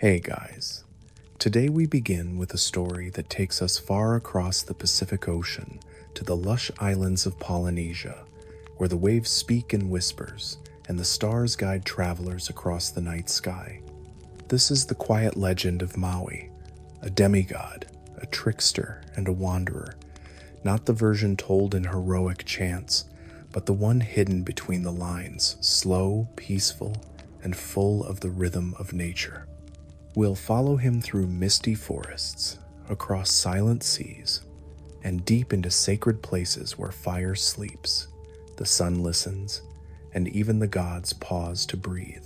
Hey guys, today we begin with a story that takes us far across the Pacific Ocean to the lush islands of Polynesia, where the waves speak in whispers and the stars guide travelers across the night sky. This is the quiet legend of Maui, a demigod, a trickster, and a wanderer, not the version told in heroic chants, but the one hidden between the lines, slow, peaceful, and full of the rhythm of nature. We'll follow him through misty forests, across silent seas, and deep into sacred places where fire sleeps, the sun listens, and even the gods pause to breathe.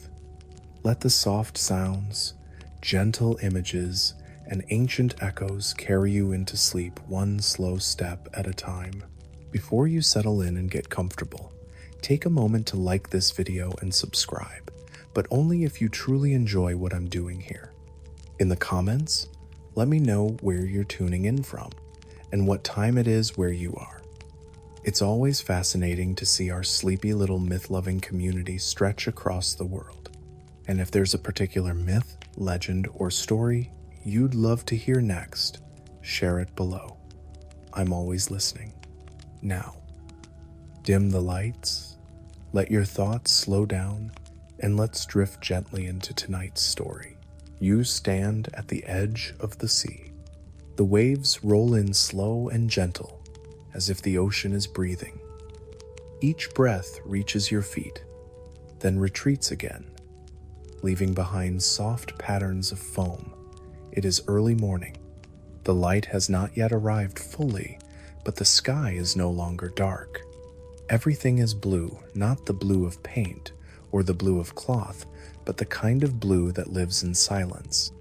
Let the soft sounds, gentle images, and ancient echoes carry you into sleep one slow step at a time. Before you settle in and get comfortable, take a moment to like this video and subscribe, but only if you truly enjoy what I'm doing here. In the comments, let me know where you're tuning in from and what time it is where you are. It's always fascinating to see our sleepy little myth-loving community stretch across the world. And if there's a particular myth, legend, or story you'd love to hear next, share it below. I'm always listening. Now, dim the lights, let your thoughts slow down, and let's drift gently into tonight's story. You stand at the edge of the sea. The waves roll in slow and gentle, as if the ocean is breathing. Each breath reaches your feet, then retreats again, leaving behind soft patterns of foam. It is early morning. The light has not yet arrived fully, but the sky is no longer dark. Everything is blue, not the blue of paint or the blue of cloth, but the kind of blue that lives in silence.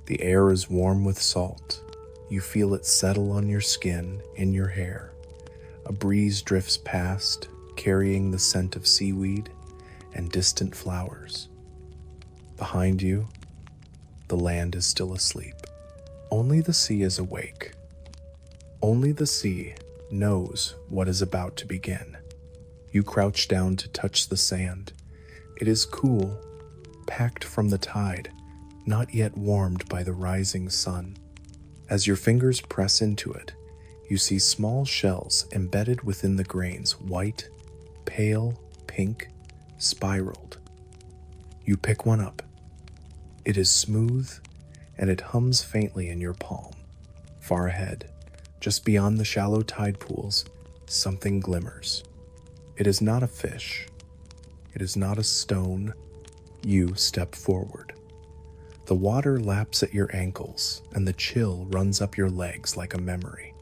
The air is warm with salt. You feel it settle on your skin, in your hair. A breeze drifts past, carrying the scent of seaweed and distant flowers. Behind you, the land is still asleep. Only the sea is awake. Only the sea knows what is about to begin. You crouch down to touch the sand. It is cool, packed from the tide, not yet warmed by the rising sun. As your fingers press into it, you see small shells embedded within the grains, white, pale, pink, spiraled. You pick one up. It is smooth, and it hums faintly in your palm. Far ahead, just beyond the shallow tide pools, something glimmers. It is not a fish. It is not a stone. You step forward. The water laps at your ankles, and the chill runs up your legs like a memory.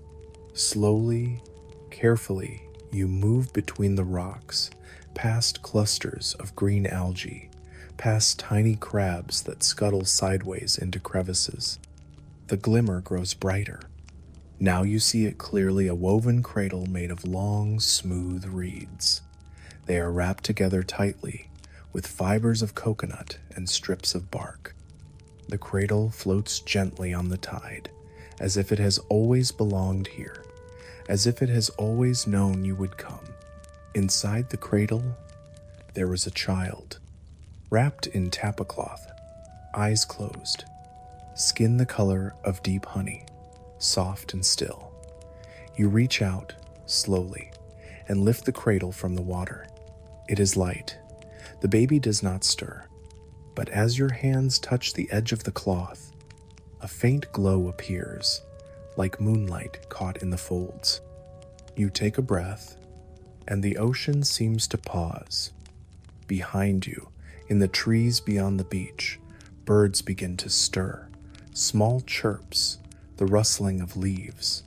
Slowly, carefully, you move between the rocks, past clusters of green algae, past tiny crabs that scuttle sideways into crevices. The glimmer grows brighter. Now you see it clearly, a woven cradle made of long, smooth reeds. They are wrapped together tightly with fibers of coconut and strips of bark. The cradle floats gently on the tide, as if it has always belonged here, as if it has always known you would come. Inside the cradle, there was a child, wrapped in tapa cloth, eyes closed, skin the color of deep honey, soft and still. You reach out, slowly, and lift the cradle from the water. It is light. The baby does not stir, but as your hands touch the edge of the cloth, a faint glow appears, like moonlight caught in the folds. You take a breath, and the ocean seems to pause. Behind you, in the trees beyond the beach, birds begin to stir, small chirps, the rustling of leaves.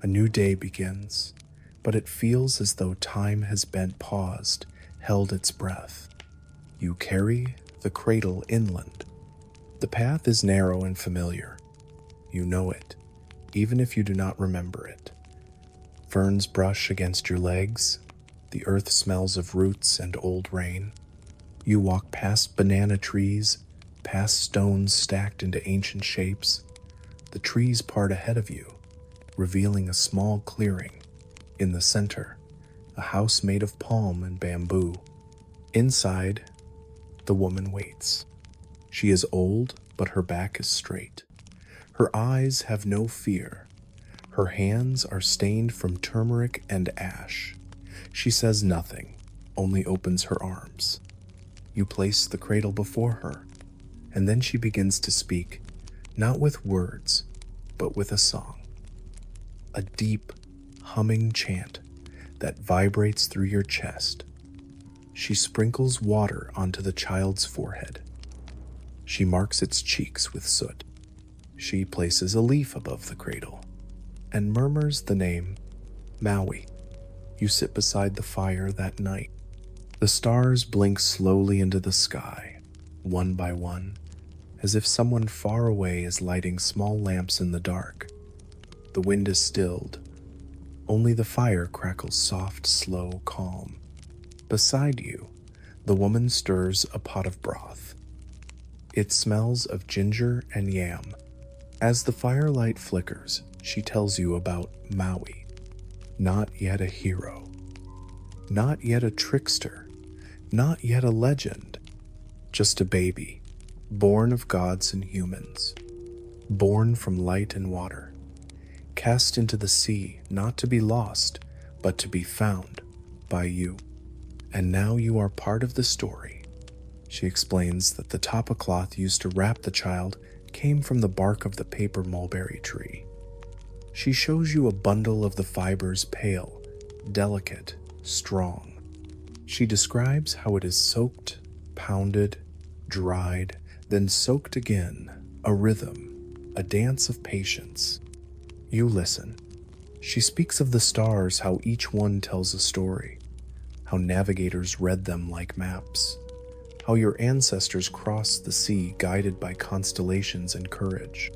A new day begins, but it feels as though time has been paused, held its breath. You carry the cradle inland. The path is narrow and familiar. You know it, even if you do not remember it. Ferns brush against your legs. The earth smells of roots and old rain. You walk past banana trees, past stones stacked into ancient shapes. The trees part ahead of you, revealing a small clearing. In the center, a house made of palm and bamboo. Inside, the woman waits. She is old, but her back is straight. Her eyes have no fear. Her hands are stained from turmeric and ash. She says nothing, only opens her arms. You place the cradle before her, and then she begins to speak, not with words, but with a song. A deep, humming chant that vibrates through your chest. She sprinkles water onto the child's forehead. She marks its cheeks with soot. She places a leaf above the cradle and murmurs the name Māui. You sit beside the fire that night. The stars blink slowly into the sky, one by one, as if someone far away is lighting small lamps in the dark. The wind is stilled. Only the fire crackles soft, slow, calm. Beside you, the woman stirs a pot of broth. It smells of ginger and yam. As the firelight flickers, she tells you about Māui. Not yet a hero. Not yet a trickster. Not yet a legend. Just a baby, born of gods and humans. Born from light and water. Cast into the sea, not to be lost, but to be found by you. And now you are part of the story. She explains that the tapa cloth used to wrap the child came from the bark of the paper mulberry tree. She shows you a bundle of the fibers, pale, delicate, strong. She describes how it is soaked, pounded, dried, then soaked again, a rhythm, a dance of patience. You listen. She speaks of the stars, how each one tells a story, how navigators read them like maps, how your ancestors crossed the sea guided by constellations and courage.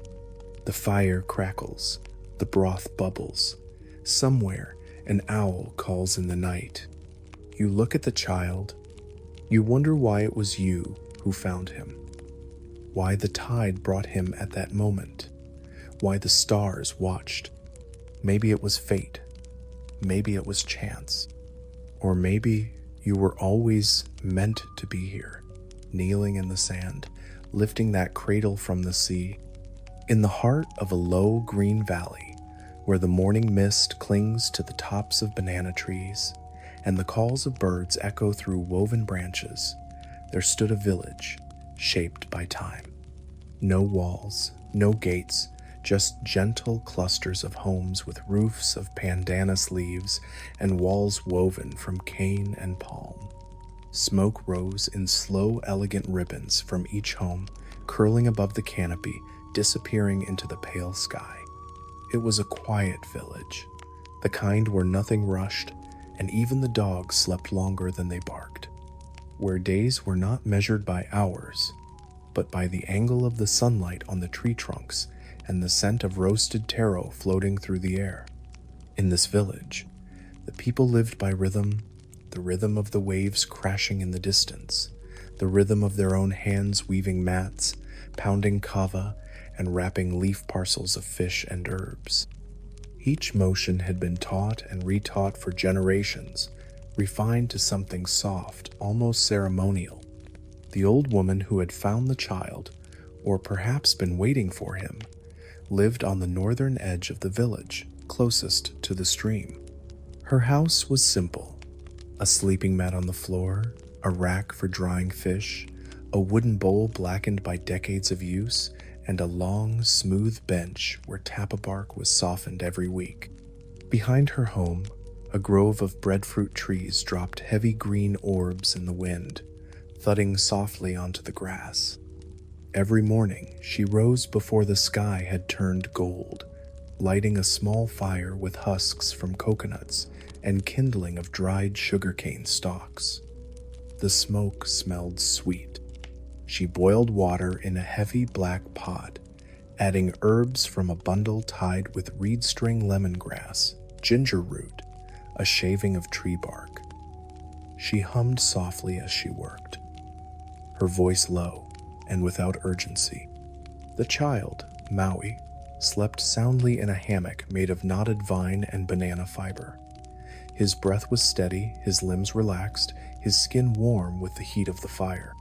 The fire crackles, the broth bubbles. Somewhere, an owl calls in the night. You look at the child. You wonder why it was you who found him, why the tide brought him at that moment, why the stars watched. Maybe it was fate, maybe it was chance, or maybe you were always meant to be here, kneeling in the sand, lifting that cradle from the sea, in the heart of a low green valley where the morning mist clings to the tops of banana trees and the calls of birds echo through woven branches. There stood a village shaped by time. No walls, no gates, just gentle clusters of homes with roofs of pandanus leaves and walls woven from cane and palm. Smoke rose in slow, elegant ribbons from each home, curling above the canopy, disappearing into the pale sky. It was a quiet village, the kind where nothing rushed, and even the dogs slept longer than they barked, where days were not measured by hours, but by the angle of the sunlight on the tree trunks and the scent of roasted taro floating through the air. In this village, the people lived by rhythm, the rhythm of the waves crashing in the distance, the rhythm of their own hands weaving mats, pounding kava, and wrapping leaf parcels of fish and herbs. Each motion had been taught and retaught for generations, refined to something soft, almost ceremonial. The old woman who had found the child, or perhaps been waiting for him, lived on the northern edge of the village, closest to the stream. Her house was simple: a sleeping mat on the floor, a rack for drying fish, a wooden bowl blackened by decades of use, and a long, smooth bench where tapa bark was softened every week. Behind her home, a grove of breadfruit trees dropped heavy green orbs in the wind, thudding softly onto the grass. Every morning, she rose before the sky had turned gold, lighting a small fire with husks from coconuts and kindling of dried sugarcane stalks. The smoke smelled sweet. She boiled water in a heavy black pot, adding herbs from a bundle tied with reed string lemongrass, ginger root, a shaving of tree bark. She hummed softly as she worked, her voice low and without urgency. The child, Māui, slept soundly in a hammock made of knotted vine and banana fiber. His breath was steady, his limbs relaxed, his skin warm with the heat of the fire.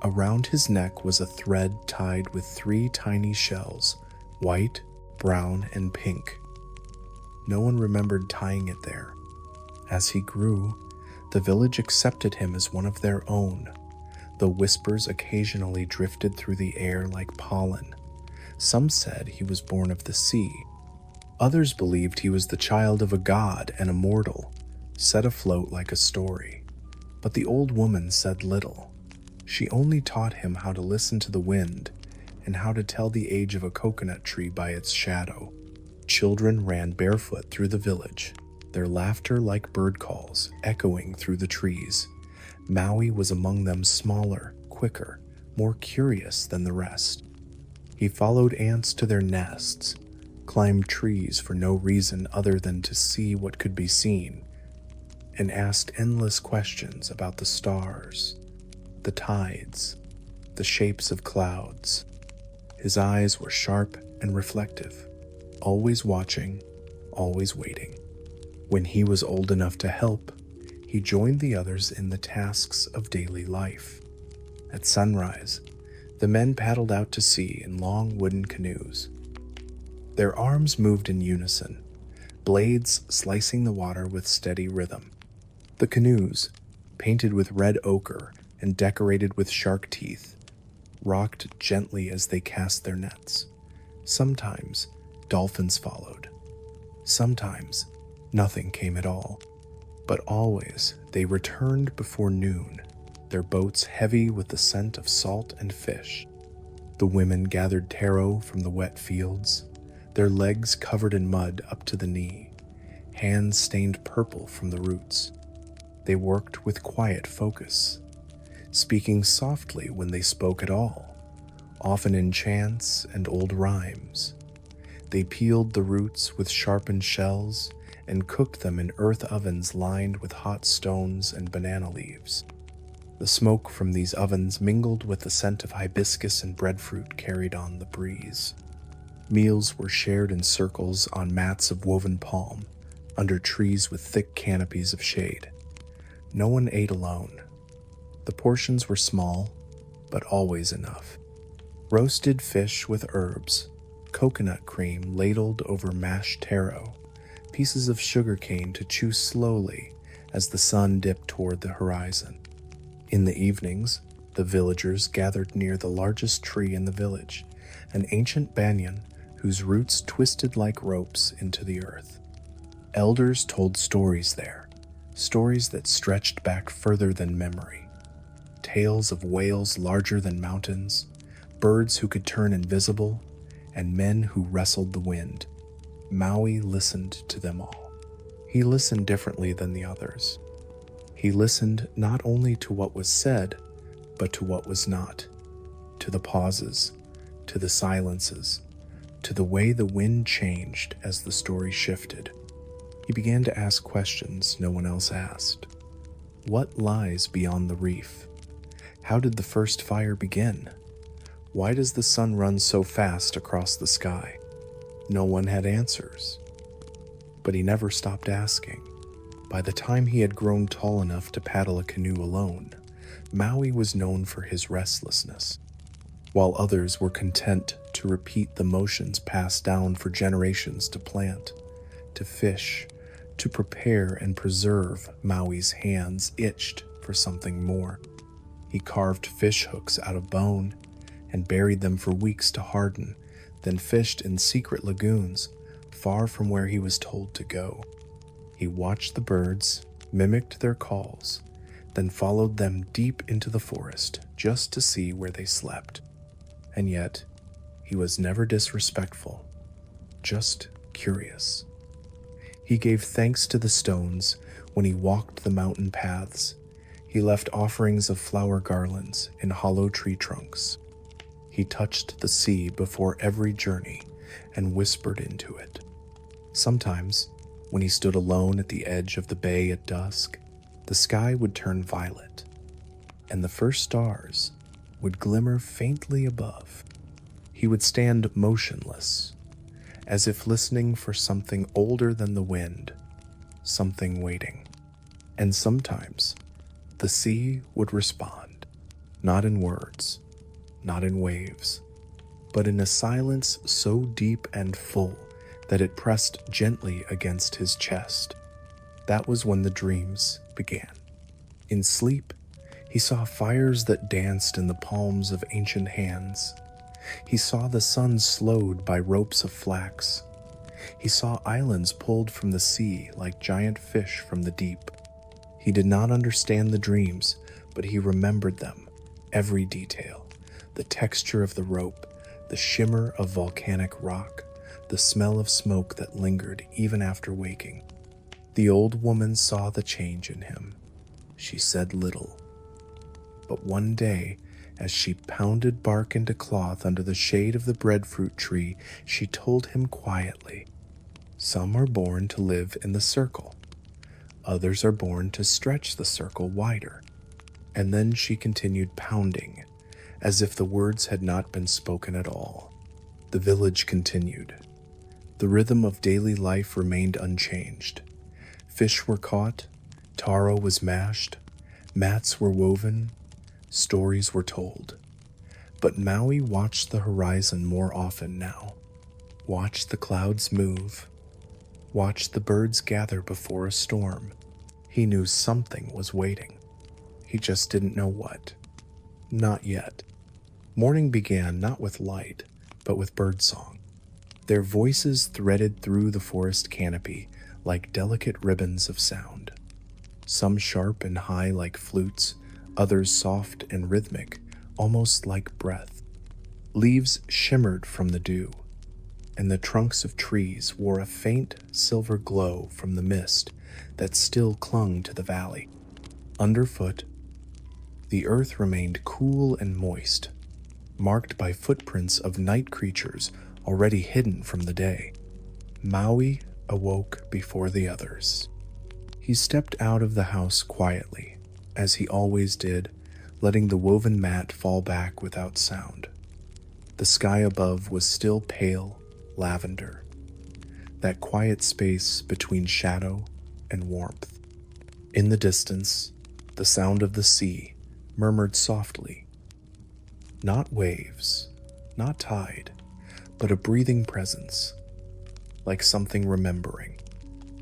Around his neck was a thread tied with 3 tiny shells, white, brown, and pink. No one remembered tying it there. As he grew, the village accepted him as one of their own, though whispers occasionally drifted through the air like pollen. Some said he was born of the sea. Others believed he was the child of a god and a mortal, set afloat like a story. But the old woman said little. She only taught him how to listen to the wind and how to tell the age of a coconut tree by its shadow. Children ran barefoot through the village, their laughter like bird calls echoing through the trees. Māui was among them, smaller, quicker, more curious than the rest. He followed ants to their nests, climbed trees for no reason other than to see what could be seen, and asked endless questions about the stars, the tides, the shapes of clouds. His eyes were sharp and reflective, always watching, always waiting. When he was old enough to help, he joined the others in the tasks of daily life. At sunrise, the men paddled out to sea in long wooden canoes. Their arms moved in unison, blades slicing the water with steady rhythm. The canoes, painted with red ochre and decorated with shark teeth, rocked gently as they cast their nets. Sometimes dolphins followed. Sometimes nothing came at all. But always they returned before noon, their boats heavy with the scent of salt and fish. The women gathered taro from the wet fields, their legs covered in mud up to the knee, hands stained purple from the roots. They worked with quiet focus, speaking softly when they spoke at all, often in chants and old rhymes. They peeled the roots with sharpened shells and cooked them in earth ovens lined with hot stones and banana leaves. The smoke from these ovens mingled with the scent of hibiscus and breadfruit carried on the breeze. Meals were shared in circles on mats of woven palm, under trees with thick canopies of shade. No one ate alone. The portions were small, but always enough. Roasted fish with herbs, coconut cream ladled over mashed taro, pieces of sugar cane to chew slowly as the sun dipped toward the horizon. In the evenings, the villagers gathered near the largest tree in the village, an ancient banyan whose roots twisted like ropes into the earth. Elders told stories there, stories that stretched back further than memory. Tales of whales larger than mountains, birds who could turn invisible, and men who wrestled the wind. Māui listened to them all. He listened differently than the others. He listened not only to what was said, but to what was not, to the pauses, to the silences, to the way the wind changed as the story shifted. He began to ask questions no one else asked. What lies beyond the reef? How did the first fire begin? Why does the sun run so fast across the sky? No one had answers. But he never stopped asking. By the time he had grown tall enough to paddle a canoe alone, Māui was known for his restlessness. While others were content to repeat the motions passed down for generations to plant, to fish, to prepare and preserve, Maui's hands itched for something more. He carved fish hooks out of bone and buried them for weeks to harden, then fished in secret lagoons far from where he was told to go. He watched the birds, mimicked their calls, then followed them deep into the forest just to see where they slept. And yet, he was never disrespectful, just curious. He gave thanks to the stones when he walked the mountain paths. He left offerings of flower garlands in hollow tree trunks. He touched the sea before every journey and whispered into it. Sometimes, when he stood alone at the edge of the bay at dusk, the sky would turn violet, and the first stars would glimmer faintly above. He would stand motionless, as if listening for something older than the wind, something waiting. And sometimes, the sea would respond, not in words, not in waves, but in a silence so deep and full that it pressed gently against his chest. That was when the dreams began. In sleep, he saw fires that danced in the palms of ancient hands. He saw the sun slowed by ropes of flax. He saw islands pulled from the sea like giant fish from the deep. He did not understand the dreams, but he remembered them, every detail, the texture of the rope, the shimmer of volcanic rock, the smell of smoke that lingered even after waking. The old woman saw the change in him. She said little. But one day, as she pounded bark into cloth under the shade of the breadfruit tree, she told him quietly, "Some are born to live in the circle. Others are born to stretch the circle wider." And then she continued pounding, as if the words had not been spoken at all. The village continued. The rhythm of daily life remained unchanged. Fish were caught, taro was mashed, mats were woven, stories were told. But Maui watched the horizon more often now, watched the clouds move, watched the birds gather before a storm. He knew something was waiting. He just didn't know what. Not yet. Morning began not with light, but with birdsong. Their voices threaded through the forest canopy like delicate ribbons of sound. Some sharp and high like flutes, others soft and rhythmic, almost like breath. Leaves shimmered from the dew, and the trunks of trees wore a faint silver glow from the mist that still clung to the valley. Underfoot, the earth remained cool and moist, marked by footprints of night creatures already hidden from the day. Maui awoke before the others. He stepped out of the house quietly, as he always did, letting the woven mat fall back without sound. The sky above was still pale lavender, that quiet space between shadow and warmth. In the distance, the sound of the sea murmured softly. Not waves, not tide, but a breathing presence, like something remembering.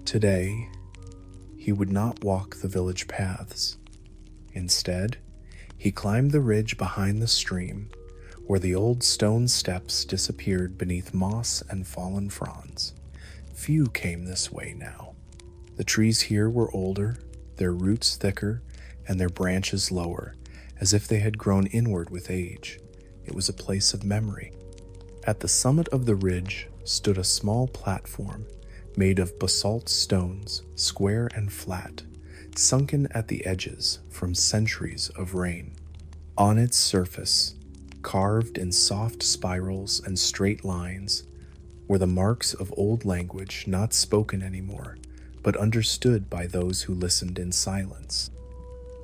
Today, he would not walk the village paths. Instead, he climbed the ridge behind the stream, where the old stone steps disappeared beneath moss and fallen fronds. Few came this way now. The trees here were older, their roots thicker, and their branches lower, as if they had grown inward with age. It was a place of memory. At the summit of the ridge stood a small platform made of basalt stones, square and flat, sunken at the edges from centuries of rain. On its surface, carved in soft spirals and straight lines, were the marks of old language not spoken anymore, but understood by those who listened in silence.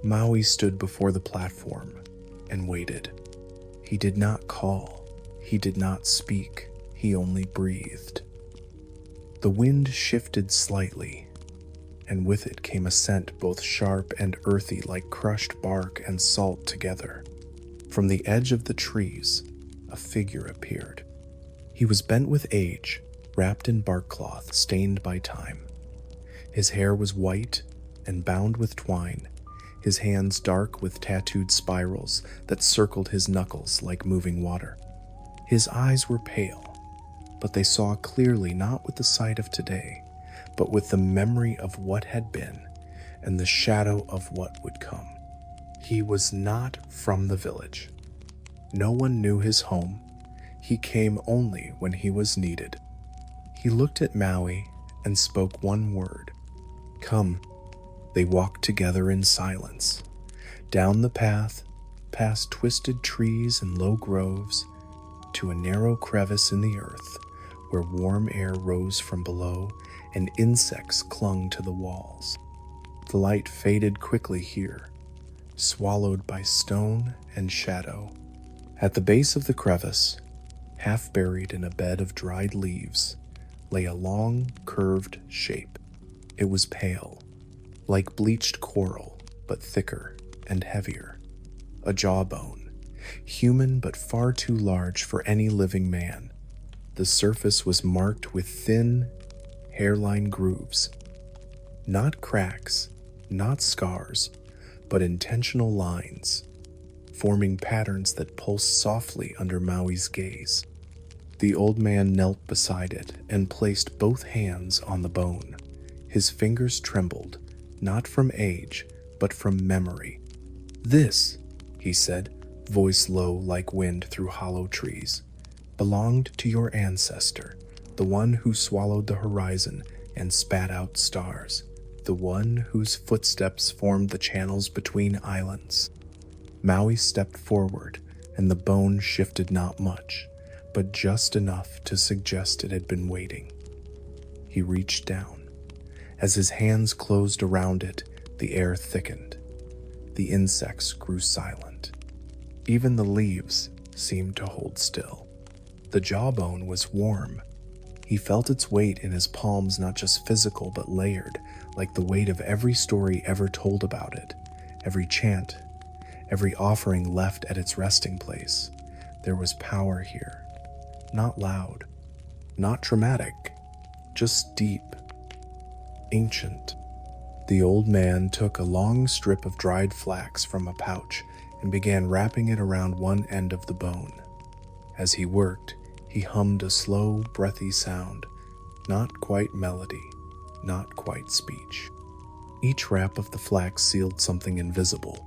Maui stood before the platform and waited. He did not call, he did not speak, he only breathed. The wind shifted slightly, and with it came a scent both sharp and earthy like crushed bark and salt together. From the edge of the trees, a figure appeared. He was bent with age, wrapped in bark cloth stained by time. His hair was white and bound with twine, his hands dark with tattooed spirals that circled his knuckles like moving water. His eyes were pale, but they saw clearly not with the sight of today, but with the memory of what had been and the shadow of what would come. He was not from the village. No one knew his home. He came only when he was needed. He looked at Maui and spoke one word. "Come." They walked together in silence, down the path, past twisted trees and low groves, to a narrow crevice in the earth where warm air rose from below and insects clung to the walls. The light faded quickly here, swallowed by stone and shadow. At the base of the crevice, half buried in a bed of dried leaves, lay a long, curved shape. It was pale, like bleached coral, but thicker and heavier. A jawbone, human but far too large for any living man. The surface was marked with thin, hairline grooves. Not cracks, not scars, but intentional lines, forming patterns that pulsed softly under Maui's gaze. The old man knelt beside it and placed both hands on the bone. His fingers trembled, not from age, but from memory. "This," he said, voice low like wind through hollow trees, "belonged to your ancestor, the one who swallowed the horizon and spat out stars, the one whose footsteps formed the channels between islands." Maui stepped forward, and the bone shifted not much, but just enough to suggest it had been waiting. He reached down. As his hands closed around it, the air thickened. The insects grew silent. Even the leaves seemed to hold still. The jawbone was warm. He felt its weight in his palms, not just physical but layered, like the weight of every story ever told about it, every chant, every offering left at its resting place. There was power here. Not loud, not dramatic, just deep, ancient. The old man took a long strip of dried flax from a pouch and began wrapping it around one end of the bone. As he worked, he hummed a slow, breathy sound, not quite melody, not quite speech. Each wrap of the flax sealed something invisible.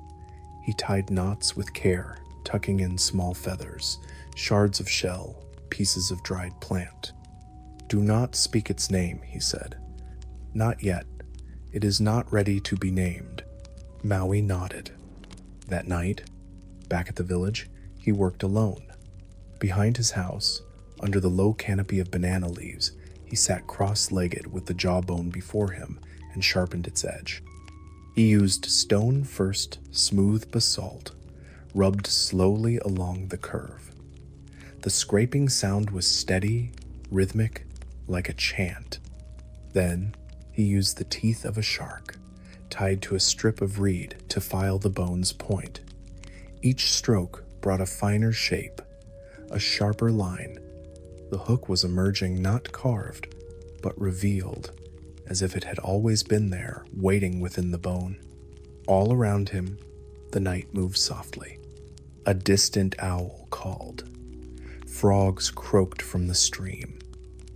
He tied knots with care, tucking in small feathers, shards of shell, pieces of dried plant. "Do not speak its name," he said. "Not yet. It is not ready to be named." Maui nodded. That night, back at the village, he worked alone. Behind his house, under the low canopy of banana leaves, he sat cross-legged with the jawbone before him and sharpened its edge. He used stone-first smooth basalt, rubbed slowly along the curve. The scraping sound was steady, rhythmic, like a chant. Then he used the teeth of a shark, tied to a strip of reed to file the bone's point. Each stroke brought a finer shape, a sharper line. The hook was emerging not carved, but revealed, as if it had always been there, waiting within the bone. All around him, the night moved softly. A distant owl called. Frogs croaked from the stream.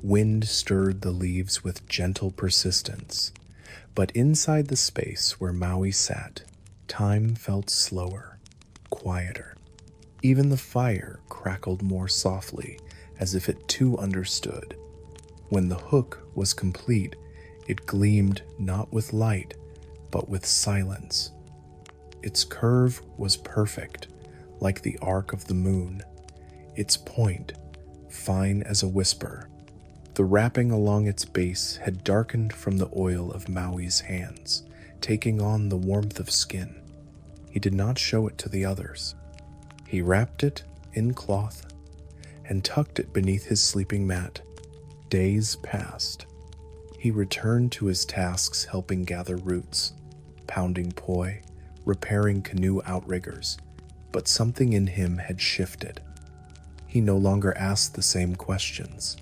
Wind stirred the leaves with gentle persistence. But inside the space where Maui sat, time felt slower, quieter. Even the fire crackled more softly, as if it too understood. When the hook was complete, it gleamed not with light, but with silence. Its curve was perfect, like the arc of the moon. Its point, fine as a whisper. The wrapping along its base had darkened from the oil of Maui's hands, taking on the warmth of skin. He did not show it to the others. He wrapped it in cloth and tucked it beneath his sleeping mat. Days passed. He returned to his tasks, helping gather roots, pounding poi, repairing canoe outriggers, but something in him had shifted. He no longer asked the same questions.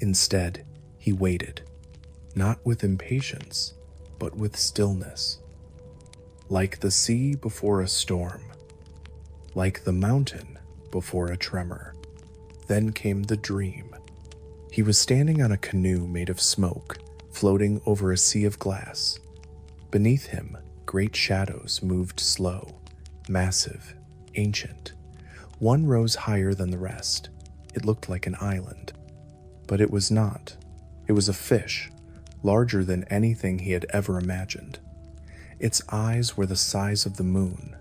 Instead, he waited, not with impatience, but with stillness. Like the sea before a storm, like the mountain before a tremor. Then came the dream. He was standing on a canoe made of smoke, floating over a sea of glass. Beneath him, great shadows moved slow, massive, ancient. One rose higher than the rest. It looked like an island. But it was not. It was a fish, larger than anything he had ever imagined. Its eyes were the size of the moon.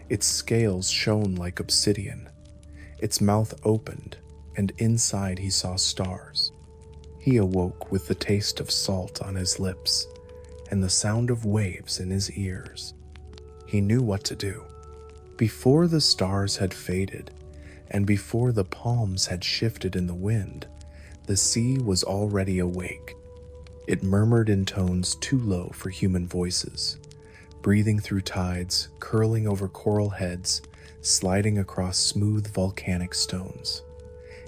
Its scales shone like obsidian. Its mouth opened, and inside he saw stars. He awoke with the taste of salt on his lips and the sound of waves in his ears. He knew what to do. Before the stars had faded, and before the palms had shifted in the wind, the sea was already awake. It murmured in tones too low for human voices, breathing through tides, curling over coral heads, sliding across smooth volcanic stones.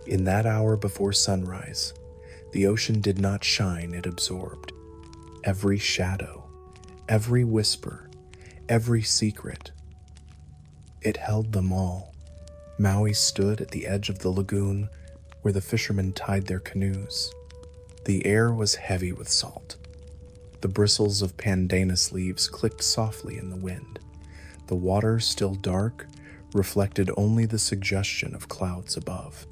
In that hour before sunrise, the ocean did not shine, it absorbed. Every shadow, every whisper, every secret. It held them all. Maui stood at the edge of the lagoon where the fishermen tied their canoes. The air was heavy with salt. The bristles of pandanus leaves clicked softly in the wind. The water, still dark, reflected only the suggestion of clouds above.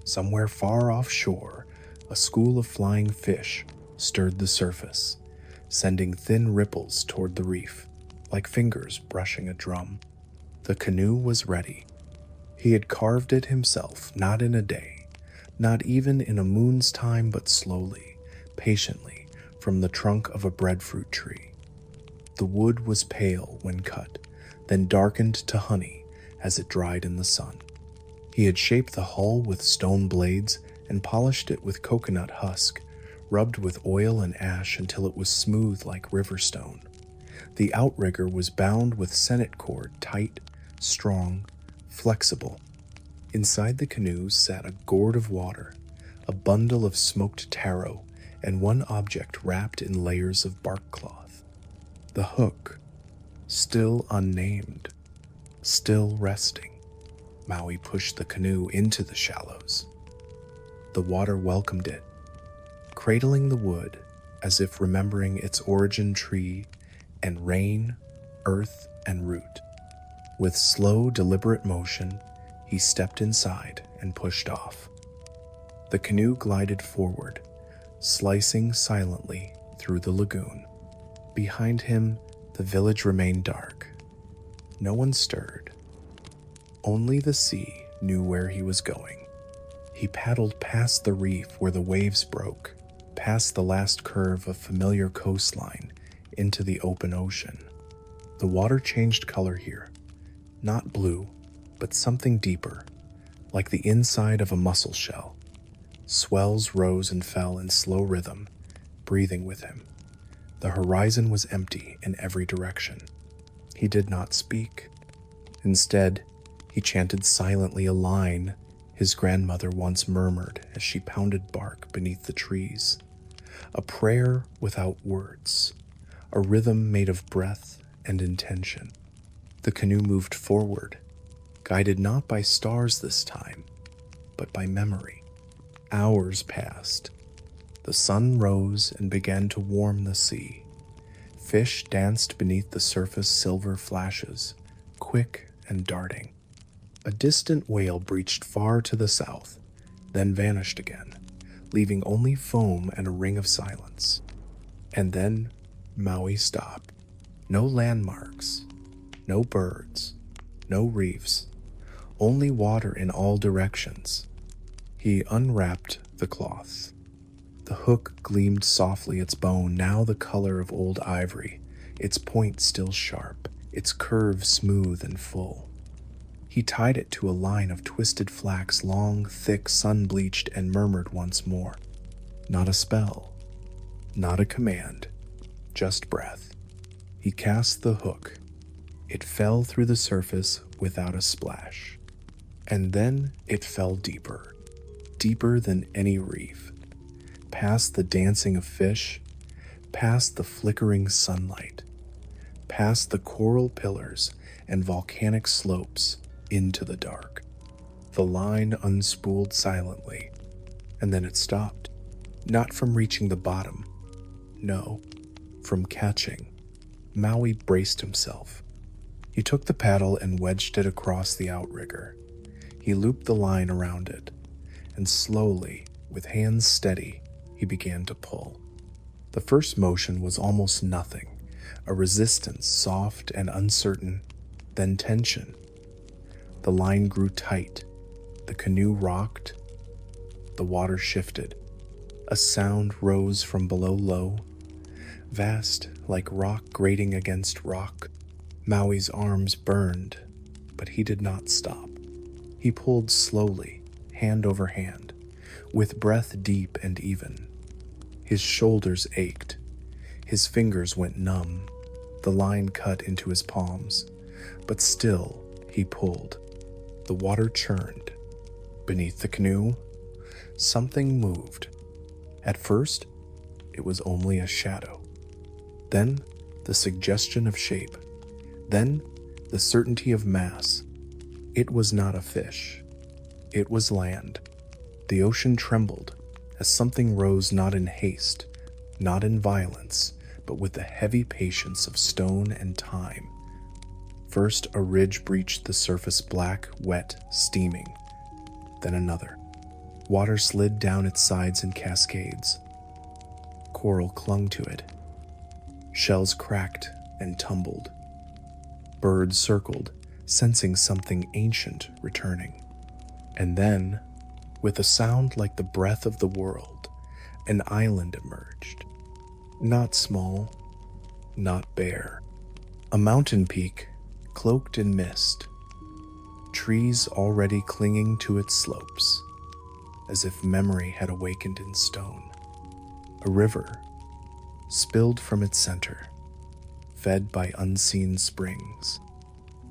Somewhere far offshore, a school of flying fish stirred the surface, sending thin ripples toward the reef, like fingers brushing a drum. The canoe was ready. He had carved it himself, not in a day, not even in a moon's time, but slowly, patiently, from the trunk of a breadfruit tree. The wood was pale when cut, then darkened to honey as it dried in the sun. He had shaped the hull with stone blades and polished it with coconut husk, rubbed with oil and ash until it was smooth like river stone. The outrigger was bound with sennit cord, tight, strong, flexible. Inside the canoe sat a gourd of water, a bundle of smoked taro, and one object wrapped in layers of bark cloth. The hook, still unnamed, still resting. Maui pushed the canoe into the shallows. The water welcomed it, cradling the wood as if remembering its origin tree and rain, earth, and root. With slow, deliberate motion, he stepped inside and pushed off. The canoe glided forward, slicing silently through the lagoon. Behind him, the village remained dark. No one stirred. Only the sea knew where he was going. He paddled past the reef where the waves broke, past the last curve of familiar coastline, into the open ocean. The water changed color here, not blue, but something deeper, like the inside of a mussel shell. Swells rose and fell in slow rhythm, breathing with him. The horizon was empty in every direction. He did not speak. Instead, he chanted silently a line his grandmother once murmured as she pounded bark beneath the trees. A prayer without words, a rhythm made of breath and intention. The canoe moved forward, guided not by stars this time, but by memory. Hours passed. The sun rose and began to warm the sea. Fish danced beneath the surface silver flashes, quick and darting. A distant whale breached far to the south, then vanished again, leaving only foam and a ring of silence. And then Maui stopped. No landmarks, no birds, no reefs, only water in all directions. He unwrapped the cloth. The hook gleamed softly, its bone now the color of old ivory, its point still sharp, its curve smooth and full. He tied it to a line of twisted flax, long, thick, sun-bleached, and murmured once more. Not a spell, not a command, just breath. He cast the hook. It fell through the surface without a splash. And then it fell deeper, deeper than any reef, past the dancing of fish, past the flickering sunlight, past the coral pillars and volcanic slopes, into the dark. The line unspooled silently, and then it stopped. Not from reaching the bottom, no, from catching. Maui braced himself. He took the paddle and wedged it across the outrigger. He looped the line around it, and slowly, with hands steady, he began to pull. The first motion was almost nothing, a resistance soft and uncertain, then tension. The line grew tight, the canoe rocked, the water shifted. A sound rose from below low, vast like rock grating against rock. Maui's arms burned, but he did not stop. He pulled slowly, hand over hand, with breath deep and even. His shoulders ached, his fingers went numb, the line cut into his palms, but still He pulled. The water churned. Beneath the canoe, something moved. At first, it was only a shadow. Then, the suggestion of shape. Then, the certainty of mass. It was not a fish. It was land. The ocean trembled as something rose not in haste, not in violence, but with the heavy patience of stone and time. First, a ridge breached the surface, black, wet, steaming. Then another. Water slid down its sides in cascades. Coral clung to it. Shells cracked and tumbled. Birds circled, sensing something ancient returning. And then, with a sound like the breath of the world, an island emerged. Not small, not bare. A mountain peak cloaked in mist. Trees already clinging to its slopes, as if memory had awakened in stone. A river spilled from its center, fed by unseen springs.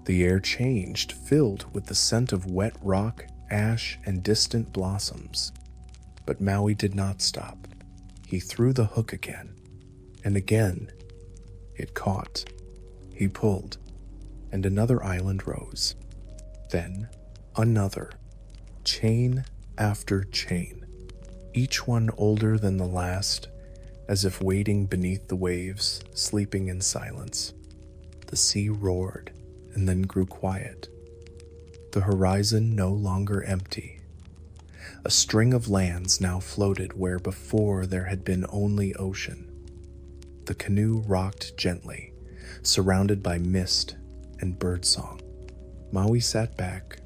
The air changed, filled with the scent of wet rock, ash, and distant blossoms. But Maui did not stop. He threw the hook again, and again it caught. He pulled, and another island rose. Then another, chain after chain, each one older than the last, as if waiting beneath the waves, sleeping in silence. The sea roared and then grew quiet. The horizon no longer empty. A string of lands now floated where before there had been only ocean. The canoe rocked gently, surrounded by mist and birdsong. Maui sat back,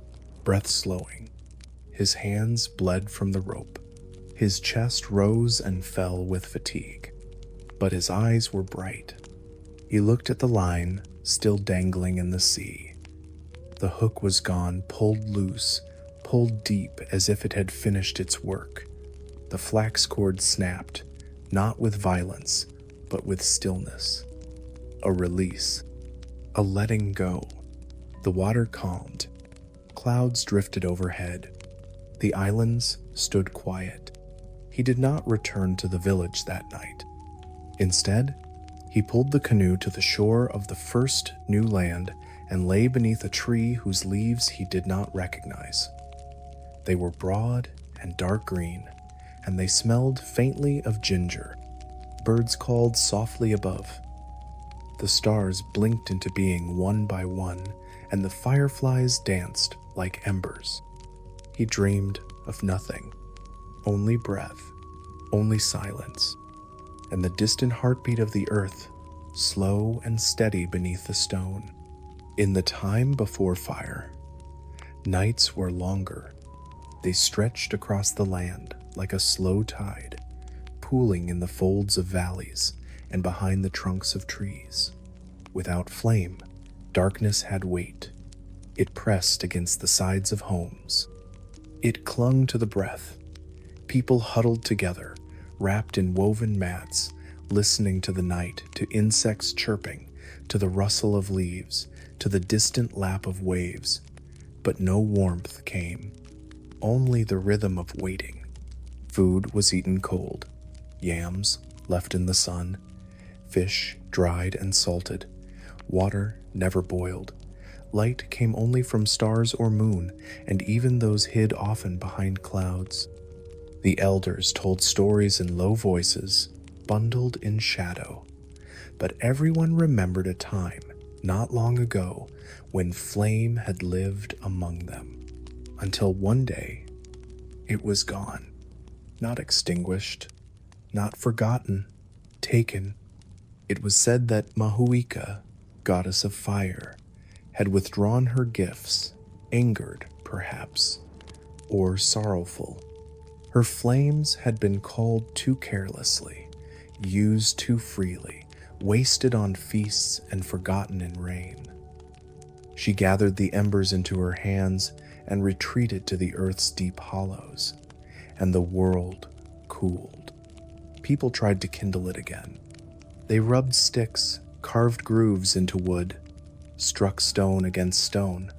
breath slowing. His hands bled from the rope. His chest rose and fell with fatigue, but his eyes were bright. He looked at the line, still dangling in the sea. The hook was gone, pulled loose, pulled deep as if it had finished its work. The flax cord snapped, not with violence, but with stillness. A release, a letting go. The water calmed. Clouds drifted overhead. The islands stood quiet. He did not return to the village that night. Instead, he pulled the canoe to the shore of the first new land and lay beneath a tree whose leaves he did not recognize. They were broad and dark green, and they smelled faintly of ginger. Birds called softly above. The stars blinked into being one by one, and the fireflies danced like embers. He dreamed of nothing, only breath, only silence, and the distant heartbeat of the earth, slow and steady beneath the stone. In the time before fire, nights were longer. They stretched across the land like a slow tide, pooling in the folds of valleys and behind the trunks of trees. Without flame, darkness had weight. It pressed against the sides of homes. It clung to the breath. People huddled together, wrapped in woven mats, listening to the night, to insects chirping, to the rustle of leaves, to the distant lap of waves. But no warmth came, only the rhythm of waiting. Food was eaten cold, yams left in the sun, fish dried and salted, water never boiled. Light came only from stars or moon, and even those hid often behind clouds. The elders told stories in low voices, bundled in shadow. But everyone remembered a time, not long ago, when flame had lived among them. Until one day, it was gone. Not extinguished, not forgotten, taken. It was said that Mahuika, goddess of fire, had withdrawn her gifts, angered, perhaps, or sorrowful. Her flames had been called too carelessly, used too freely, wasted on feasts and forgotten in rain. She gathered the embers into her hands and retreated to the earth's deep hollows, and the world cooled. People tried to kindle it again. They rubbed sticks, carved grooves into wood, struck stone against stone,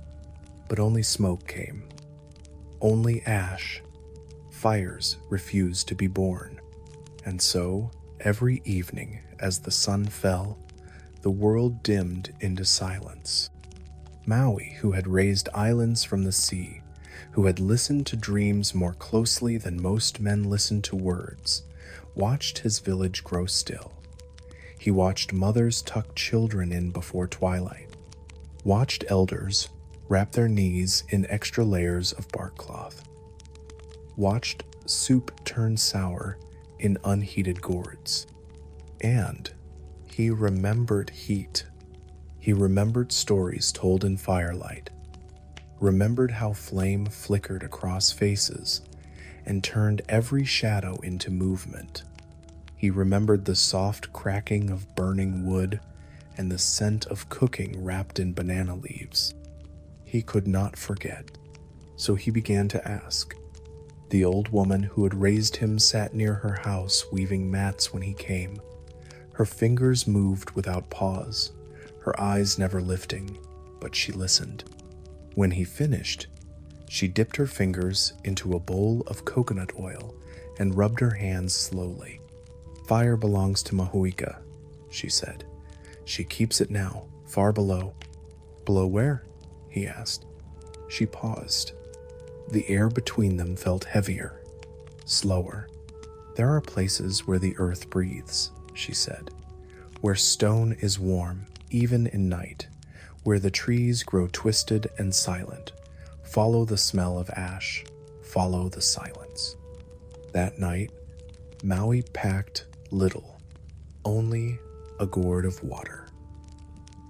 But only smoke came. Only ash. Fires refused to be born. And so, every evening as the sun fell, the world dimmed into silence. Maui, who had raised islands from the sea, who had listened to dreams more closely than most men listen to words, watched his village grow still. He watched mothers tuck children in before twilight, watched elders wrap their knees in extra layers of bark cloth, watched soup turn sour in unheated gourds. And he remembered heat. He remembered stories told in firelight, remembered how flame flickered across faces and turned every shadow into movement. He remembered the soft cracking of burning wood and the scent of cooking wrapped in banana leaves. He could not forget, so he began to ask. The old woman who had raised him sat near her house weaving mats when he came. Her fingers moved without pause, her eyes never lifting, but she listened. When he finished, she dipped her fingers into a bowl of coconut oil and rubbed her hands slowly. "Fire belongs to Mahuika," she said. "She keeps it now, far below." "Below where?" he asked. She paused. The air between them felt heavier, slower. "There are places where the earth breathes," she said, "where stone is warm, even in night, where the trees grow twisted and silent. Follow the smell of ash, follow the silence." That night, Maui packed little, only a gourd of water,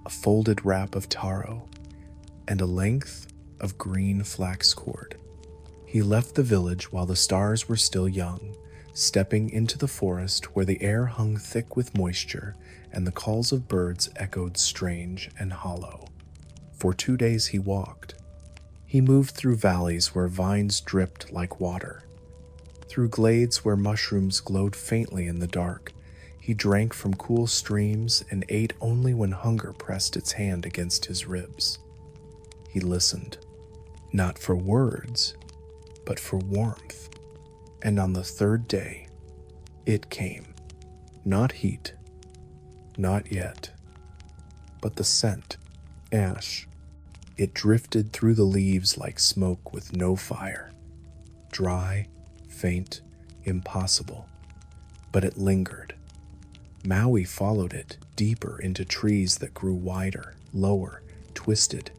a folded wrap of taro, and a length of green flax cord. He left the village while the stars were still young, stepping into the forest where the air hung thick with moisture and the calls of birds echoed strange and hollow. For 2 days he walked. He moved through valleys where vines dripped like water, through glades where mushrooms glowed faintly in the dark. He drank from cool streams and ate only when hunger pressed its hand against his ribs. He listened, not for words, but for warmth. And on the 3rd day, it came. Not heat, not yet, but the scent, ash. It drifted through the leaves like smoke with no fire. Dry, faint, impossible. But it lingered. Maui followed it deeper into trees that grew wider, lower, twisted.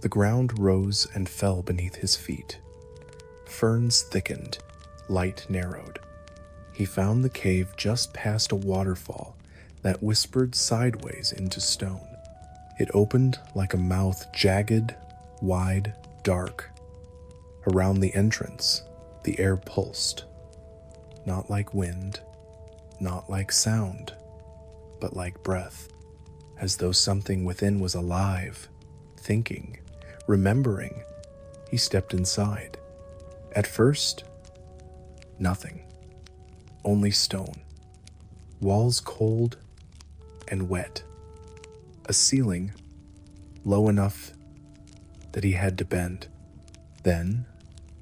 The ground rose and fell beneath his feet. Ferns thickened, light narrowed. He found the cave just past a waterfall that whispered sideways into stone. It opened like a mouth, jagged, wide, dark. Around the entrance, the air pulsed. Not like wind, not like sound, but like breath, as though something within was alive, thinking, remembering. He stepped inside. At first, nothing. Only stone. Walls cold and wet. A ceiling low enough that he had to bend. Then,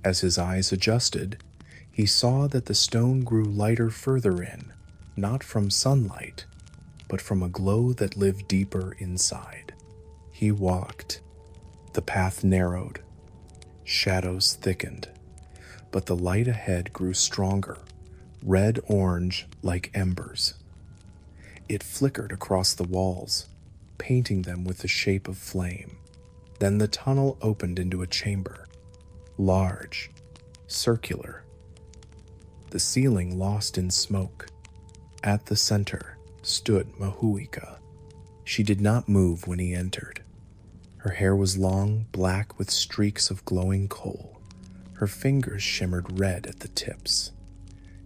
as his eyes adjusted, he saw that the stone grew lighter further in, not from sunlight, but from a glow that lived deeper inside. He walked. The path narrowed. Shadows thickened. But the light ahead grew stronger, red-orange like embers. It flickered across the walls, painting them with the shape of flame. Then the tunnel opened into a chamber, large, circular. The ceiling lost in smoke. At the center stood Mahuika. She did not move when he entered. Her hair was long, black with streaks of glowing coal. Her fingers shimmered red at the tips.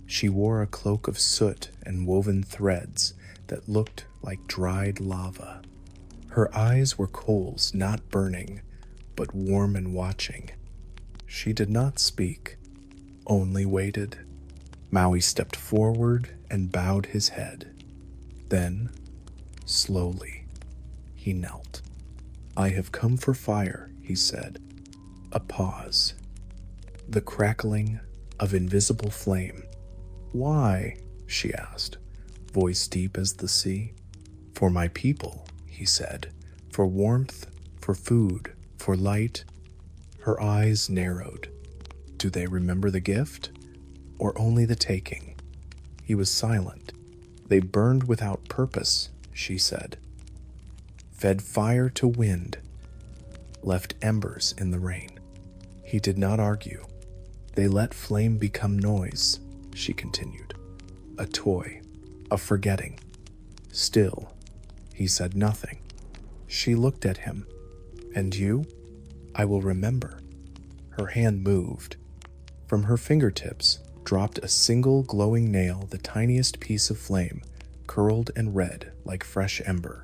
She wore a cloak of soot and woven threads that looked like dried lava. Her eyes were coals not burning, but warm and watching. She did not speak, only waited. Maui stepped forward and bowed his head. Then, slowly, he knelt. "I have come for fire," he said. A pause. The crackling of invisible flame. "Why?" she asked, voice deep as the sea. "For my people," he said. "For warmth, for food, for light." Her eyes narrowed. "Do they remember the gift? Or only the taking?" He was silent. "They burned without purpose," she said. "Fed fire to wind, left embers in the rain." He did not argue. "They let flame become noise," she continued. "A toy, a forgetting." Still, he said nothing. She looked at him. "And you?" "I will remember." Her hand moved. From her fingertips dropped a single glowing nail, the tiniest piece of flame, curled and red like fresh ember.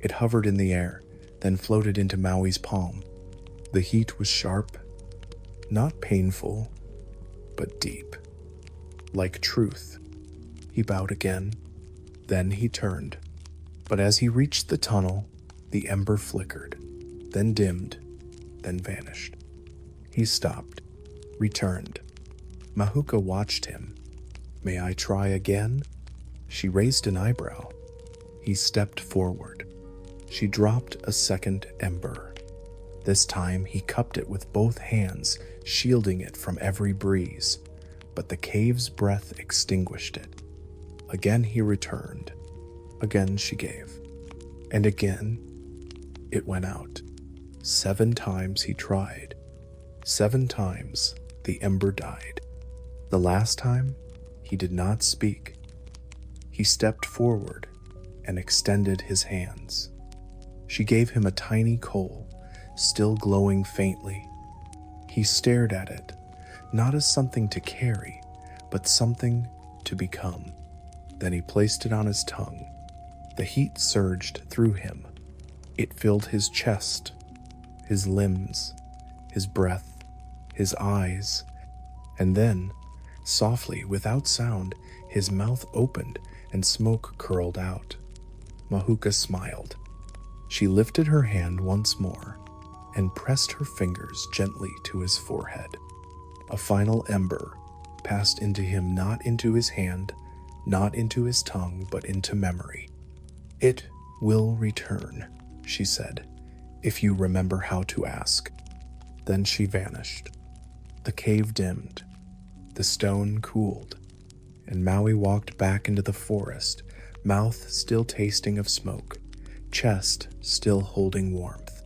It hovered in the air, then floated into Maui's palm. The heat was sharp, not painful, but deep, like truth. He bowed again, then he turned. But as he reached the tunnel, the ember flickered, then dimmed, then vanished. He stopped, returned. Mahuka watched him. "May I try again?" She raised an eyebrow. He stepped forward. She dropped a second ember. This time he cupped it with both hands, shielding it from every breeze, but the cave's breath extinguished it. Again he returned. Again she gave. And again it went out. 7 times he tried. 7 times the ember died. The last time he did not speak. He stepped forward and extended his hands. She gave him a tiny coal, still glowing faintly. He stared at it, not as something to carry, but something to become. Then he placed it on his tongue. The heat surged through him. It filled his chest, his limbs, his breath, his eyes, and then, softly, without sound, his mouth opened and smoke curled out. Mahuka smiled. She lifted her hand once more and pressed her fingers gently to his forehead. A final ember passed into him, not into his hand, not into his tongue, but into memory. "It will return," she said, "if you remember how to ask." Then she vanished. The cave dimmed. The stone cooled, and Maui walked back into the forest, mouth still tasting of smoke, chest still holding warmth.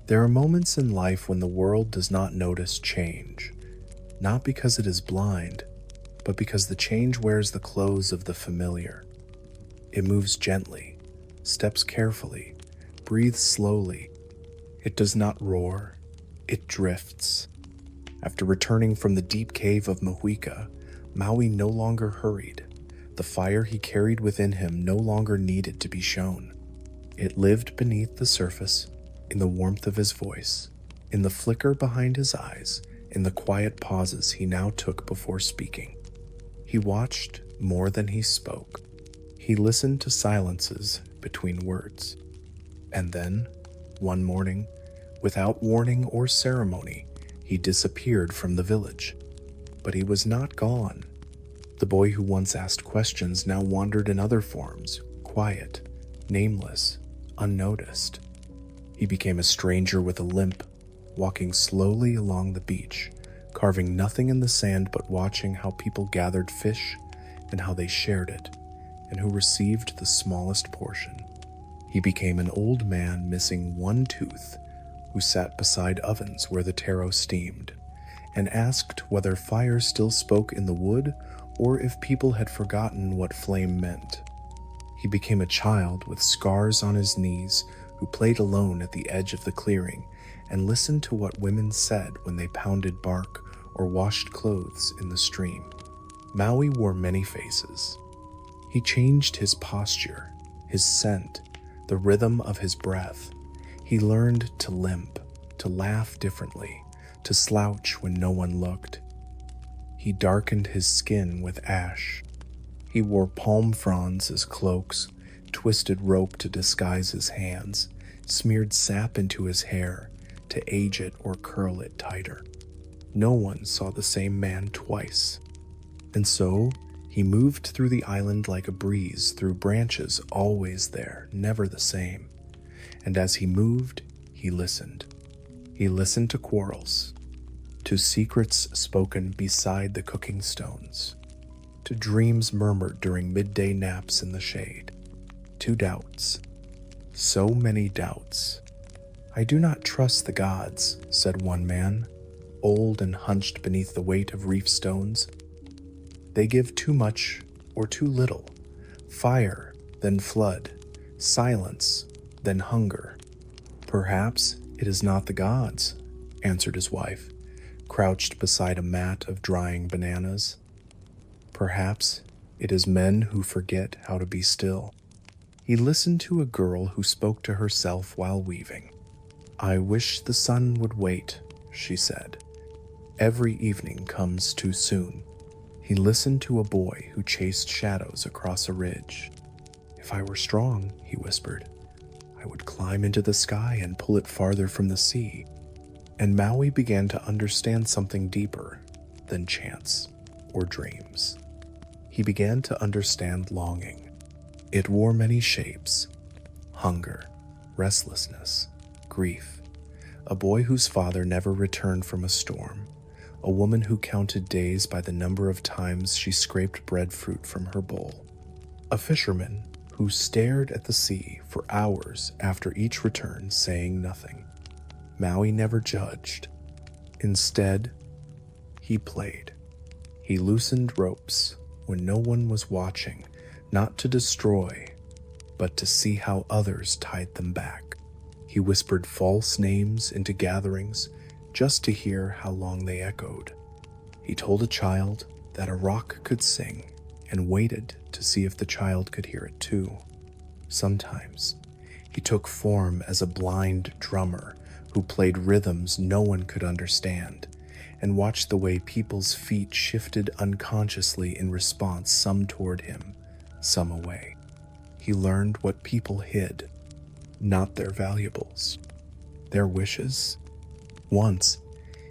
There are moments in life when the world does not notice change, not because it is blind, but because the change wears the clothes of the familiar. It moves gently, steps carefully, breathes slowly. It does not roar, it drifts. After returning from the deep cave of Mahuika, Maui no longer hurried. The fire he carried within him no longer needed to be shown. It lived beneath the surface, in the warmth of his voice, in the flicker behind his eyes, in the quiet pauses he now took before speaking. He watched more than he spoke. He listened to silences between words. And then, one morning, without warning or ceremony, he disappeared from the village. But he was not gone. The boy who once asked questions now wandered in other forms, quiet, nameless, unnoticed. He became a stranger with a limp, walking slowly along the beach, carving nothing in the sand but watching how people gathered fish and how they shared it, and who received the smallest portion. He became an old man missing one tooth, who sat beside ovens where the taro steamed, and asked whether fire still spoke in the wood or if people had forgotten what flame meant. He became a child with scars on his knees who played alone at the edge of the clearing and listened to what women said when they pounded bark or washed clothes in the stream. Maui wore many faces. He changed his posture, his scent, the rhythm of his breath. He learned to limp, to laugh differently, to slouch when no one looked. He darkened his skin with ash. He wore palm fronds as cloaks, twisted rope to disguise his hands, smeared sap into his hair, to age it or curl it tighter. No one saw the same man twice. And so he moved through the island like a breeze through branches always there, never the same. And as he moved, he listened. He listened to quarrels, to secrets spoken beside the cooking stones, to dreams murmured during midday naps in the shade, to doubts. So many doubts. "I do not trust the gods," said one man, old and hunched beneath the weight of reef stones. "They give too much or too little. Fire, then flood. Silence, then hunger." "Perhaps it is not the gods," answered his wife, crouched beside a mat of drying bananas. "Perhaps it is men who forget how to be still." He listened to a girl who spoke to herself while weaving. "I wish the sun would wait," she said. "Every evening comes too soon." He listened to a boy who chased shadows across a ridge. "If I were strong," he whispered, "I would climb into the sky and pull it farther from the sea." And Maui began to understand something deeper than chance or dreams. He began to understand longing. It wore many shapes: hunger, restlessness, grief, a boy whose father never returned from a storm, a woman who counted days by the number of times she scraped breadfruit from her bowl, a fisherman who stared at the sea for hours after each return, saying nothing. Maui never judged. Instead, he played. He loosened ropes when no one was watching, not to destroy, but to see how others tied them back. He whispered false names into gatherings just to hear how long they echoed. He told a child that a rock could sing and waited to see if the child could hear it too. Sometimes he took form as a blind drummer who played rhythms no one could understand and watched the way people's feet shifted unconsciously in response, some toward him, some away. He learned what people hid, not their valuables, their wishes. Once,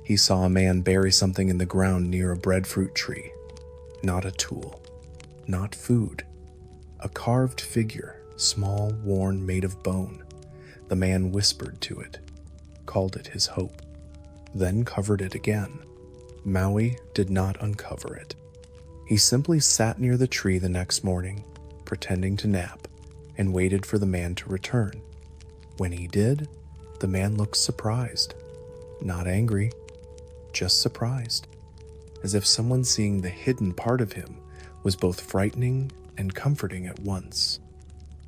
he saw a man bury something in the ground near a breadfruit tree. Not a tool, not food, a carved figure, small, worn, made of bone. The man whispered to it, called it his hope, then covered it again. Maui did not uncover it. He simply sat near the tree the next morning, pretending to nap, and waited for the man to return. When he did, the man looked surprised, not angry, just surprised, as if someone seeing the hidden part of him was both frightening and comforting at once.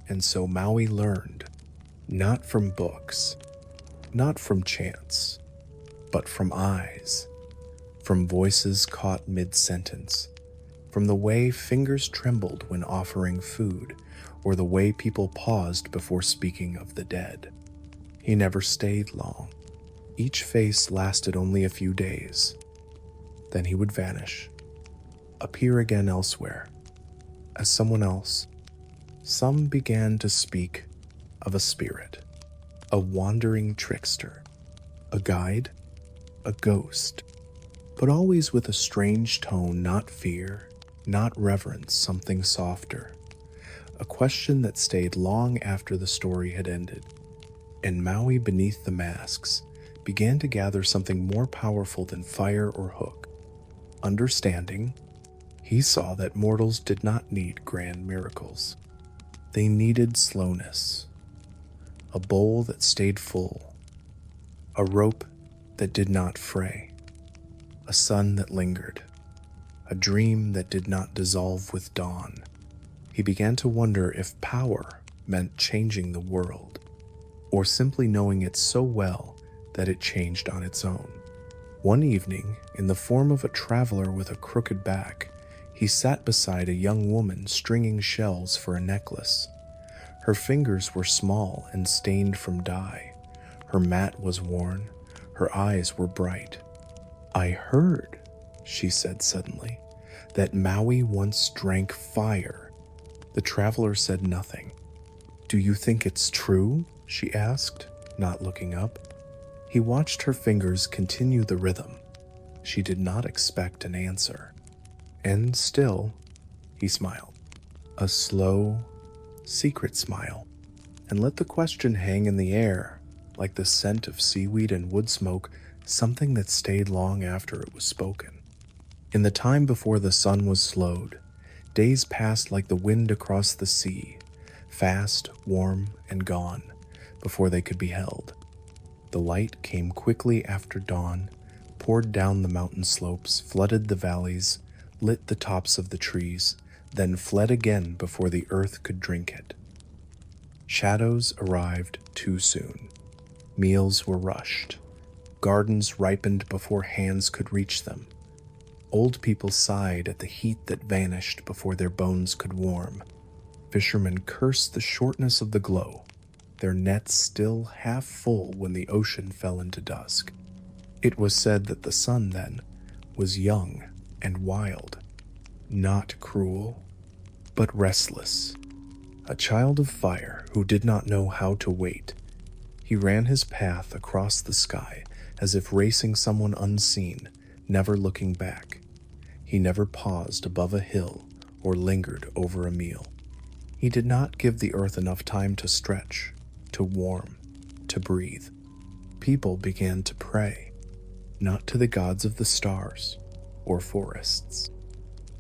And so Maui learned, not from books, not from chance, but from eyes, from voices caught mid-sentence, from the way fingers trembled when offering food, or the way people paused before speaking of the dead. He never stayed long. Each face lasted only a few days. Then he would vanish, appear again elsewhere, as someone else. Some began to speak of a spirit, a wandering trickster, a guide, a ghost, but always with a strange tone, not fear, not reverence, something softer. A question that stayed long after the story had ended. And Maui, beneath the masks, began to gather something more powerful than fire or hook. Understanding, he saw that mortals did not need grand miracles. They needed slowness, a bowl that stayed full, a rope that did not fray, a sun that lingered, a dream that did not dissolve with dawn. He began to wonder if power meant changing the world, or simply knowing it so well that it changed on its own. One evening, in the form of a traveler with a crooked back, he sat beside a young woman stringing shells for a necklace. Her fingers were small and stained from dye. Her mat was worn. Her eyes were bright. "I heard," she said suddenly, "that Maui once drank fire." The traveler said nothing. "Do you think it's true?" she asked, not looking up. He watched her fingers continue the rhythm. She did not expect an answer. And still, he smiled. A slow, secret smile, and let the question hang in the air, like the scent of seaweed and wood smoke, something that stayed long after it was spoken. In the time before the sun was slowed, days passed like the wind across the sea, fast, warm, and gone, before they could be held. The light came quickly after dawn, poured down the mountain slopes, flooded the valleys, lit the tops of the trees, then fled again before the earth could drink it. Shadows arrived too soon. Meals were rushed. Gardens ripened before hands could reach them. Old people sighed at the heat that vanished before their bones could warm. Fishermen cursed the shortness of the glow, their nets still half full when the ocean fell into dusk. It was said that the sun, then, was young and wild, not cruel, but restless, a child of fire who did not know how to wait. He ran his path across the sky as if racing someone unseen, never looking back. He never paused above a hill or lingered over a meal. He did not give the earth enough time to stretch, to warm, to breathe. People began to pray, not to the gods of the stars or forests,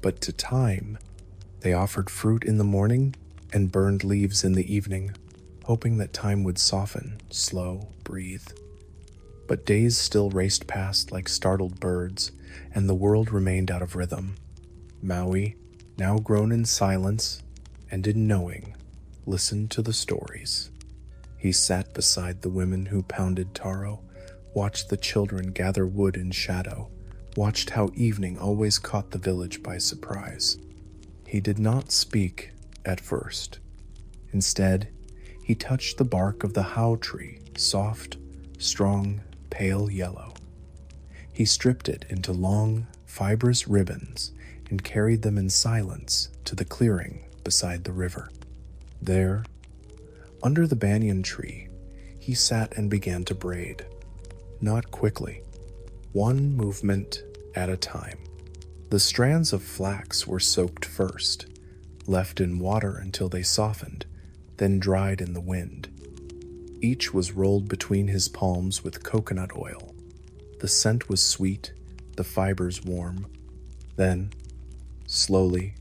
but to time. They offered fruit in the morning and burned leaves in the evening, hoping that time would soften, slow, breathe. But days still raced past like startled birds, and the world remained out of rhythm. Māui, now grown in silence and in knowing, listened to the stories. He sat beside the women who pounded taro, watched the children gather wood in shadow, watched how evening always caught the village by surprise. He did not speak at first. Instead, he touched the bark of the hau tree, soft, strong, pale yellow. He stripped it into long, fibrous ribbons and carried them in silence to the clearing beside the river. There, under the banyan tree, he sat and began to braid. Not quickly, one movement at a time. The strands of flax were soaked first, left in water until they softened, then dried in the wind. Each was rolled between his palms with coconut oil. The scent was sweet, the fibers warm. Then, slowly,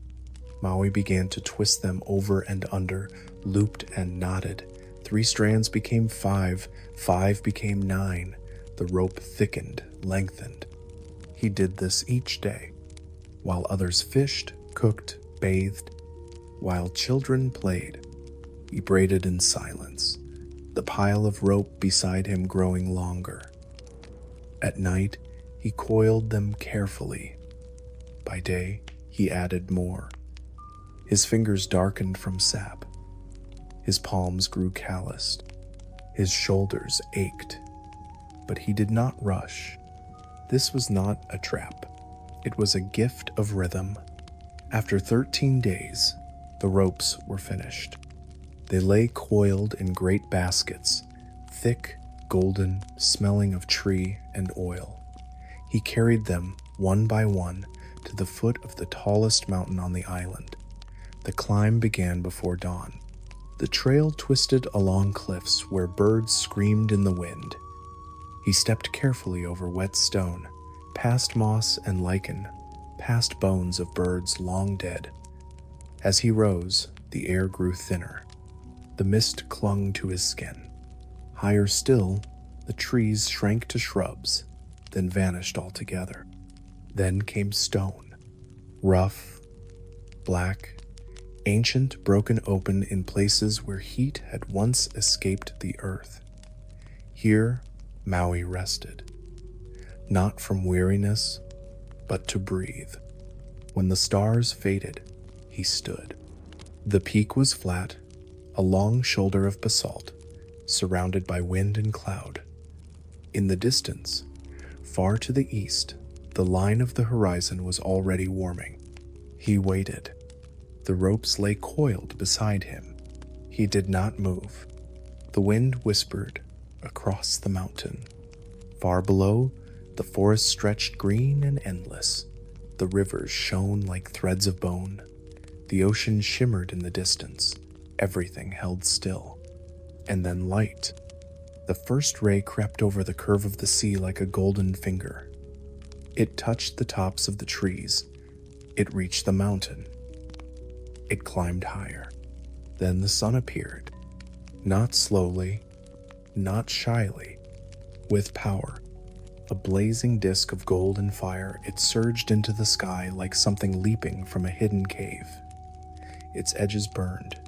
Māui began to twist them over and under, looped and knotted. 3 strands became 5, 5 became 9. The rope thickened, lengthened. He did this each day, while others fished, cooked, bathed, while children played. He braided in silence, the pile of rope beside him growing longer. At night, he coiled them carefully. By day, he added more. His fingers darkened from sap. His palms grew calloused. His shoulders ached. But he did not rush. This was not a trap. It was a gift of rhythm. After 13 days, the ropes were finished. They lay coiled in great baskets, thick, golden, smelling of tree and oil. He carried them, one by one, to the foot of the tallest mountain on the island. The climb began before dawn. The trail twisted along cliffs where birds screamed in the wind. He stepped carefully over wet stone, past moss and lichen, past bones of birds long dead. As he rose, the air grew thinner. The mist clung to his skin. Higher still, the trees shrank to shrubs, then vanished altogether. Then came stone, rough, black, ancient, broken open in places where heat had once escaped the earth. Here, Māui rested, not from weariness, but to breathe. When the stars faded, he stood. The peak was flat, a long shoulder of basalt, surrounded by wind and cloud. In the distance, far to the east, the line of the horizon was already warming. He waited. The ropes lay coiled beside him. He did not move. The wind whispered across the mountain. Far below, the forest stretched green and endless. The rivers shone like threads of bone. The ocean shimmered in the distance. Everything held still. And then light. The first ray crept over the curve of the sea like a golden finger. It touched the tops of the trees. It reached the mountain. It climbed higher. Then the sun appeared. Not slowly, not shyly, with power. A blazing disk of gold and fire, it surged into the sky like something leaping from a hidden cave. Its edges burned.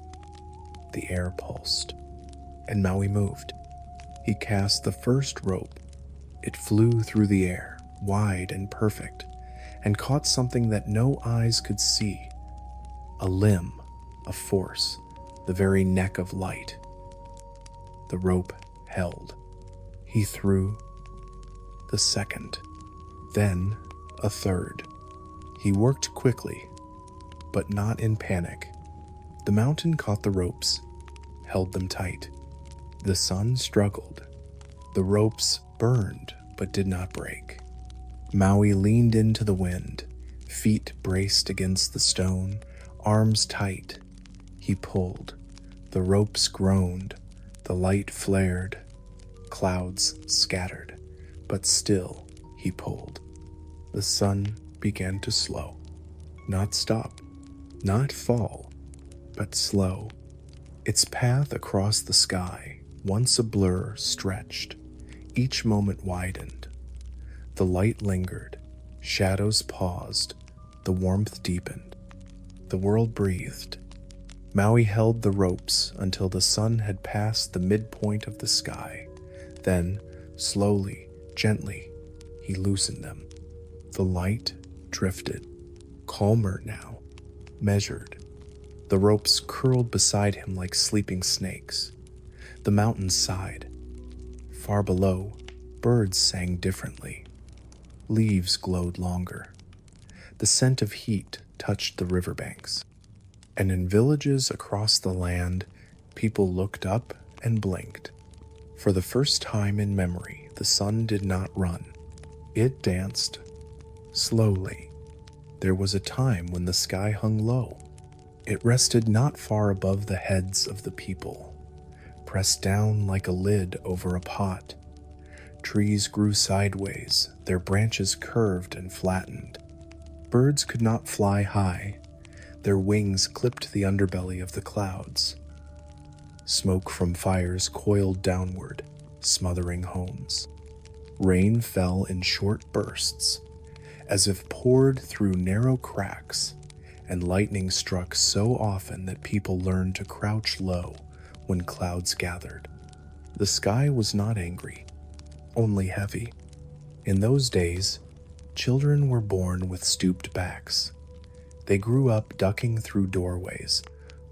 The air pulsed. And Maui moved. He cast the first rope. It flew through the air, wide and perfect, and caught something that no eyes could see. A limb, a force, the very neck of light. The rope held. He threw the second, then a third. He worked quickly, but not in panic. The mountain caught the ropes, held them tight. The sun struggled. The ropes burned but did not break. Maui leaned into the wind, feet braced against the stone, arms tight. He pulled. The ropes groaned. The light flared. Clouds scattered. But still he pulled. The sun began to slow. Not stop. Not fall. But slow. Its path across the sky, once a blur, stretched. Each moment widened. The light lingered. Shadows paused. The warmth deepened. The world breathed. Maui held the ropes until the sun had passed the midpoint of the sky. Then, slowly, gently, he loosened them. The light drifted, calmer now, measured. The ropes curled beside him like sleeping snakes. The mountain sighed. Far below, birds sang differently. Leaves glowed longer. The scent of heat touched the riverbanks. And in villages across the land, people looked up and blinked. For the first time in memory, the sun did not run. It danced, slowly. There was a time when the sky hung low. It rested not far above the heads of the people, pressed down like a lid over a pot. Trees grew sideways, their branches curved and flattened. Birds could not fly high. Their wings clipped the underbelly of the clouds. Smoke from fires coiled downward, smothering homes. Rain fell in short bursts, as if poured through narrow cracks, and lightning struck so often that people learned to crouch low when clouds gathered. The sky was not angry, only heavy. In those days, children were born with stooped backs. They grew up ducking through doorways,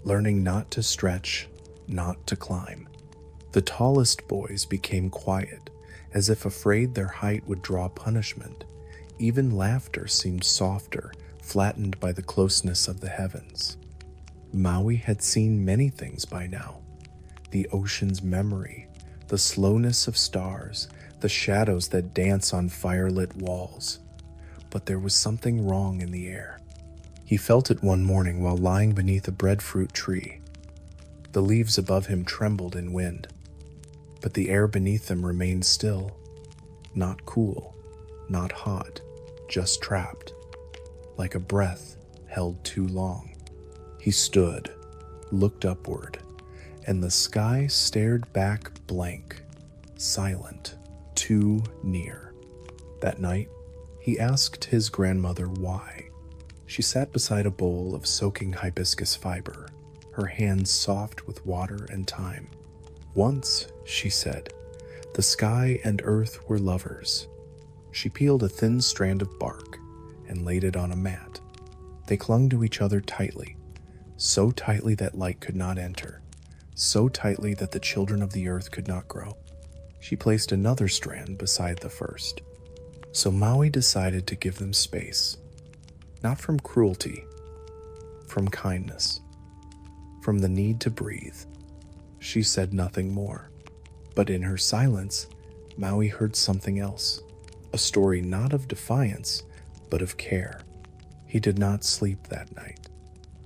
learning not to stretch, not to climb. The tallest boys became quiet, as if afraid their height would draw punishment. Even laughter seemed softer, flattened by the closeness of the heavens. Maui had seen many things by now. The ocean's memory, the slowness of stars, the shadows that dance on firelit walls. But there was something wrong in the air. He felt it one morning while lying beneath a breadfruit tree. The leaves above him trembled in wind, but the air beneath them remained still, not cool, not hot, just trapped. Like a breath held too long. He stood, looked upward, and the sky stared back blank, silent, too near. That night, he asked his grandmother why. She sat beside a bowl of soaking hibiscus fiber, her hands soft with water and thyme. Once, she said, the sky and earth were lovers. She peeled a thin strand of bark and laid it on a mat. They clung to each other tightly, so tightly that light could not enter, so tightly that the children of the earth could not grow. She placed another strand beside the first. So Maui decided to give them space, not from cruelty, from kindness, from the need to breathe. She said nothing more, but in her silence, Maui heard something else, a story not of defiance, but of care. He did not sleep that night.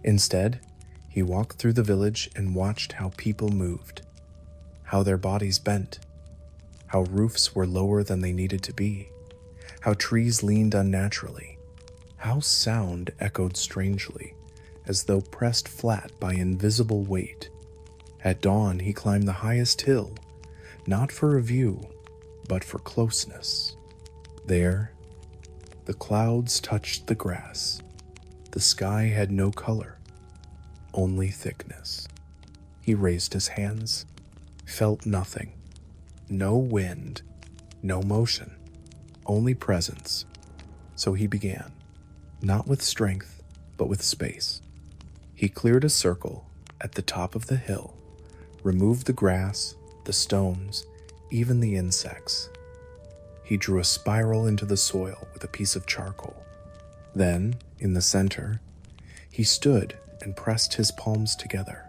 Instead, he walked through the village and watched how people moved, how their bodies bent, how roofs were lower than they needed to be, how trees leaned unnaturally, how sound echoed strangely, as though pressed flat by invisible weight. At dawn, he climbed the highest hill, not for a view, but for closeness. There, the clouds touched the grass. The sky had no color, only thickness. He raised his hands, felt nothing. No wind, no motion, only presence. So he began, not with strength, but with space. He cleared a circle at the top of the hill, removed the grass, the stones, even the insects. He drew a spiral into the soil with a piece of charcoal. Then, in the center, he stood and pressed his palms together,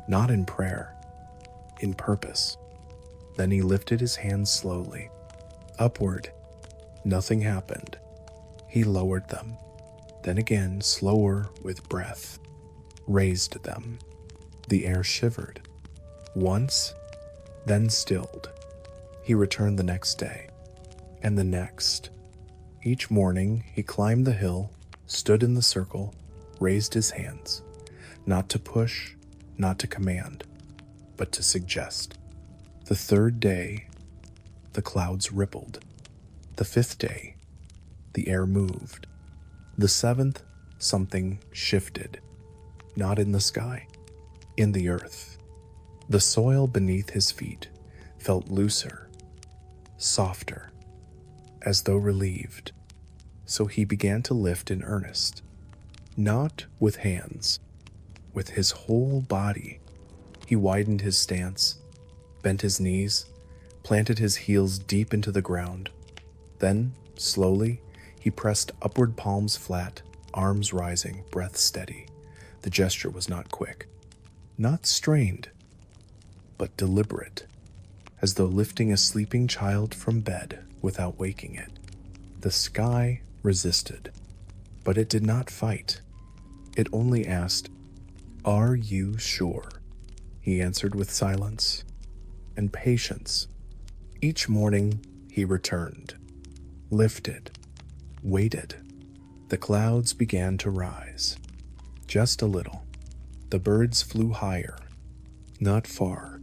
not in prayer, in purpose. Then he lifted his hands slowly, upward. Nothing happened. He lowered them, then again, slower with breath, raised them. The air shivered. Once, then stilled. He returned the next day, and the next. Each morning, he climbed the hill, stood in the circle, raised his hands, not to push, not to command, but to suggest. The third day, the clouds rippled. The fifth day, the air moved. The seventh, something shifted, not in the sky, in the earth. The soil beneath his feet felt looser, softer, as though relieved. So he began to lift in earnest, not with hands, with his whole body. He widened his stance, bent his knees, planted his heels deep into the ground. Then, slowly, he pressed upward, palms flat, arms rising, breath steady. The gesture was not quick, not strained, but deliberate, as though lifting a sleeping child from bed without waking it. The sky resisted, but it did not fight. It only asked, "Are you sure?" He answered with silence and patience. Each morning he returned, lifted, waited. The clouds began to rise, just a little. The birds flew higher, not far,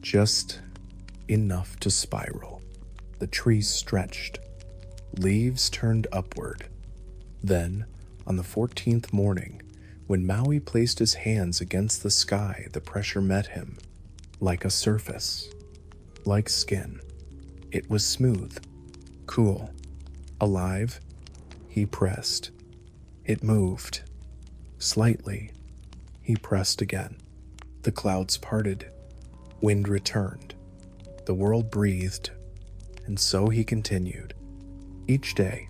just enough to spiral. The trees stretched, leaves turned upward. Then, on the 14th morning, when Maui placed his hands against the sky, the pressure met him, like a surface, like skin. It was smooth, cool, alive. He pressed. It moved. Slightly. He pressed again. The clouds parted. Wind returned. The world breathed. And so he continued. Each day,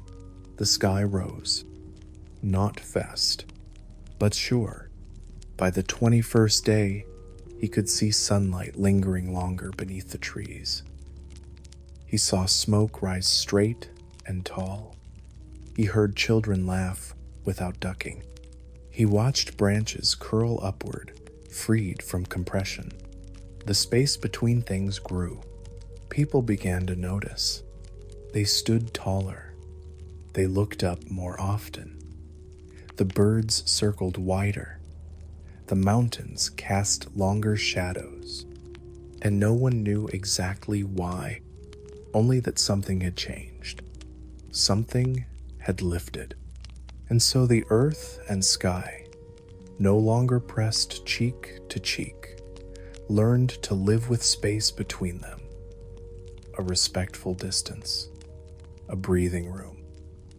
the sky rose. Not fast, but sure. By the 21st day, he could see sunlight lingering longer beneath the trees. He saw smoke rise straight and tall. He heard children laugh without ducking. He watched branches curl upward, freed from compression. The space between things grew. People began to notice. They stood taller. They looked up more often. The birds circled wider. The mountains cast longer shadows. And no one knew exactly why, only that something had changed. Something had lifted. And so the earth and sky, no longer pressed cheek to cheek, learned to live with space between them. A respectful distance, a breathing room.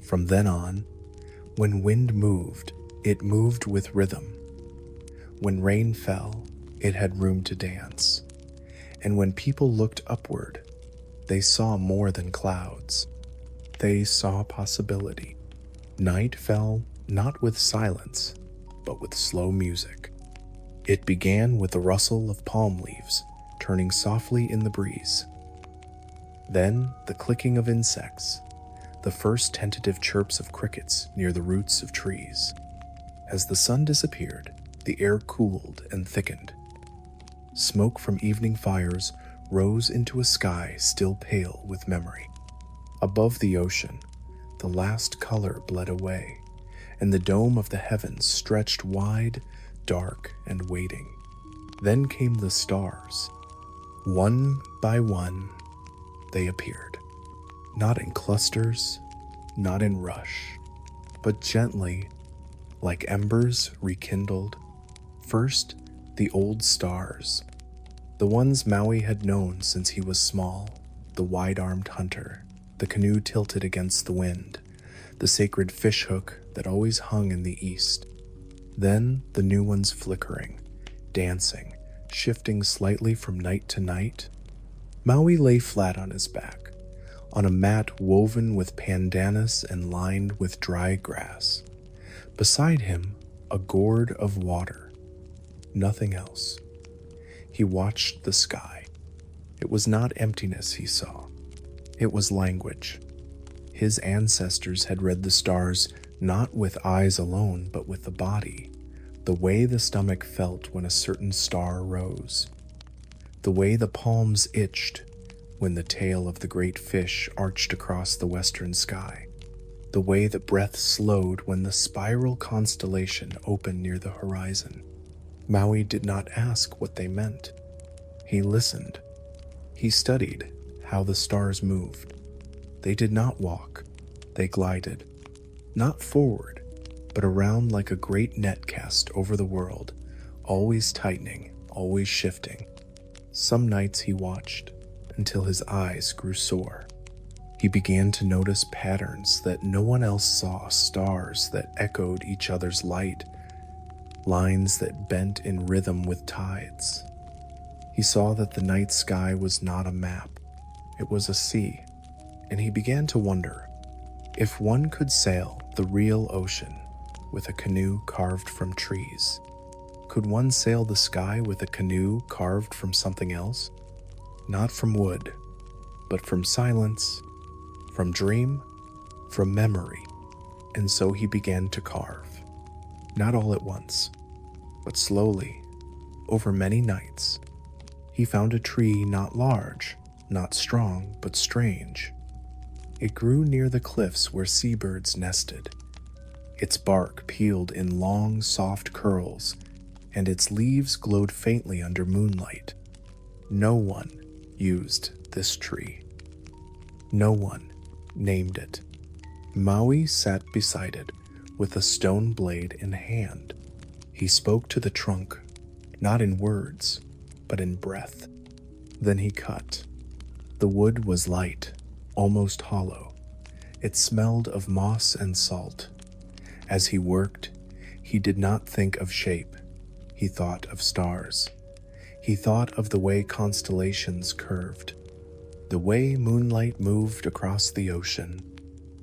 From then on, when wind moved, it moved with rhythm. When rain fell, it had room to dance. And when people looked upward, they saw more than clouds. They saw possibility. Night fell not with silence, but with slow music. It began with the rustle of palm leaves turning softly in the breeze. Then the clicking of insects, the first tentative chirps of crickets near the roots of trees. As the sun disappeared, the air cooled and thickened. Smoke from evening fires rose into a sky still pale with memory. Above the ocean, the last color bled away, and the dome of the heavens stretched wide, dark, and waiting. Then came the stars. One by one, they appeared. Not in clusters, not in rush, but gently, like embers rekindled. First, the old stars, the ones Maui had known since he was small, the wide-armed hunter, the canoe tilted against the wind, the sacred fishhook that always hung in the east. Then the new ones flickering, dancing, shifting slightly from night to night. Maui lay flat on his back, on a mat woven with pandanus and lined with dry grass. Beside him, a gourd of water. Nothing else. He watched the sky. It was not emptiness he saw. It was language. His ancestors had read the stars not with eyes alone, but with the body, the way the stomach felt when a certain star rose, the way the palms itched when the tail of the great fish arched across the western sky, the way the breath slowed when the spiral constellation opened near the horizon. Maui did not ask what they meant. He listened. He studied how the stars moved. They did not walk. They glided, not forward, but around like a great net cast over the world, always tightening, always shifting. Some nights he watched until his eyes grew sore. He began to notice patterns that no one else saw, stars that echoed each other's light, lines that bent in rhythm with tides. He saw that the night sky was not a map, it was a sea, and he began to wonder, if one could sail the real ocean with a canoe carved from trees, could one sail the sky with a canoe carved from something else? Not from wood, but from silence, from dream, from memory. And so he began to carve, not all at once, but slowly, over many nights. He found a tree not large, not strong, but strange. It grew near the cliffs where seabirds nested. Its bark peeled in long, soft curls, and its leaves glowed faintly under moonlight. No one used this tree. No one named it. Maui sat beside it with a stone blade in hand. He spoke to the trunk, not in words, but in breath. Then he cut. The wood was light, almost hollow. It smelled of moss and salt. As he worked, he did not think of shape. He thought of stars. He thought of the way constellations curved, the way moonlight moved across the ocean.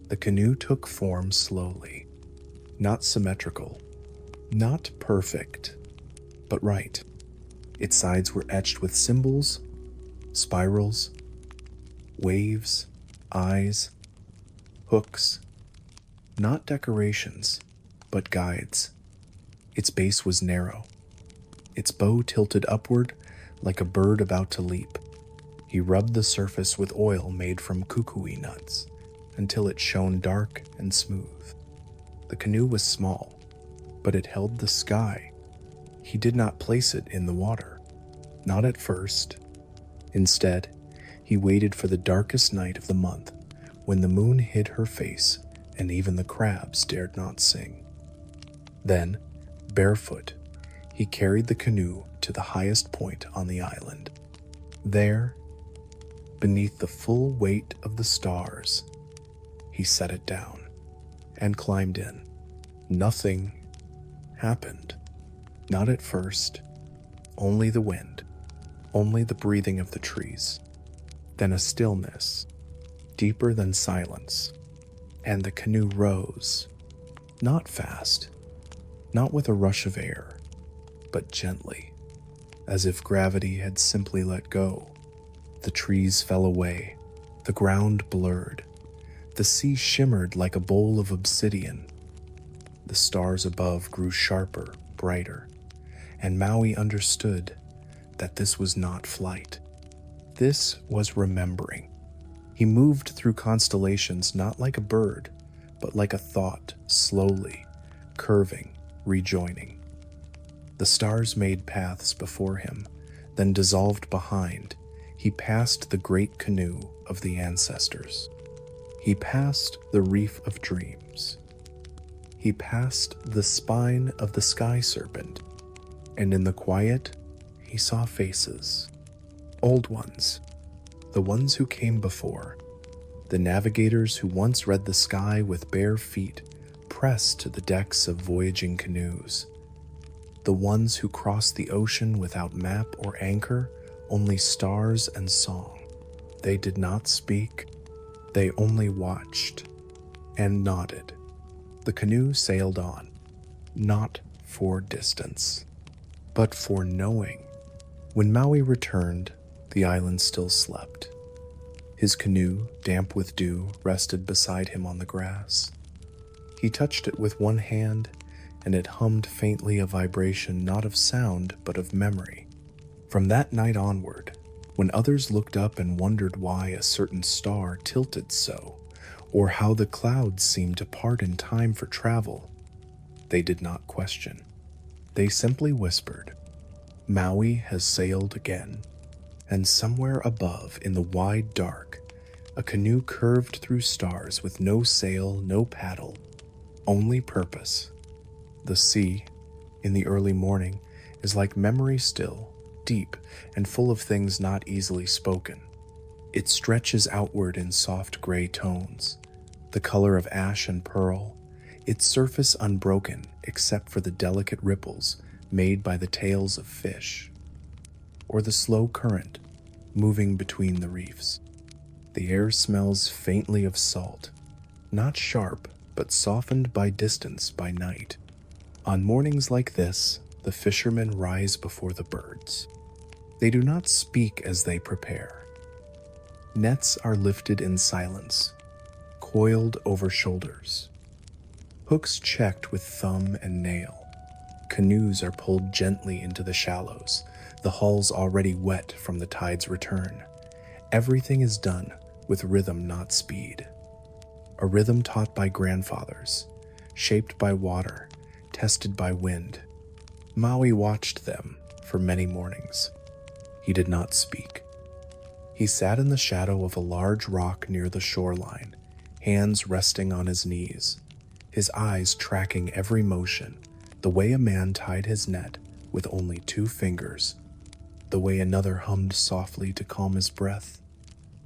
The canoe took form slowly, not symmetrical, not perfect, but right. Its sides were etched with symbols, spirals, waves, eyes, hooks, not decorations, but guides. Its base was narrow. Its bow tilted upward like a bird about to leap. He rubbed the surface with oil made from kukui nuts until it shone dark and smooth. The canoe was small, but it held the sky. He did not place it in the water, not at first. Instead, he waited for the darkest night of the month, when the moon hid her face and even the crabs dared not sing. Then, barefoot, he carried the canoe to the highest point on the island. There, beneath the full weight of the stars, he set it down and climbed in. Nothing happened. Not at first. Only the wind, only the breathing of the trees. Then a stillness, deeper than silence, and the canoe rose, not fast, not with a rush of air, but gently, as if gravity had simply let go. The trees fell away, The ground blurred. The sea shimmered like a bowl of obsidian. The stars above grew sharper, brighter, and Maui understood that this was not flight. This was remembering. He moved through constellations not like a bird, but like a thought, slowly, curving, rejoining. The stars made paths before him, then dissolved behind. He passed the great canoe of the ancestors. He passed the reef of dreams. He passed the spine of the sky serpent, and in the quiet, he saw faces. Old ones, the ones who came before, the navigators who once read the sky with bare feet pressed to the decks of voyaging canoes, the ones who crossed the ocean without map or anchor, only stars and song. They did not speak, they only watched and nodded. The canoe sailed on, not for distance, but for knowing. When Maui returned, the island still slept. His canoe, damp with dew, rested beside him on the grass. He touched it with one hand, and it hummed faintly a vibration not of sound but of memory. From that night onward, when others looked up and wondered why a certain star tilted so, or how the clouds seemed to part in time for travel, they did not question. They simply whispered, "Maui has sailed again." And somewhere above, in the wide dark, a canoe curved through stars with no sail, no paddle, only purpose. The sea, in the early morning, is like memory still, deep, and full of things not easily spoken. It stretches outward in soft gray tones, the color of ash and pearl, its surface unbroken except for the delicate ripples made by the tails of fish, or the slow current moving between the reefs. The air smells faintly of salt, not sharp, but softened by distance by night. On mornings like this, the fishermen rise before the birds. They do not speak as they prepare. Nets are lifted in silence, coiled over shoulders. Hooks checked with thumb and nail. Canoes are pulled gently into the shallows, the hulls already wet from the tide's return. Everything is done with rhythm, not speed. A rhythm taught by grandfathers, shaped by water, tested by wind. Maui watched them for many mornings. He did not speak. He sat in the shadow of a large rock near the shoreline, hands resting on his knees, his eyes tracking every motion, the way a man tied his net with only 2 fingers, the way another hummed softly to calm his breath,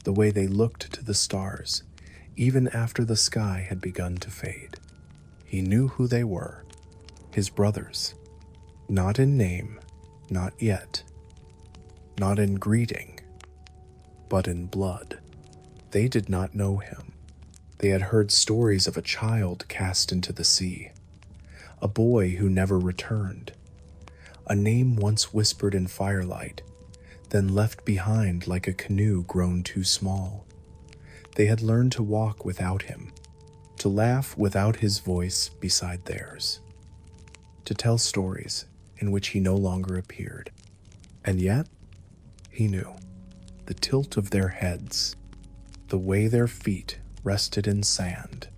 the way they looked to the stars, even after the sky had begun to fade. He knew who they were, his brothers, not in name, not yet, not in greeting, but in blood. They did not know him. They had heard stories of a child cast into the sea, a boy who never returned, a name once whispered in firelight, then left behind like a canoe grown too small. They had learned to walk without him, to laugh without his voice beside theirs, to tell stories in which he no longer appeared. And yet, he knew the tilt of their heads, the way their feet rested in sand,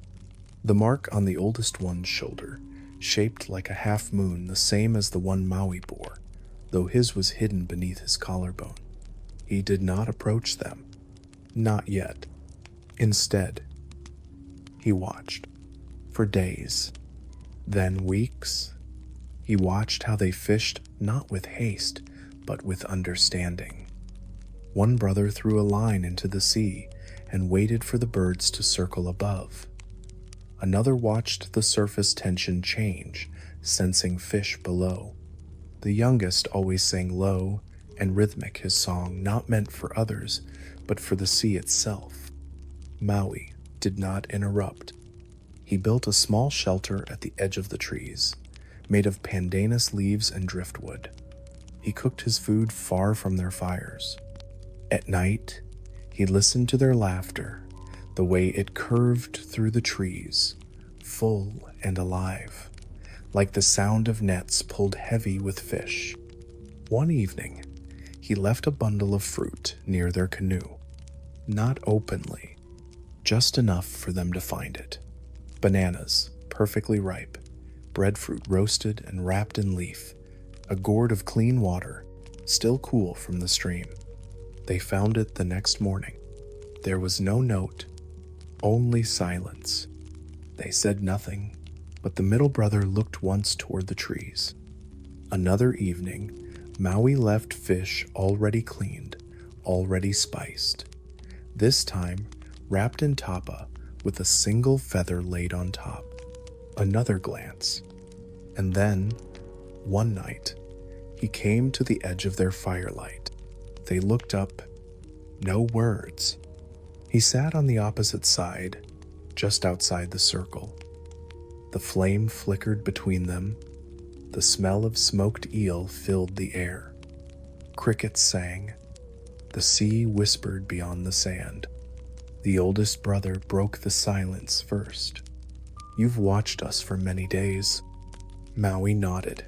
the mark on the oldest one's shoulder, shaped like a half-moon, the same as the one Maui bore, though his was hidden beneath his collarbone. He did not approach them, not yet. Instead, he watched, for days, then weeks. He watched how they fished not with haste, but with understanding. One brother threw a line into the sea and waited for the birds to circle above. Another watched the surface tension change, sensing fish below. The youngest always sang low and rhythmic, his song not meant for others, but for the sea itself. Maui did not interrupt. He built a small shelter at the edge of the trees, made of pandanus leaves and driftwood. He cooked his food far from their fires. At night, He listened to their laughter, the way it curved through the trees, full and alive, like the sound of nets pulled heavy with fish. One evening, he left a bundle of fruit near their canoe. Not openly, just enough for them to find it. Bananas, perfectly ripe, breadfruit roasted and wrapped in leaf, a gourd of clean water, still cool from the stream. They found it the next morning. There was no note, only silence. They said nothing, but the middle brother looked once toward the trees. Another evening, Māui left fish already cleaned, already spiced. This time, wrapped in tapa with a single feather laid on top. Another glance. And then, one night, he came to the edge of their firelight. They looked up. No words. He sat on the opposite side, just outside the circle. The flame flickered between them. The smell of smoked eel filled the air. Crickets sang. The sea whispered beyond the sand. The oldest brother broke the silence first. "You've watched us for many days." Māui nodded.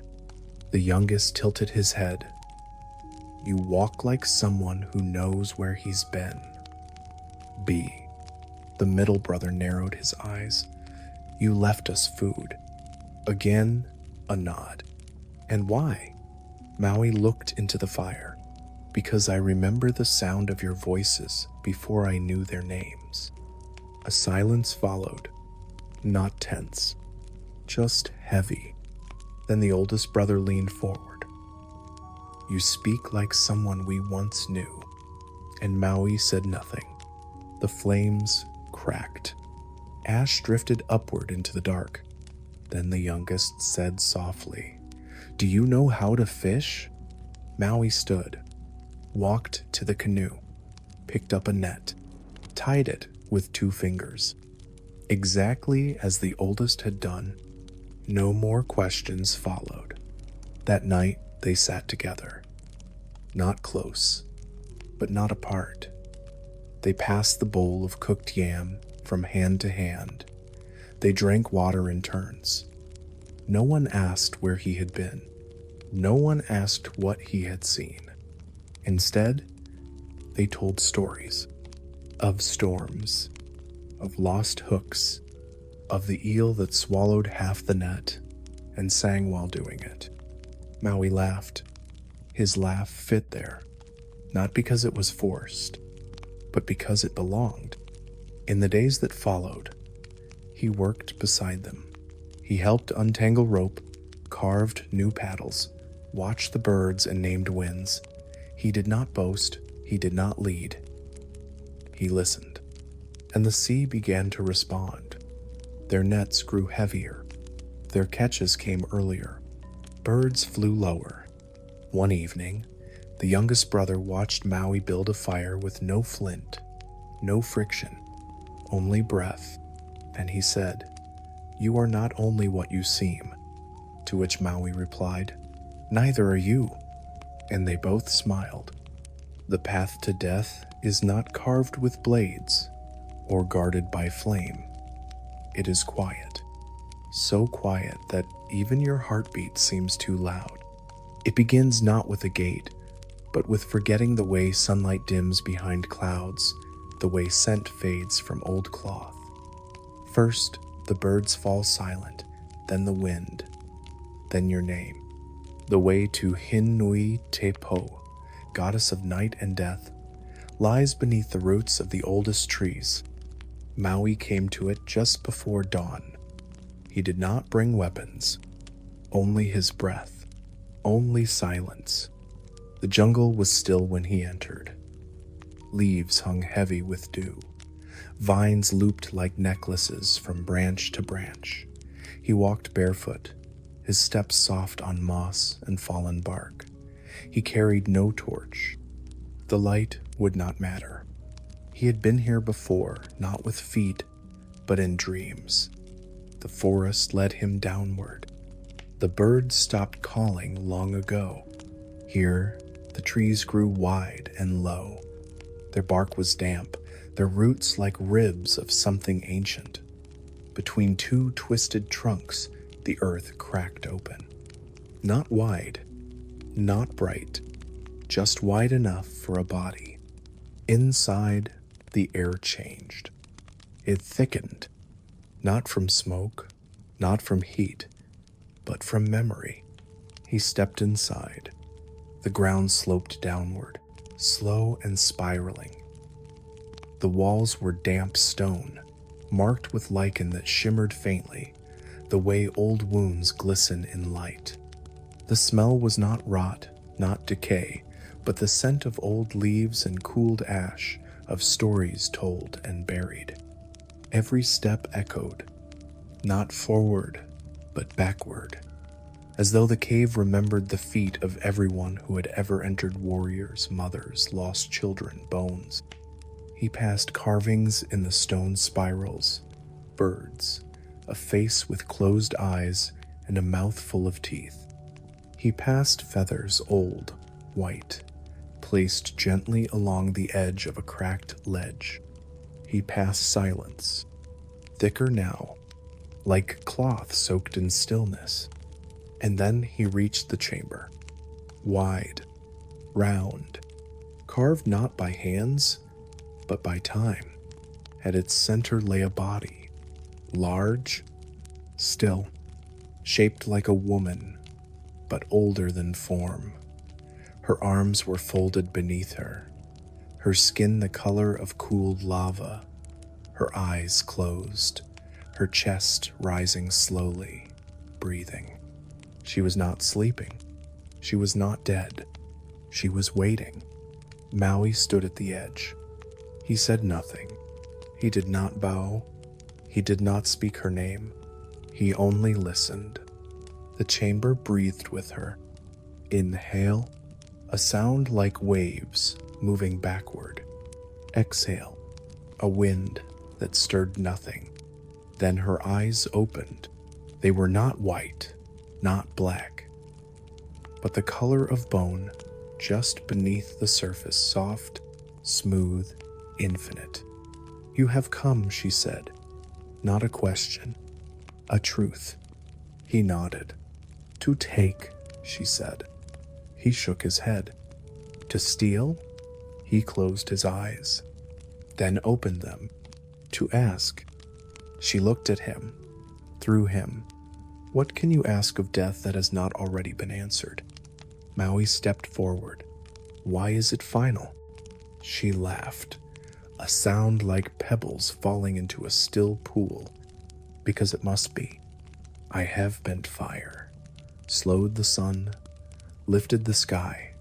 The youngest tilted his head. "You walk like someone who knows where he's been." B. The middle brother narrowed his eyes. "You left us food." Again, a nod. "And why?" Māui looked into the fire. "Because I remember the sound of your voices before I knew their names." A silence followed, not tense, just heavy. Then the oldest brother leaned forward. "You speak like someone we once knew." And Māui said nothing. The flames cracked. Ash drifted upward into the dark. Then the youngest said softly, "Do you know how to fish?" Māui stood, walked to the canoe, picked up a net, tied it with 2 fingers, exactly as the oldest had done. No more questions followed. That night they sat together, not close, but not apart. They passed the bowl of cooked yam from hand to hand. They drank water in turns. No one asked where he had been. No one asked what he had seen. Instead, they told stories of storms, of lost hooks, of the eel that swallowed half the net and sang while doing it. Māui laughed. His laugh fit there, not because it was forced, but because it belonged. In the days that followed, he worked beside them. He helped untangle rope, carved new paddles, watched the birds and named winds. He did not boast, he did not lead. He listened, and the sea began to respond. Their nets grew heavier. Their catches came earlier. Birds flew lower. One evening, the youngest brother watched Māui build a fire with no flint, no friction, only breath, and he said, "You are not only what you seem," to which Māui replied, "Neither are you," and they both smiled. The path to death is not carved with blades or guarded by flame. It is quiet, so quiet that even your heartbeat seems too loud. It begins not with a gate, but with forgetting the way sunlight dims behind clouds, the way scent fades from old cloth. First, the birds fall silent, then the wind, then your name. The way to Hin Nui Te Po, goddess of night and death, lies beneath the roots of the oldest trees. Māui came to it just before dawn. He did not bring weapons, only his breath, only silence. The jungle was still when he entered. Leaves hung heavy with dew. Vines looped like necklaces from branch to branch. He walked barefoot, his steps soft on moss and fallen bark. He carried no torch. The light would not matter. He had been here before, not with feet, but in dreams. The forest led him downward. The birds stopped calling long ago. Here, the trees grew wide and low. Their bark was damp, their roots like ribs of something ancient. Between two twisted trunks, the earth cracked open. Not wide, not bright, just wide enough for a body. Inside, the air changed. It thickened, not from smoke, not from heat, but from memory. He stepped inside. The ground sloped downward, slow and spiraling. The walls were damp stone, marked with lichen that shimmered faintly, the way old wounds glisten in light. The smell was not rot, not decay, but the scent of old leaves and cooled ash, of stories told and buried. Every step echoed, not forward, but backward, as though the cave remembered the feet of everyone who had ever entered, warriors, mothers, lost children, bones. He passed carvings in the stone spirals, birds, a face with closed eyes and a mouth full of teeth. He passed feathers, old, white, placed gently along the edge of a cracked ledge. He passed silence, thicker now, like cloth soaked in stillness. And then he reached the chamber, wide, round, carved not by hands, but by time. At its center lay a body, large, still, shaped like a woman, but older than form. Her arms were folded beneath her, her skin the color of cooled lava, her eyes closed, her chest rising slowly, breathing. She was not sleeping. She was not dead. She was waiting. Māui stood at the edge. He said nothing. He did not bow. He did not speak her name. He only listened. The chamber breathed with her. Inhale, a sound like waves moving backward. Exhale, a wind that stirred nothing. Then her eyes opened. They were not white, not black, but the color of bone, just beneath the surface, soft, smooth, infinite. You have come, she said, not a question, a truth. He nodded. To take, she said. He shook his head. To steal? He closed his eyes, then opened them. To ask. She looked at him, through him. What can you ask of death that has not already been answered? Māui stepped forward. Why is it final? She laughed, a sound like pebbles falling into a still pool. Because it must be. I have bent fire, slowed the sun, lifted the sky.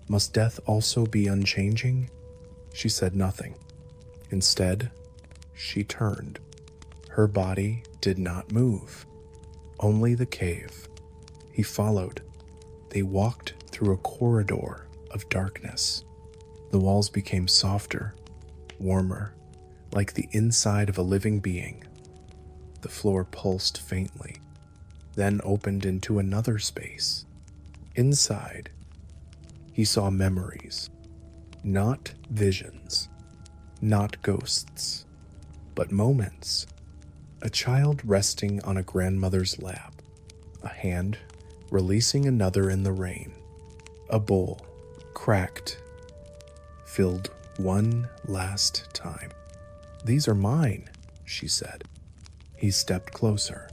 Must death also be unchanging? She said nothing. Instead, she turned. Her body did not move. Only the cave. He followed. They walked through a corridor of darkness. The walls became softer, warmer, like the inside of a living being. The floor pulsed faintly, then opened into another space. Inside, he saw memories, not visions, not ghosts, but moments. A child resting on a grandmother's lap, a hand releasing another in the rain, a bowl, cracked, filled one last time. These are mine, she said. He stepped closer.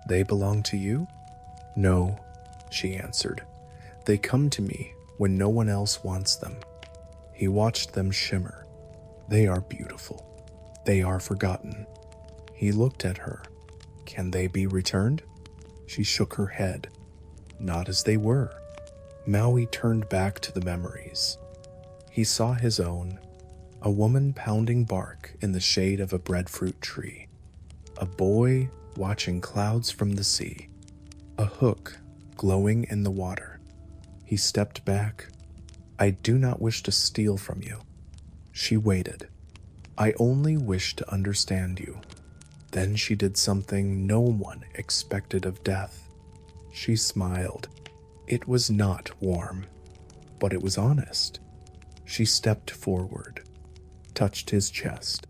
They belong to you? No, she answered. They come to me when no one else wants them. He watched them shimmer. They are beautiful. They are forgotten. He looked at her. Can they be returned? She shook her head. Not as they were. Māui turned back to the memories. He saw his own, a woman pounding bark in the shade of a breadfruit tree, a boy watching clouds from the sea, a hook glowing in the water. He stepped back. I do not wish to steal from you. She waited. I only wish to understand you. Then she did something no one expected of death. She smiled. It was not warm, but it was honest. She stepped forward, touched his chest,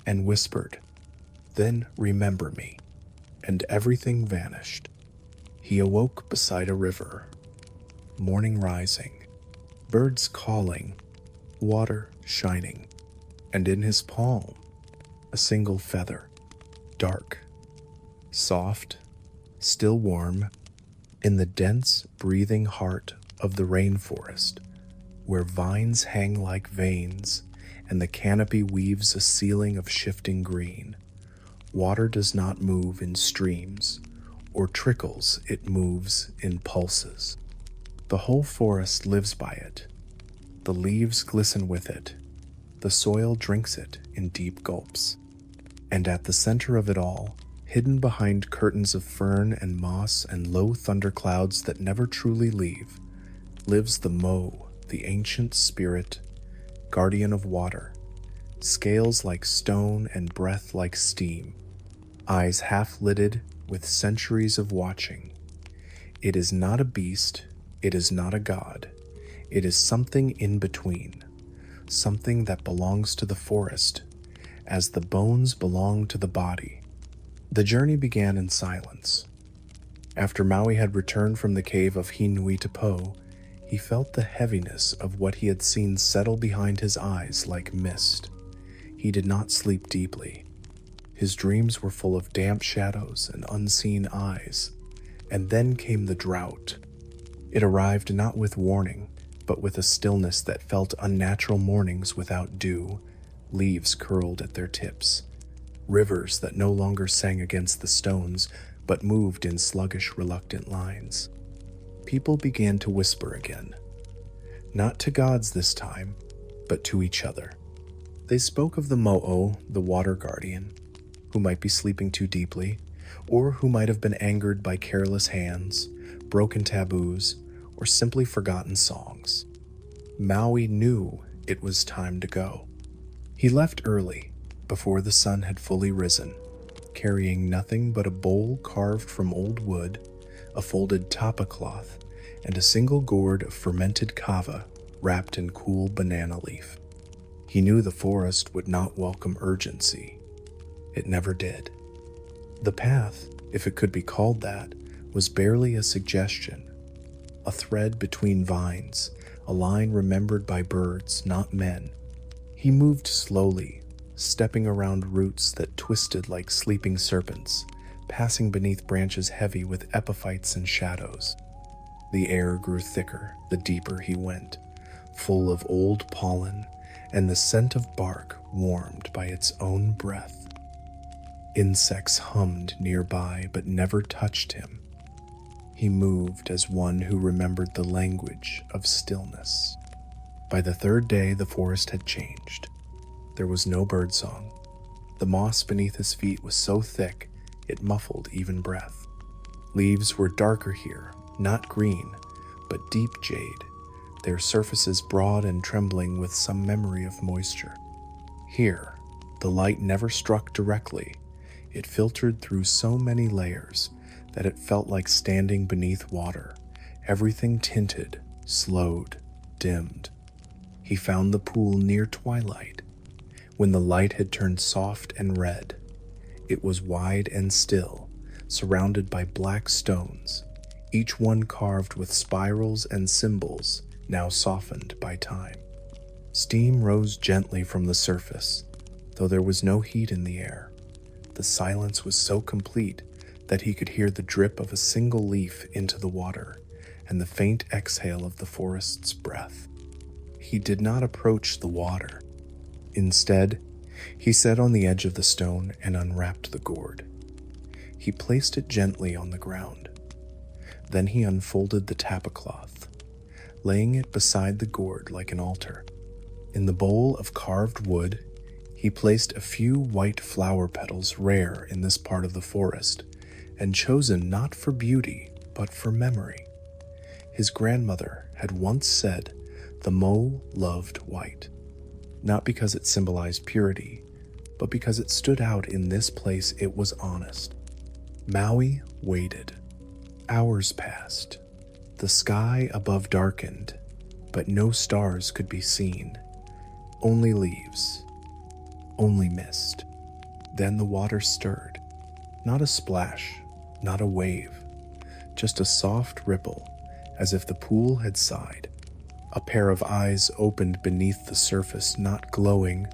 and whispered, "Then remember me," and everything vanished. He awoke beside a river, morning rising, birds calling, water shining, and in his palm, a single feather, dark, soft, still warm, in the dense, breathing heart of the rainforest, where vines hang like veins and the canopy weaves a ceiling of shifting green. Water does not move in streams or trickles, it moves in pulses. The whole forest lives by it. The leaves glisten with it. The soil drinks it in deep gulps. And at the center of it all, hidden behind curtains of fern and moss and low thunderclouds that never truly leave, lives the Mo, the ancient spirit, guardian of water, scales like stone and breath like steam, eyes half-lidded with centuries of watching. It is not a beast, it is not a god, it is something in between, something that belongs to the forest, as the bones belong to the body. The journey began in silence. After Maui had returned from the cave of Hinuitapo, he felt the heaviness of what he had seen settle behind his eyes like mist. He did not sleep deeply. His dreams were full of damp shadows and unseen eyes. And then came the drought. It arrived not with warning, but with a stillness that felt unnatural mornings without dew, leaves curled at their tips, rivers that no longer sang against the stones, but moved in sluggish, reluctant lines. People began to whisper again, not to gods this time, but to each other. They spoke of the Mo'o, the water guardian, who might be sleeping too deeply, or who might have been angered by careless hands, broken taboos, or simply forgotten songs. Maui knew it was time to go. He left early, before the sun had fully risen, carrying nothing but a bowl carved from old wood, a folded tapa cloth, and a single gourd of fermented kava wrapped in cool banana leaf. He knew the forest would not welcome urgency. It never did. The path, if it could be called that, was barely a suggestion, a thread between vines, a line remembered by birds, not men. He moved slowly, stepping around roots that twisted like sleeping serpents, passing beneath branches heavy with epiphytes and shadows. The air grew thicker the deeper he went, full of old pollen and the scent of bark warmed by its own breath. Insects hummed nearby but never touched him. He moved as one who remembered the language of stillness. By the third day, the forest had changed. There was no birdsong. The moss beneath his feet was so thick it muffled even breath. Leaves were darker here, not green, but deep jade, their surfaces broad and trembling with some memory of moisture. Here, the light never struck directly. It filtered through so many layers that it felt like standing beneath water, everything tinted, slowed, dimmed. He found the pool near twilight, when the light had turned soft and red. It was wide and still, surrounded by black stones, each one carved with spirals and symbols now softened by time. Steam rose gently from the surface, though there was no heat in the air. The silence was so complete that he could hear the drip of a single leaf into the water and the faint exhale of the forest's breath. He did not approach the water. Instead, he sat on the edge of the stone and unwrapped the gourd. He placed it gently on the ground. Then he unfolded the tapa cloth, laying it beside the gourd like an altar. In the bowl of carved wood, he placed a few white flower petals rare in this part of the forest, and chosen not for beauty, but for memory. His grandmother had once said the Mo loved white, not because it symbolized purity, but because it stood out in this place. It was honest. Maui waited. Hours passed. The sky above darkened, but no stars could be seen. Only leaves, only mist. Then the water stirred. Not a splash, not a wave, just a soft ripple, as if the pool had sighed. A pair of eyes opened beneath the surface, not glowing,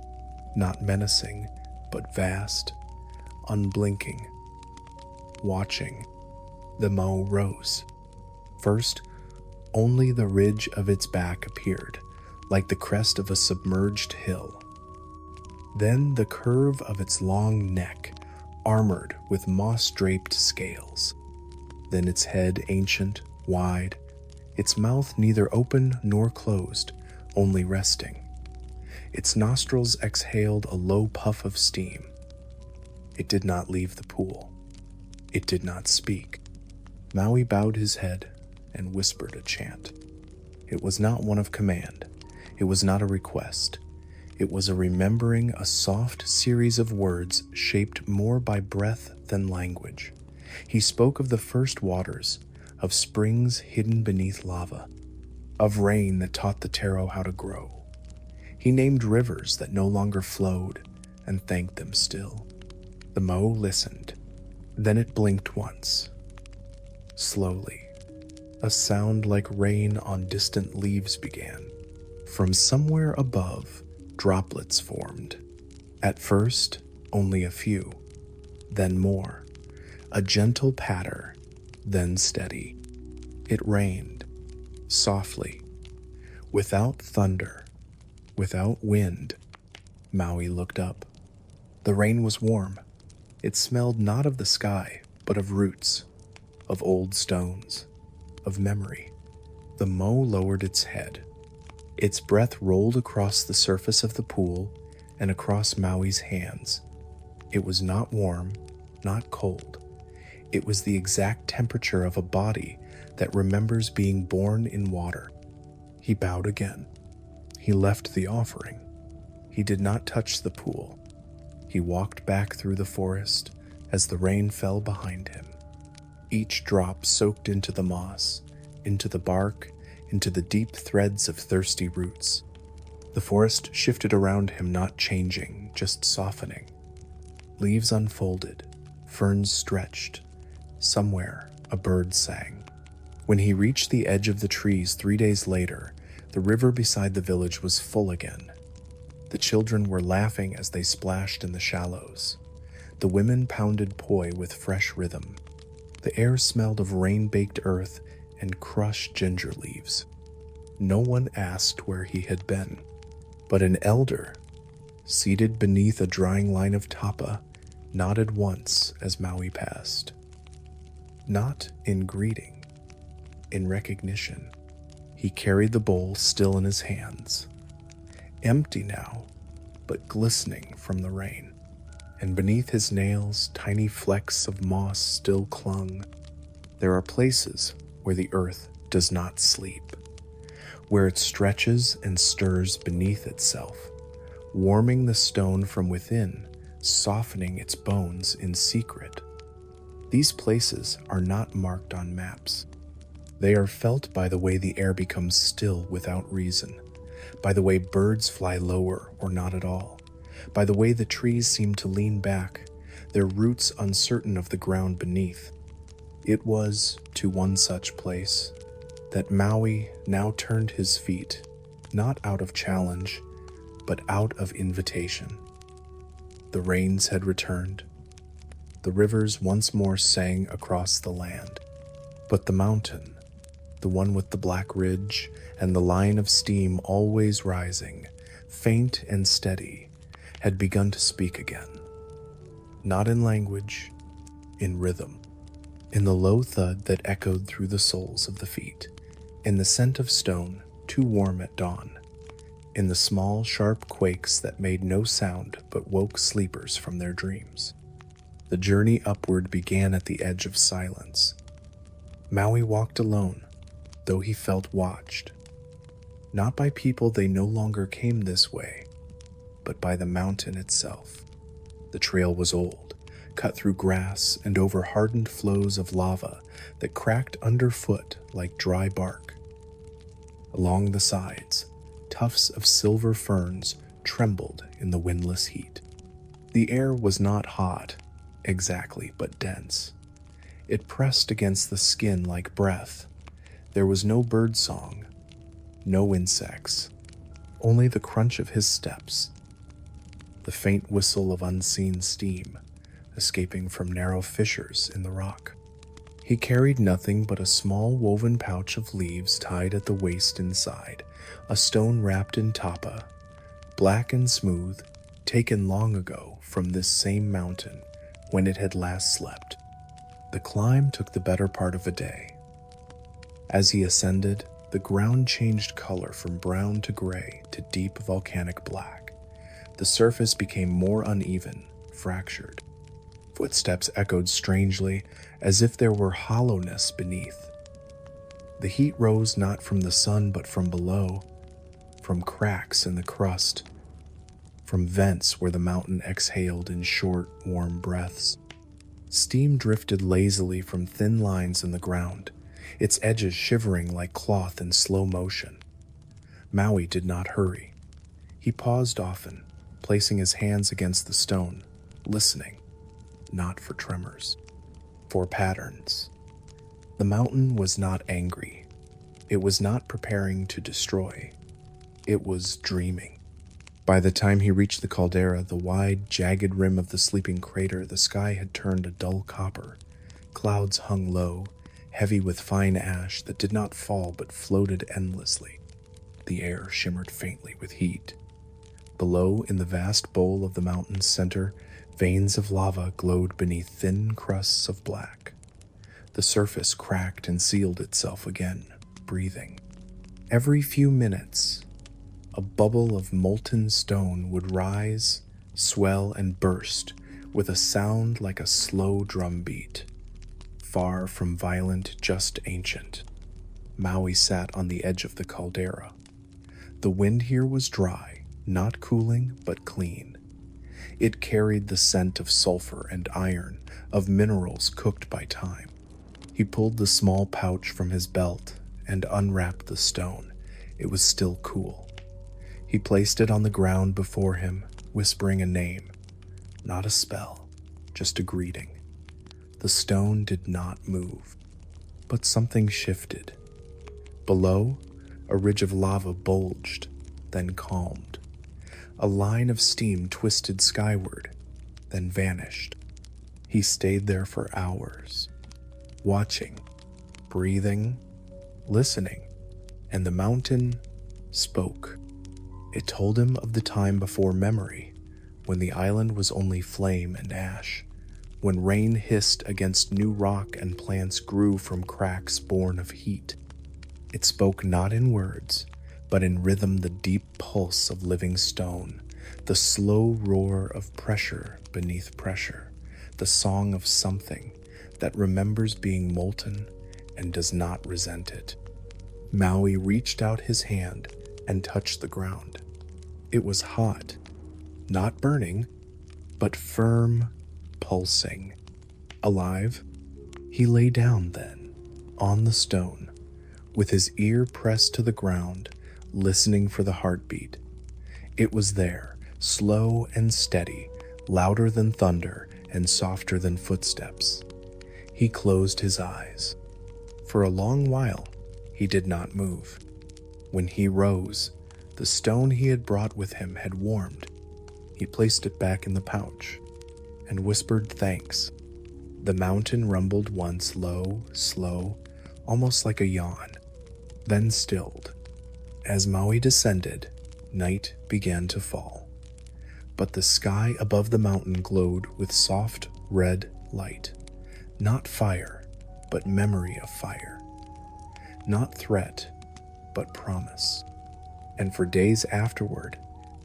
not menacing, but vast, unblinking. Watching, the Māui rose. First, only the ridge of its back appeared, like the crest of a submerged hill. Then the curve of its long neck, armored with moss-draped scales. Then its head ancient, wide, its mouth neither open nor closed, only resting. Its nostrils exhaled a low puff of steam. It did not leave the pool. It did not speak. Māui bowed his head and whispered a chant. It was not one of command. It was not a request. It was a remembering, a soft series of words shaped more by breath than language. He spoke of the first waters, of springs hidden beneath lava, of rain that taught the taro how to grow. He named rivers that no longer flowed and thanked them still. The Māui listened. Then it blinked once. Slowly, a sound like rain on distant leaves began. From somewhere above, droplets formed. At first, only a few, then more. A gentle patter, then steady. It rained, softly, without thunder, without wind. Māui looked up. The rain was warm. It smelled not of the sky, but of roots, of old stones, of memory. The Māui lowered its head. Its breath rolled across the surface of the pool and across Maui's hands. It was not warm, not cold. It was the exact temperature of a body that remembers being born in water. He bowed again. He left the offering. He did not touch the pool. He walked back through the forest as the rain fell behind him. Each drop soaked into the moss, into the bark, into the deep threads of thirsty roots. The forest shifted around him, not changing, just softening. Leaves unfolded, ferns stretched. Somewhere, a bird sang. When he reached the edge of the trees 3 days later, the river beside the village was full again. The children were laughing as they splashed in the shallows. The women pounded poi with fresh rhythm. The air smelled of rain-baked earth and crushed ginger leaves. No one asked where he had been, but an elder, seated beneath a drying line of tapa, nodded once as Māui passed. Not in greeting, in recognition. He carried the bowl still in his hands, empty now, but glistening from the rain. And beneath his nails, tiny flecks of moss still clung. There are places where the earth does not sleep, where it stretches and stirs beneath itself, warming the stone from within, softening its bones in secret. These places are not marked on maps. They are felt by the way the air becomes still without reason, by the way birds fly lower or not at all, by the way the trees seem to lean back, their roots uncertain of the ground beneath. It was to one such place that Māui now turned his feet, not out of challenge, but out of invitation. The rains had returned. The rivers once more sang across the land. But the mountain, the one with the black ridge and the line of steam always rising, faint and steady, had begun to speak again. Not in language, in rhythm, in the low thud that echoed through the soles of the feet, in the scent of stone too warm at dawn, in the small, sharp quakes that made no sound but woke sleepers from their dreams. The journey upward began at the edge of silence. Māui walked alone, though he felt watched. Not by people they no longer came this way, but by the mountain itself. The trail was old, cut through grass and over hardened flows of lava that cracked underfoot like dry bark. Along the sides, tufts of silver ferns trembled in the windless heat. The air was not hot, exactly, but dense. It pressed against the skin like breath. There was no bird song, no insects, only the crunch of his steps, the faint whistle of unseen steam escaping from narrow fissures in the rock. He carried nothing but a small woven pouch of leaves tied at the waist inside, a stone wrapped in tapa, black and smooth, taken long ago from this same mountain when it had last slept. The climb took the better part of a day. As he ascended, the ground changed color from brown to gray to deep volcanic black. The surface became more uneven, fractured. Footsteps echoed strangely, as if there were hollowness beneath. The heat rose not from the sun but from below, from cracks in the crust, from vents where the mountain exhaled in short, warm breaths. Steam drifted lazily from thin lines in the ground, its edges shivering like cloth in slow motion. Māui did not hurry. He paused often, placing his hands against the stone, listening, not for tremors, for patterns. The mountain was not angry. It was not preparing to destroy. It was dreaming. By the time he reached the caldera, the wide, jagged rim of the sleeping crater, the sky had turned a dull copper. Clouds hung low, heavy with fine ash that did not fall but floated endlessly. The air shimmered faintly with heat. Below, in the vast bowl of the mountain's center, veins of lava glowed beneath thin crusts of black. The surface cracked and sealed itself again, breathing. Every few minutes, a bubble of molten stone would rise, swell, and burst with a sound like a slow drum beat. Far from violent, just ancient. Māui sat on the edge of the caldera. The wind here was dry, not cooling, but clean. It carried the scent of sulfur and iron, of minerals cooked by time. He pulled the small pouch from his belt and unwrapped the stone. It was still cool. He placed it on the ground before him, whispering a name. Not a spell, just a greeting. The stone did not move, but something shifted. Below, a ridge of lava bulged, then calmed. A line of steam twisted skyward, then vanished. He stayed there for hours, watching, breathing, listening, and the mountain spoke. It told him of the time before memory, when the island was only flame and ash, when rain hissed against new rock and plants grew from cracks born of heat. It spoke not in words, but in rhythm, the deep pulse of living stone, the slow roar of pressure beneath pressure, the song of something that remembers being molten and does not resent it. Māui reached out his hand and touched the ground. It was hot, not burning, but firm, pulsing. Alive, he lay down then, on the stone, with his ear pressed to the ground, listening for the heartbeat. It was there, slow and steady, louder than thunder and softer than footsteps. He closed his eyes. For a long while, he did not move. When he rose, the stone he had brought with him had warmed. He placed it back in the pouch and whispered thanks. The mountain rumbled once low, slow, almost like a yawn, then stilled. As Māui descended, night began to fall. But the sky above the mountain glowed with soft red light. Not fire, but memory of fire. Not threat, but promise. And for days afterward,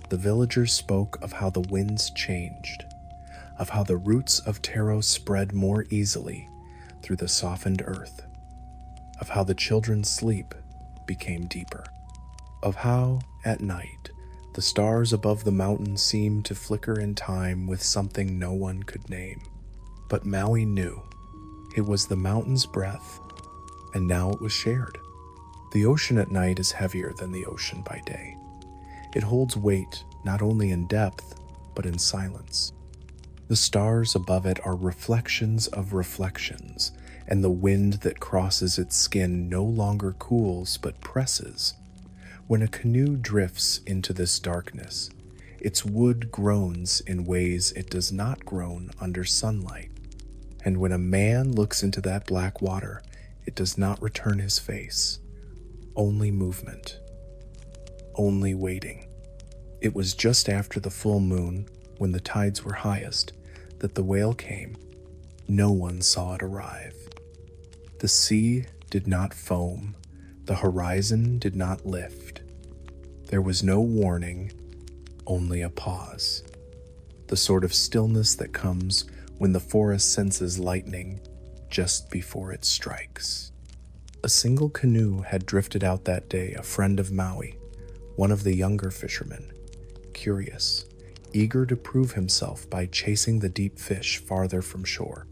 the villagers spoke of how the winds changed, of how the roots of taro spread more easily through the softened earth, of how the children's sleep became deeper, of how, at night, the stars above the mountain seemed to flicker in time with something no one could name. But Māui knew it was the mountain's breath, and now it was shared. The ocean at night is heavier than the ocean by day. It holds weight not only in depth, but in silence. The stars above it are reflections of reflections, and the wind that crosses its skin no longer cools but presses. When a canoe drifts into this darkness, its wood groans in ways it does not groan under sunlight. And when a man looks into that black water, it does not return his face. Only movement. Only waiting. It was just after the full moon, when the tides were highest, that the whale came. No one saw it arrive. The sea did not foam. The horizon did not lift. There was no warning, only a pause. The sort of stillness that comes when the forest senses lightning just before it strikes. A single canoe had drifted out that day, a friend of Māui, one of the younger fishermen, curious, eager to prove himself by chasing the deep fish farther from shore.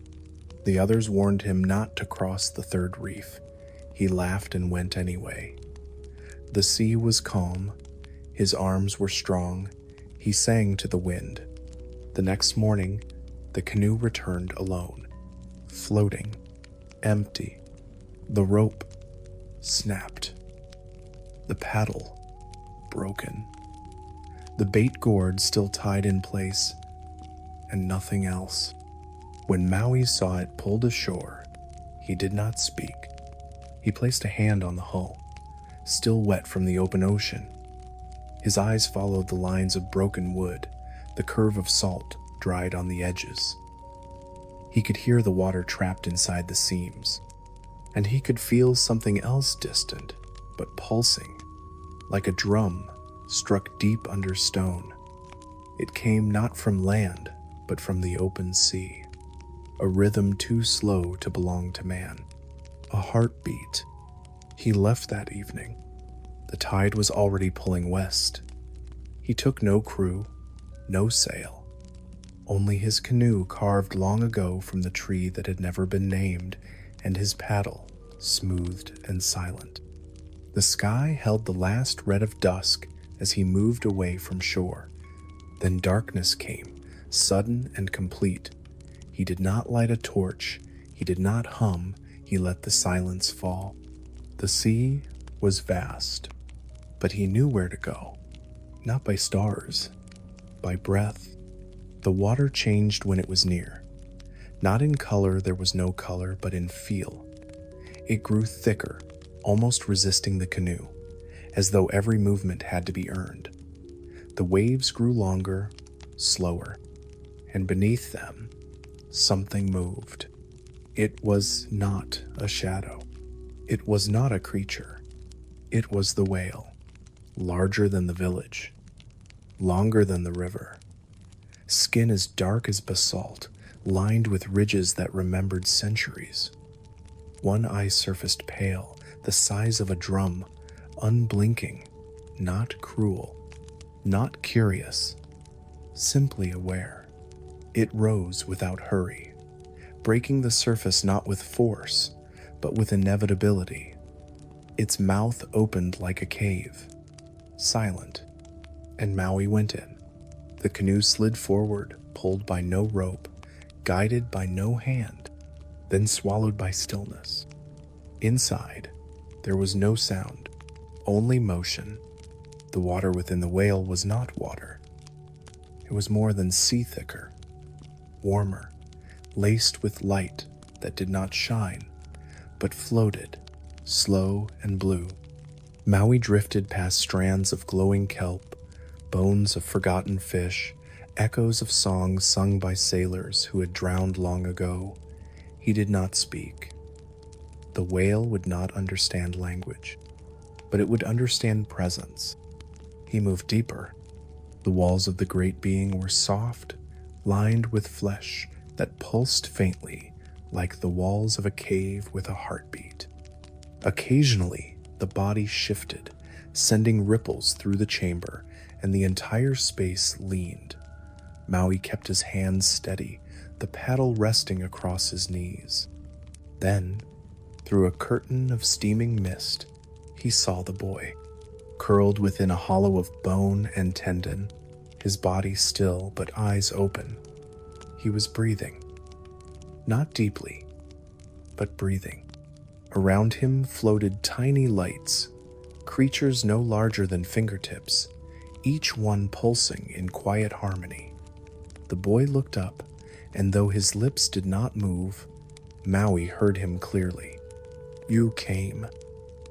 The others warned him not to cross the third reef. He laughed and went anyway. The sea was calm. His arms were strong. He sang to the wind. The next morning, the canoe returned alone, floating, empty. The rope snapped. The paddle broken. The bait gourd still tied in place, and nothing else. When Māui saw it pulled ashore, he did not speak. He placed a hand on the hull, still wet from the open ocean. His eyes followed the lines of broken wood, the curve of salt dried on the edges. He could hear the water trapped inside the seams, and he could feel something else distant, but pulsing, like a drum struck deep under stone. It came not from land, but from the open sea, a rhythm too slow to belong to man, a heartbeat. He left that evening. The tide was already pulling west. He took no crew, no sail, only his canoe carved long ago from the tree that had never been named, and his paddle, smoothed and silent. The sky held the last red of dusk as he moved away from shore. Then darkness came, sudden and complete. He did not light a torch. He did not hum. He let the silence fall. The sea was vast, but he knew where to go, not by stars, by breath. The water changed when it was near. Not in color, there was no color, but in feel. It grew thicker, almost resisting the canoe, as though every movement had to be earned. The waves grew longer, slower, and beneath them, something moved. It was not a shadow. It was not a creature. It was the whale, larger than the village, longer than the river. Skin as dark as basalt, lined with ridges that remembered centuries. One eye surfaced pale, the size of a drum, unblinking, not cruel, not curious, simply aware. It rose without hurry, breaking the surface not with force, but with inevitability. Its mouth opened like a cave, silent, and Māui went in. The canoe slid forward, pulled by no rope, guided by no hand, then swallowed by stillness. Inside, there was no sound, only motion. The water within the whale was not water. It was more than sea thicker, warmer, laced with light that did not shine, but floated, slow and blue. Māui drifted past strands of glowing kelp, bones of forgotten fish, echoes of songs sung by sailors who had drowned long ago. He did not speak. The whale would not understand language, but it would understand presence. He moved deeper. The walls of the great being were soft, lined with flesh that pulsed faintly, like the walls of a cave with a heartbeat. Occasionally, the body shifted, sending ripples through the chamber, and the entire space leaned. Māui kept his hands steady, the paddle resting across his knees. Then, through a curtain of steaming mist, he saw the boy, curled within a hollow of bone and tendon, his body still but eyes open. He He was breathing. Not deeply, but breathing. Around him floated tiny lights, creatures no larger than fingertips, each one pulsing in quiet harmony. The boy looked up, and though his lips did not move, Maui heard him clearly. "You came."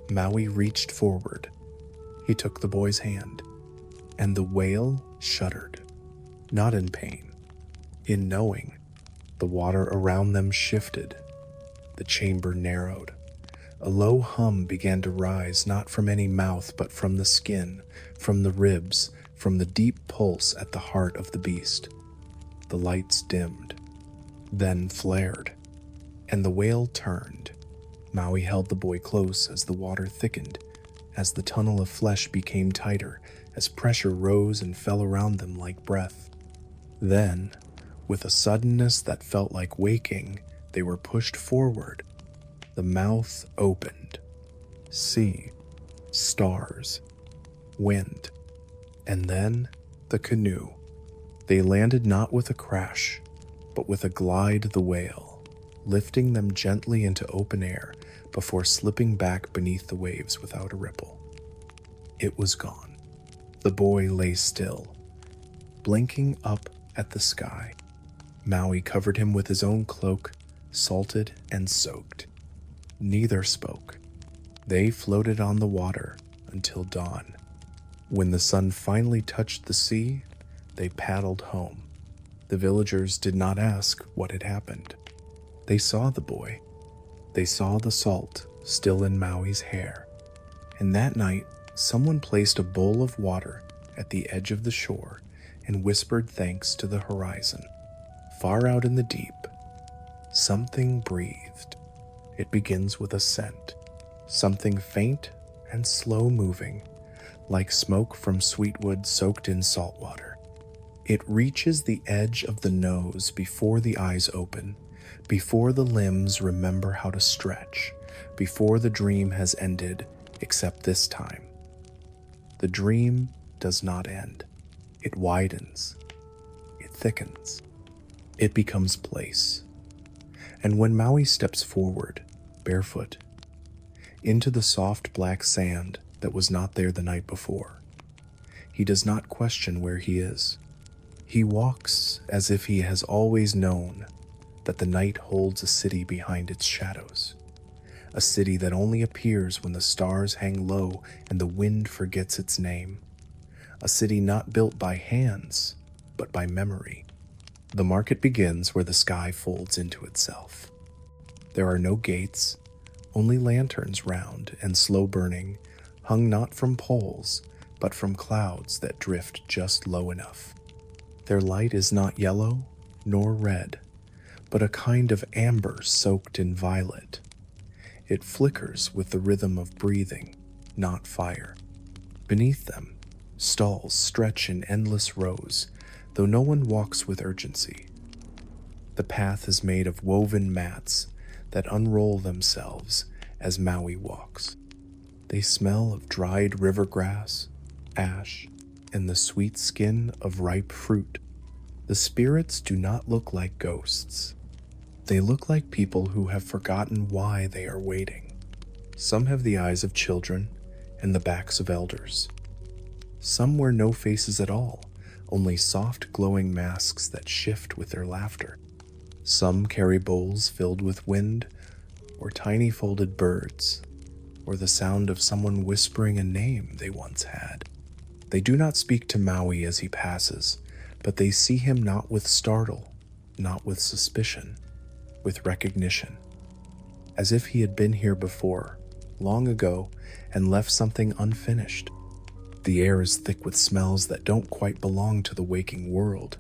Maui reached forward. He took the boy's hand, and the whale shuddered, not in pain, in knowing. The water around them shifted. The chamber narrowed. A low hum began to rise, not from any mouth, but from the skin, from the ribs, from the deep pulse at the heart of the beast. The lights dimmed, then flared, and the whale turned. Maui held the boy close as the water thickened, as the tunnel of flesh became tighter, as pressure rose and fell around them like breath. Then, with a suddenness that felt like waking, they were pushed forward. The mouth opened. Sea, stars, wind, and then the canoe. They landed not with a crash, but with a glide the whale, lifting them gently into open air before slipping back beneath the waves without a ripple. It was gone. The boy lay still, blinking up at the sky. Maui covered him with his own cloak, salted and soaked. Neither spoke. They floated on the water until dawn. When the sun finally touched the sea, they paddled home. The villagers did not ask what had happened. They saw the boy. They saw the salt still in Maui's hair. And that night, someone placed a bowl of water at the edge of the shore and whispered thanks to the horizon. Far out in the deep, something breathed. It begins with a scent, something faint and slow-moving, like smoke from sweet wood soaked in salt water. It reaches the edge of the nose before the eyes open, before the limbs remember how to stretch, before the dream has ended, except this time. The dream does not end. It widens. It thickens. It becomes place. And when Maui steps forward, barefoot, into the soft black sand that was not there the night before, he does not question where he is. He walks as if he has always known that the night holds a city behind its shadows, a city that only appears when the stars hang low and the wind forgets its name, a city not built by hands, but by memory. The market begins where the sky folds into itself. There are no gates, only lanterns round and slow burning, hung not from poles, but from clouds that drift just low enough. Their light is not yellow nor red, but a kind of amber soaked in violet. It flickers with the rhythm of breathing, not fire. Beneath them, stalls stretch in endless rows, though no one walks with urgency. The path is made of woven mats that unroll themselves as Maui walks. They smell of dried river grass, ash, and the sweet skin of ripe fruit. The spirits do not look like ghosts. They look like people who have forgotten why they are waiting. Some have the eyes of children and the backs of elders. Some wear no faces at all, only soft glowing masks that shift with their laughter. Some carry bowls filled with wind, or tiny folded birds, or the sound of someone whispering a name they once had. They do not speak to Maui as he passes, but they see him not with startle, not with suspicion, with recognition, as if he had been here before, long ago, and left something unfinished. The air is thick with smells that don't quite belong to the waking world.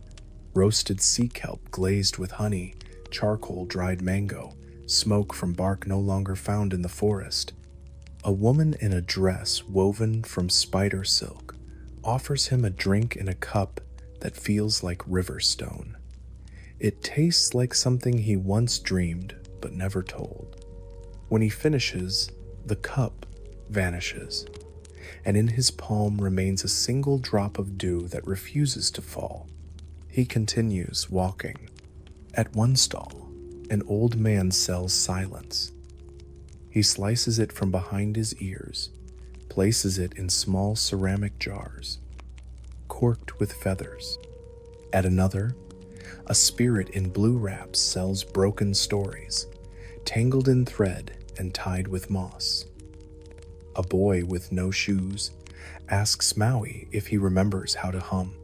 Roasted sea kelp glazed with honey, charcoal dried mango, smoke from bark no longer found in the forest. A woman in a dress woven from spider silk offers him a drink in a cup that feels like river stone. It tastes like something he once dreamed but never told. When he finishes, the cup vanishes, and in his palm remains a single drop of dew that refuses to fall. He continues walking, At one stall, an old man sells silence. He slices it from behind his ears, places it in small ceramic jars, corked with feathers. At another, a spirit in blue wraps sells broken stories, tangled in thread and tied with moss. A boy with no shoes asks Māui if he remembers how to hum.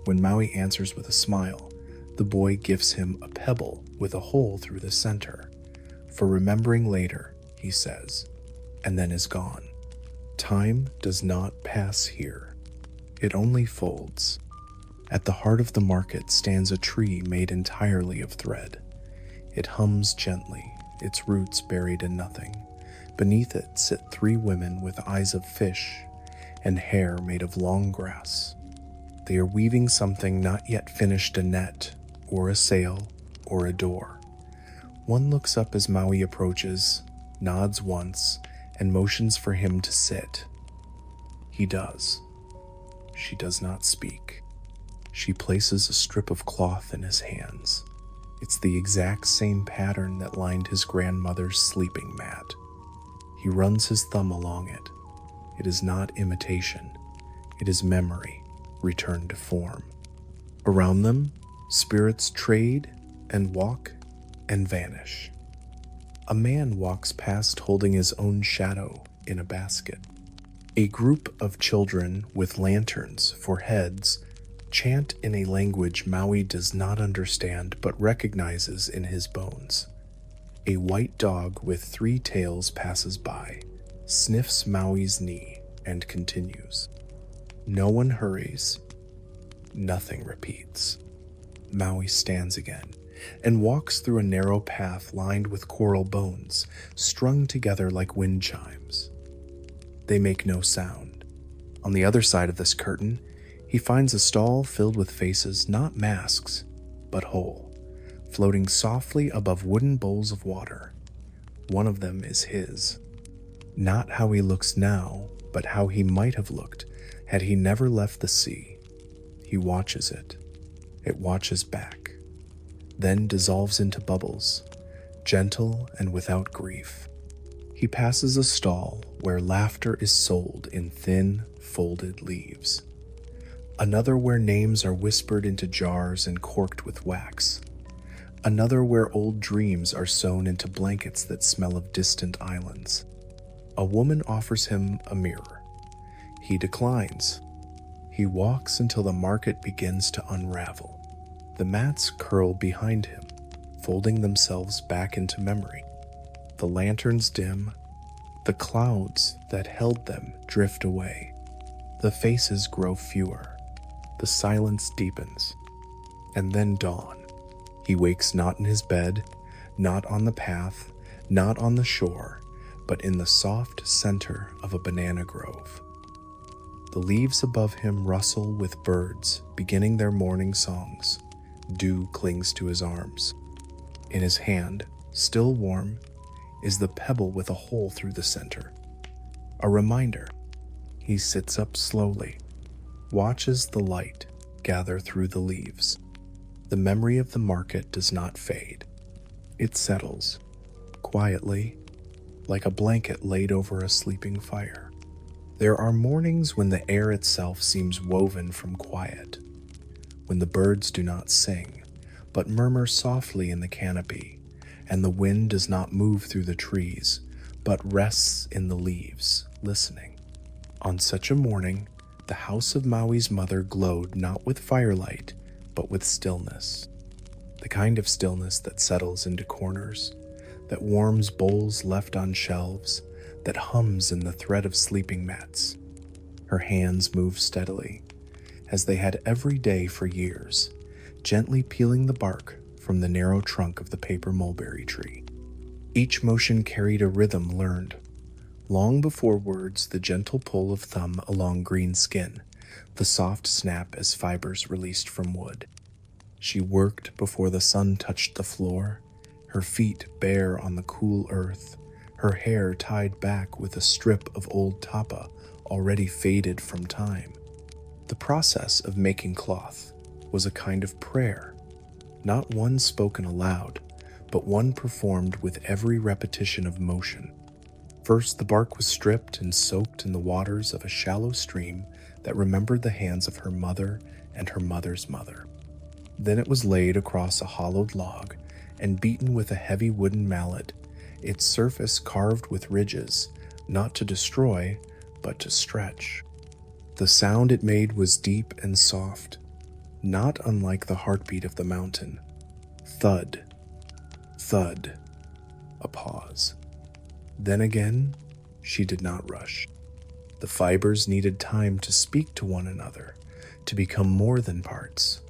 When Māui answers with a smile, the boy gives him a pebble with a hole through the center. For remembering later, he says, and then is gone. Time does not pass here. It only folds. At the heart of the market stands a tree made entirely of thread. It hums gently, its roots buried in nothing. Beneath it sit 3 women with eyes of fish and hair made of long grass. They are weaving something not yet finished, a net, or a sail, or a door. One looks up as Māui approaches, nods once, and motions for him to sit. He does. She does not speak. She places a strip of cloth in his hands. It's the exact same pattern that lined his grandmother's sleeping mat. He runs his thumb along it. It is not imitation. It is memory, returned to form. Around them, spirits trade and walk and vanish. A man walks past holding his own shadow in a basket. A group of children with lanterns for heads chant in a language Māui does not understand but recognizes in his bones. A white dog with 3 tails passes by, sniffs Maui's knee, and continues. No one hurries. Nothing repeats. Māui stands again and walks through a narrow path lined with coral bones, strung together like wind chimes. They make no sound. On the other side of this curtain, he finds a stall filled with faces not masks, but whole, floating softly above wooden bowls of water. One of them is his. Not how he looks now, but how he might have looked had he never left the sea. He watches it. It watches back, then dissolves into bubbles, gentle and without grief. He passes a stall where laughter is sold in thin, folded leaves. Another where names are whispered into jars and corked with wax. Another where old dreams are sewn into blankets that smell of distant islands. A woman offers him a mirror. He declines. He walks until the market begins to unravel. The mats curl behind him, folding themselves back into memory. The lanterns dim. The clouds that held them drift away. The faces grow fewer. The silence deepens. And then dawn. He wakes not in his bed, not on the path, not on the shore, but in the soft center of a banana grove. The leaves above him rustle with birds beginning their morning songs. Dew clings to his arms. In his hand, still warm, is the pebble with a hole through the center. A reminder. He sits up slowly, watches the light gather through the leaves. The memory of the market does not fade. It settles, quietly, like a blanket laid over a sleeping fire. There are mornings when the air itself seems woven from quiet, when the birds do not sing, but murmur softly in the canopy, and the wind does not move through the trees, but rests in the leaves, listening. On such a morning, the house of Maui's mother glowed not with firelight, but with stillness. The kind of stillness that settles into corners, that warms bowls left on shelves, that hums in the thread of sleeping mats. Her hands move steadily, as they had every day for years, gently peeling the bark from the narrow trunk of the paper mulberry tree. Each motion carried a rhythm learned. Long before words, the gentle pull of thumb along green skin, the soft snap as fibers released from wood. She worked before the sun touched the floor, her feet bare on the cool earth, her hair tied back with a strip of old tapa already faded from time. The process of making cloth was a kind of prayer, not one spoken aloud, but one performed with every repetition of motion. First, the bark was stripped and soaked in the waters of a shallow stream that remembered the hands of her mother and her mother's mother. Then it was laid across a hollowed log and beaten with a heavy wooden mallet, its surface carved with ridges, not to destroy, but to stretch. The sound it made was deep and soft, not unlike the heartbeat of the mountain. Thud, thud, a pause. Then again, she did not rush. The fibers needed time to speak to one another, to become more than parts.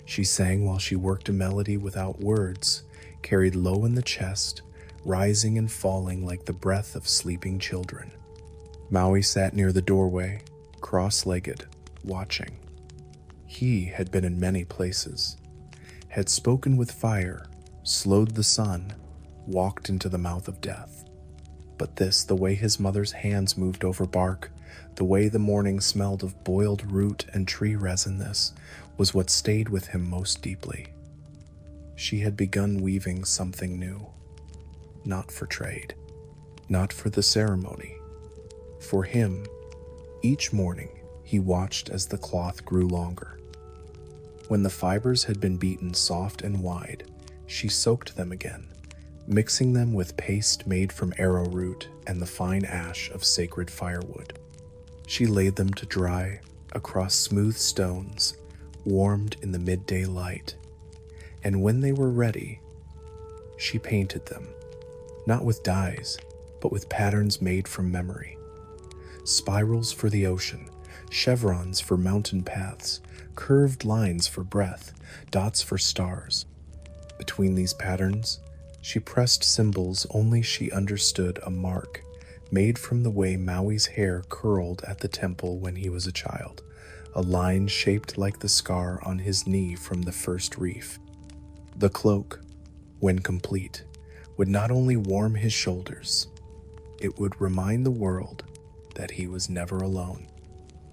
She sang while she worked a melody without words, carried low in the chest, rising and falling like the breath of sleeping children. Māui sat near the doorway, cross-legged, watching. He had been in many places, had spoken with fire, slowed the sun, walked into the mouth of death. But this, the way his mother's hands moved over bark, the way the morning smelled of boiled root and tree resin, this was what stayed with him most deeply. She had begun weaving something new, not for trade, not for the ceremony. For him, each morning he watched as the cloth grew longer. When the fibers had been beaten soft and wide, she soaked them again, mixing them with paste made from arrowroot and the fine ash of sacred firewood. She laid them to dry across smooth stones, warmed in the midday light, and when they were ready, she painted them, not with dyes, but with patterns made from memory. Spirals for the ocean, chevrons for mountain paths, curved lines for breath, dots for stars. Between these patterns, she pressed symbols only she understood, a mark made from the way Maui's hair curled at the temple when he was a child, a line shaped like the scar on his knee from the first reef. The cloak, when complete, would not only warm his shoulders, it would remind the world that he was never alone.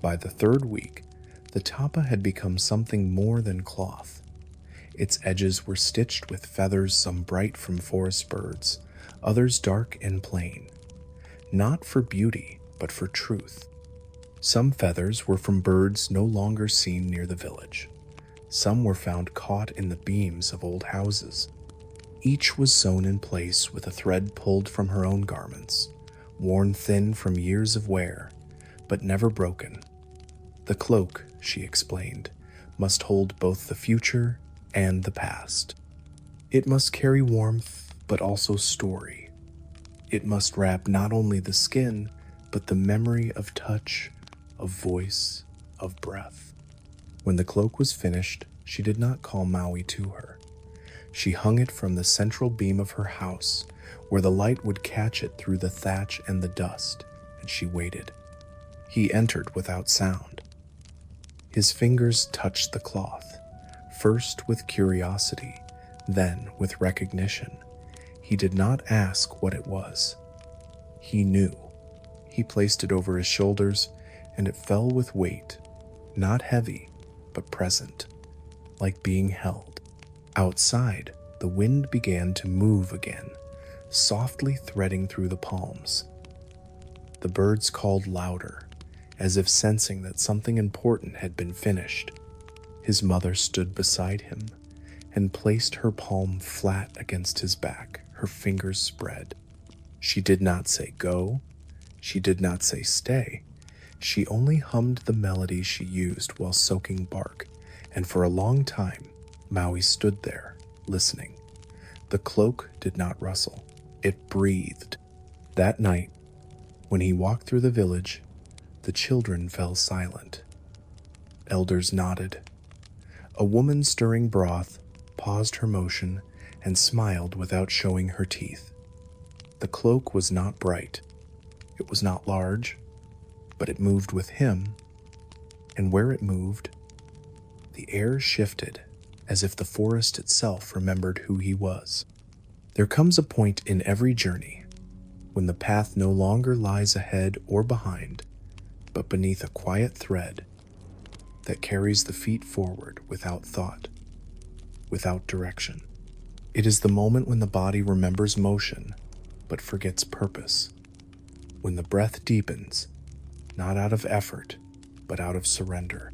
By the third week, the tapa had become something more than cloth. Its edges were stitched with feathers, some bright from forest birds, others dark and plain, not for beauty, but for truth. Some feathers were from birds no longer seen near the village. Some were found caught in the beams of old houses. Each was sewn in place with a thread pulled from her own garments, worn thin from years of wear, but never broken. The cloak, she explained, must hold both the future and the past. It must carry warmth, but also story. It must wrap not only the skin, but the memory of touch, of voice, of breath. When the cloak was finished, she did not call Māui to her. She hung it from the central beam of her house, where the light would catch it through the thatch and the dust, and she waited. He entered without sound. His fingers touched the cloth, first with curiosity, then with recognition. He did not ask what it was. He knew. He placed it over his shoulders, and it fell with weight, not heavy, but present, like being held. Outside, the wind began to move again, softly threading through the palms. The birds called louder, as if sensing that something important had been finished. His mother stood beside him and placed her palm flat against his back, her fingers spread. She did not say go, she did not say stay. She only hummed the melody she used while soaking bark, and for a long time, Māui stood there, listening. The cloak did not rustle. It breathed. That night, when he walked through the village, the children fell silent. Elders nodded. A woman stirring broth paused her motion and smiled without showing her teeth. The cloak was not bright. It was not large, but it moved with him, and where it moved, the air shifted as if the forest itself remembered who he was. There comes a point in every journey when the path no longer lies ahead or behind, but beneath a quiet thread that carries the feet forward without thought. without direction. It is the moment when the body remembers motion, but forgets purpose. When the breath deepens, not out of effort, but out of surrender.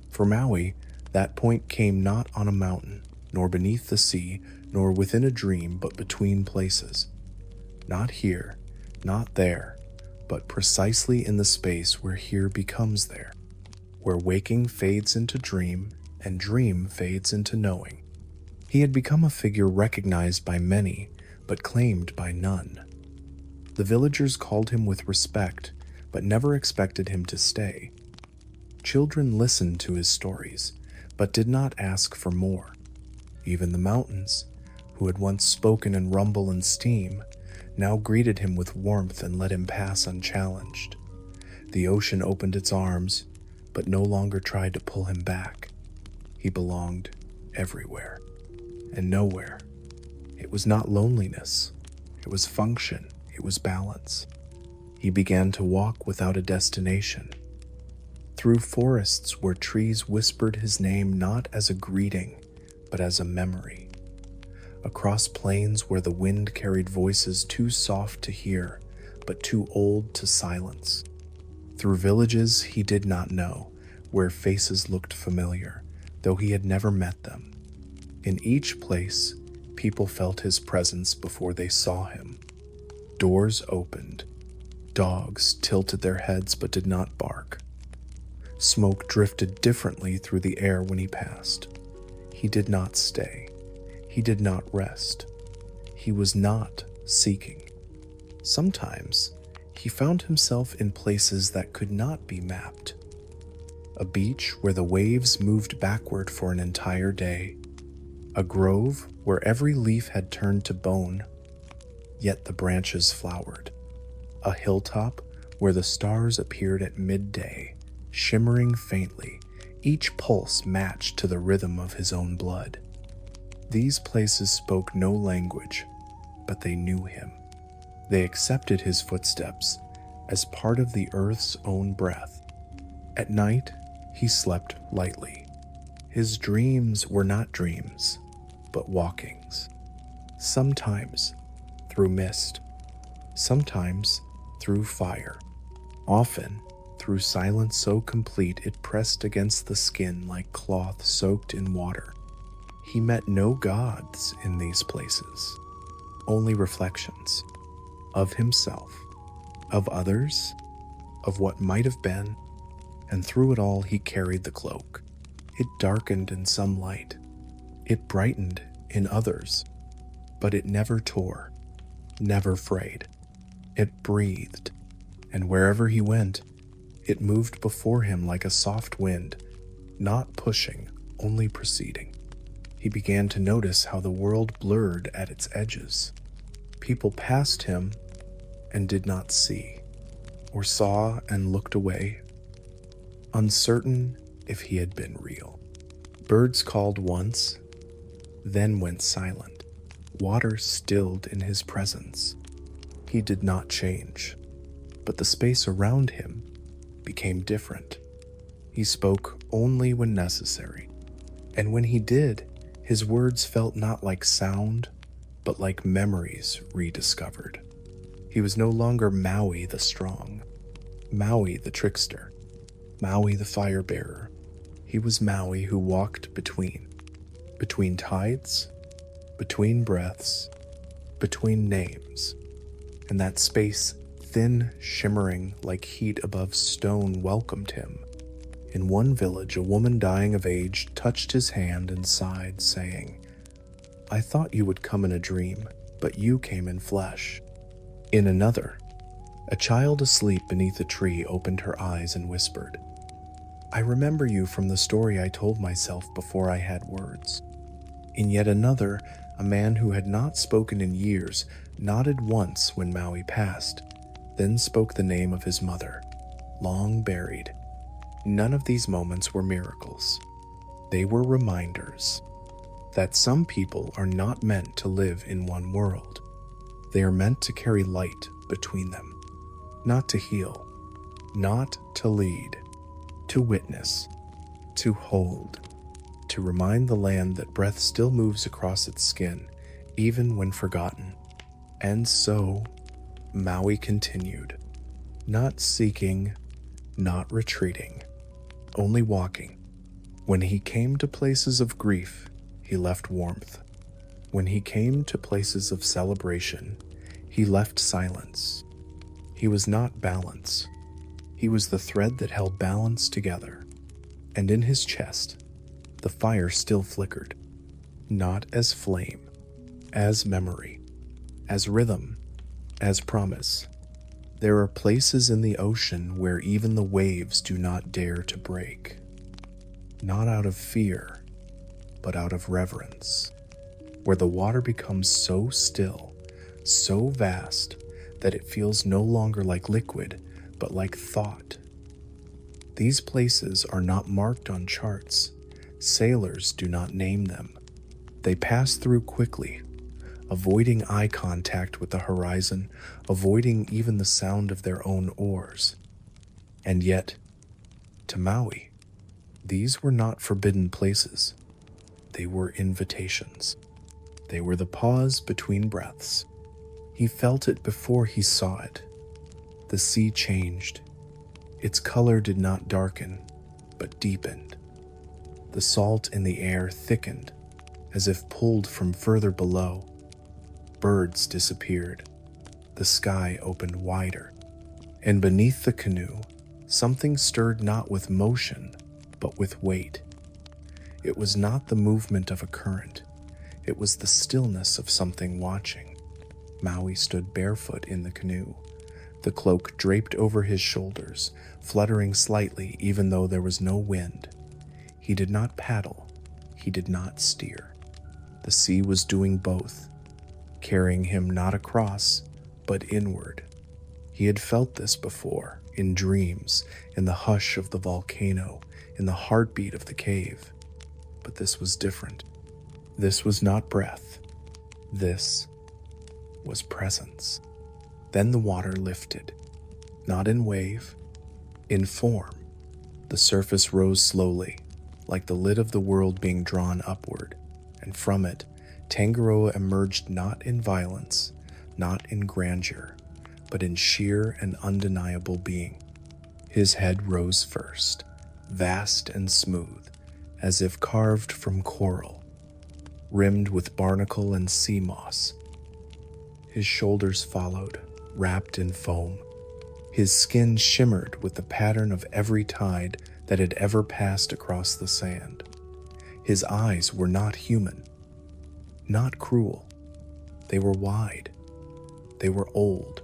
For Maui, that point came not on a mountain, nor beneath the sea, nor within a dream, but between places. Not here, not there, but precisely in the space where here becomes there, where waking fades into dream, and dream fades into knowing. He had become a figure recognized by many, but claimed by none. The villagers called him with respect, but never expected him to stay. Children listened to his stories, but did not ask for more. Even the mountains, who had once spoken in rumble and steam, now greeted him with warmth and let him pass unchallenged. The ocean opened its arms, but no longer tried to pull him back. He belonged everywhere and nowhere. It was not loneliness. It was function. It was balance. He began to walk without a destination. Through forests where trees whispered his name not as a greeting, but as a memory. Across plains where the wind carried voices too soft to hear, but too old to silence. Through villages he did not know, where faces looked familiar, though he had never met them. In each place, people felt his presence before they saw him. Doors opened. Dogs tilted their heads but did not bark. Smoke drifted differently through the air when he passed. He did not stay. He did not rest. He was not seeking. Sometimes, he found himself in places that could not be mapped. A beach where the waves moved backward for an entire day. A grove where every leaf had turned to bone, yet the branches flowered. A hilltop where the stars appeared at midday, shimmering faintly, each pulse matched to the rhythm of his own blood. These places spoke no language, but they knew him. They accepted his footsteps as part of the earth's own breath. At night, he slept lightly. His dreams were not dreams, but walkings. Sometimes through mist, sometimes through fire, often through silence so complete it pressed against the skin like cloth soaked in water. He met no gods in these places, only reflections of himself, of others, of what might have been, and through it all he carried the cloak. It darkened in some light, it brightened in others, but it never tore, never frayed. It breathed, and wherever he went, it moved before him like a soft wind, not pushing, only proceeding. He began to notice how the world blurred at its edges. People passed him and did not see, or saw and looked away, uncertain if he had been real. Birds called once, then went silent. Water stilled in his presence. He did not change, but the space around him became different. He spoke only when necessary, and when he did, his words felt not like sound, but like memories rediscovered. He was no longer Maui the strong, Maui the trickster, Maui the fire bearer. He was Maui who walked between tides, between breaths, between names, and that space, thin, shimmering like heat above stone, welcomed him. In one village, a woman dying of age touched his hand and sighed, saying, "I thought you would come in a dream, but you came in flesh." In another, a child asleep beneath a tree opened her eyes and whispered, "I remember you from the story I told myself before I had words." In yet another, a man who had not spoken in years nodded once when Maui passed, then spoke the name of his mother, long buried. None of these moments were miracles. They were reminders that some people are not meant to live in one world. They are meant to carry light between them, not to heal, not to lead, to witness, to hold, to remind the land that breath still moves across its skin, even when forgotten. And so, Maui continued, not seeking, not retreating, only walking. When he came to places of grief, he left warmth. When he came to places of celebration, he left silence. He was not balance. He was the thread that held balance together. And in his chest, the fire still flickered, not as flame, as memory, as rhythm, as promise. There are places in the ocean where even the waves do not dare to break. Not out of fear, but out of reverence. Where the water becomes so still, so vast, that it feels no longer like liquid, but like thought. These places are not marked on charts. Sailors do not name them. They pass through quickly, avoiding eye contact with the horizon, avoiding even the sound of their own oars. And yet, to Maui, these were not forbidden places. They were invitations. They were the pause between breaths. He felt it before he saw it. The sea changed. Its color did not darken, but deepened. The salt in the air thickened, as if pulled from further below. Birds disappeared. The sky opened wider. And beneath the canoe, something stirred not with motion, but with weight. It was not the movement of a current. It was the stillness of something watching. Maui stood barefoot in the canoe, the cloak draped over his shoulders, fluttering slightly even though there was no wind. He did not paddle. He did not steer. The sea was doing both, carrying him not across, but inward. He had felt this before, in dreams, in the hush of the volcano, in the heartbeat of the cave. But this was different. This was not breath. This was presence. Then the water lifted, not in wave, in form. The surface rose slowly, like the lid of the world being drawn upward, and from it, Tangaroa emerged not in violence, not in grandeur, but in sheer and undeniable being. His head rose first, vast and smooth, as if carved from coral, rimmed with barnacle and sea moss. His shoulders followed, wrapped in foam. His skin shimmered with the pattern of every tide that had ever passed across the sand. His eyes were not human, not cruel. They were wide. They were old.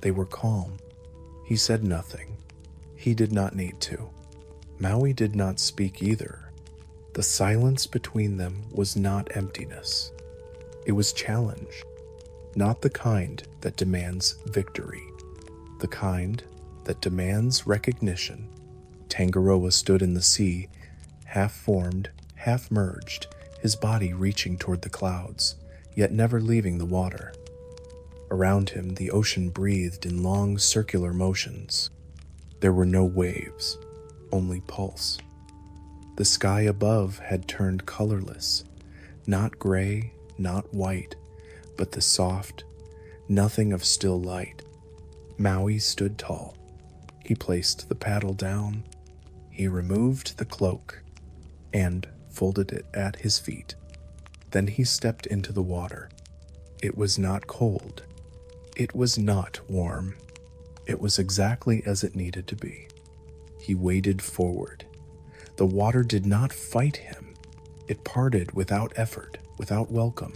They were calm. He said nothing. He did not need to. Maui did not speak either. The silence between them was not emptiness. It was challenge, not the kind that demands victory, the kind that demands recognition. Tangaroa stood in the sea, half formed, half merged, his body reaching toward the clouds, yet never leaving the water. Around him, the ocean breathed in long circular motions. There were no waves, only pulse. The sky above had turned colorless, not gray, not white, but the soft, nothing of still light. Maui stood tall. He placed the paddle down. He removed the cloak and folded it at his feet. Then he stepped into the water. It was not cold. It was not warm. It was exactly as it needed to be. He waded forward. The water did not fight him. It parted without effort, without welcome,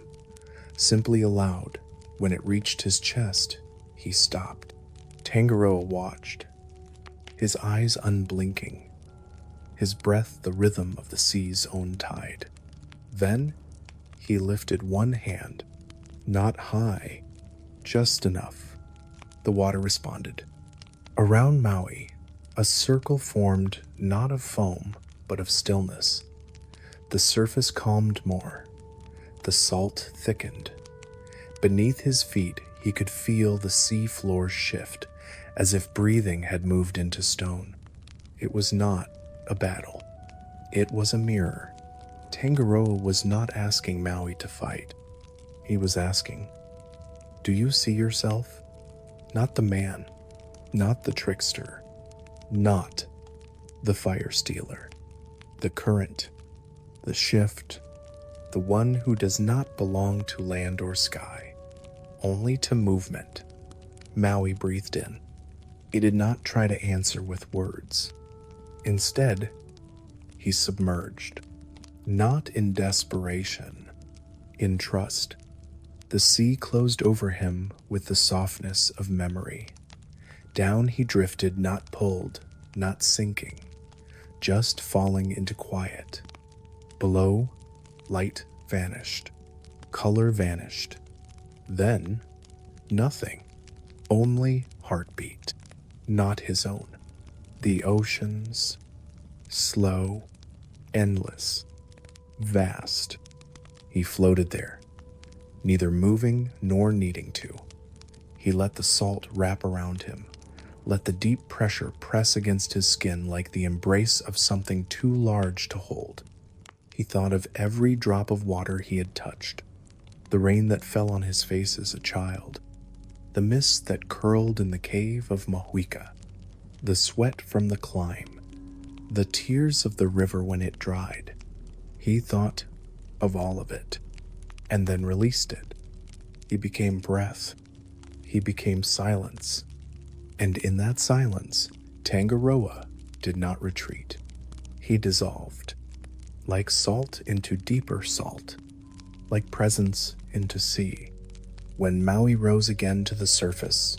simply allowed. When it reached his chest, he stopped. Tangaroa watched, his eyes unblinking, his breath the rhythm of the sea's own tide. Then he lifted one hand, not high, just enough. The water responded. Around Maui, a circle formed not of foam, but of stillness. The surface calmed more. The salt thickened. Beneath his feet, he could feel the sea floor shift, as if breathing had moved into stone. It was not a battle. It was a mirror. Tangaroa was not asking Maui to fight. He was asking, "Do you see yourself? Not the man, not the trickster, not the fire stealer, the current, the shift, the one who does not belong to land or sky, only to movement." Maui breathed in. He did not try to answer with words. Instead, he submerged, not in desperation, in trust. The sea closed over him with the softness of memory. Down he drifted, not pulled, not sinking, just falling into quiet. Below, light vanished, color vanished. Then, nothing, only heartbeat, not his own. The ocean's, slow, endless, vast. He floated there, neither moving nor needing to. He let the salt wrap around him, let the deep pressure press against his skin like the embrace of something too large to hold. He thought of every drop of water he had touched, the rain that fell on his face as a child, the mist that curled in the cave of Mahuika, the sweat from the climb, the tears of the river when it dried. He thought of all of it, and then released it. He became breath. He became silence. And in that silence, Tangaroa did not retreat. He dissolved, like salt into deeper salt, like presence into sea. When Maui rose again to the surface,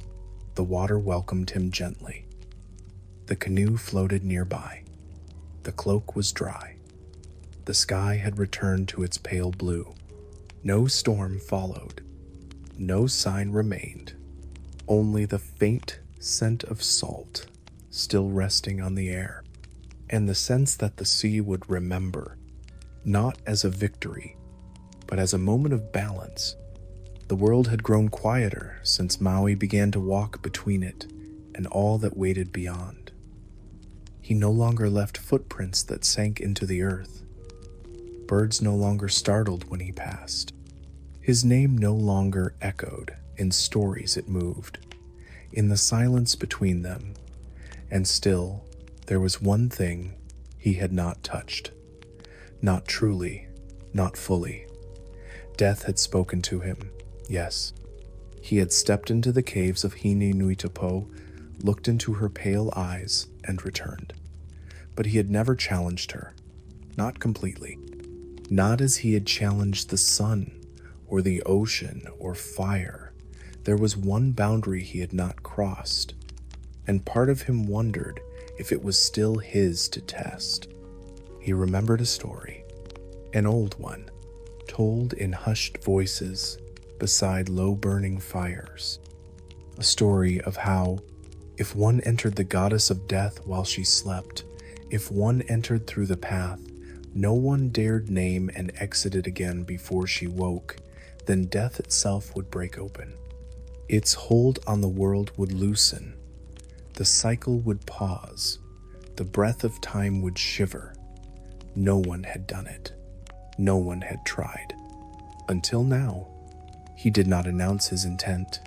the water welcomed him gently. The canoe floated nearby. The cloak was dry. The sky had returned to its pale blue. No storm followed. No sign remained. Only the faint scent of salt still resting on the air, and the sense that the sea would remember, not as a victory, but as a moment of balance. The world had grown quieter since Maui began to walk between it and all that waited beyond. He no longer left footprints that sank into the earth. Birds no longer startled when he passed. His name no longer echoed in stories it moved, in the silence between them. And still, there was one thing he had not touched. Not truly, not fully. Death had spoken to him, yes. He had stepped into the caves of Hine Nui Tapo, looked into her pale eyes, and returned. But he had never challenged her, not completely. Not as he had challenged the sun, or the ocean, or fire. There was one boundary he had not crossed, and part of him wondered if it was still his to test. He remembered a story, an old one, told in hushed voices beside low-burning fires. A story of how, if one entered the goddess of death while she slept, if one entered through the path no one dared name and exited again before she woke, then death itself would break open. Its hold on the world would loosen. The cycle would pause. The breath of time would shiver. No one had done it. No one had tried. Until now, he did not announce his intent.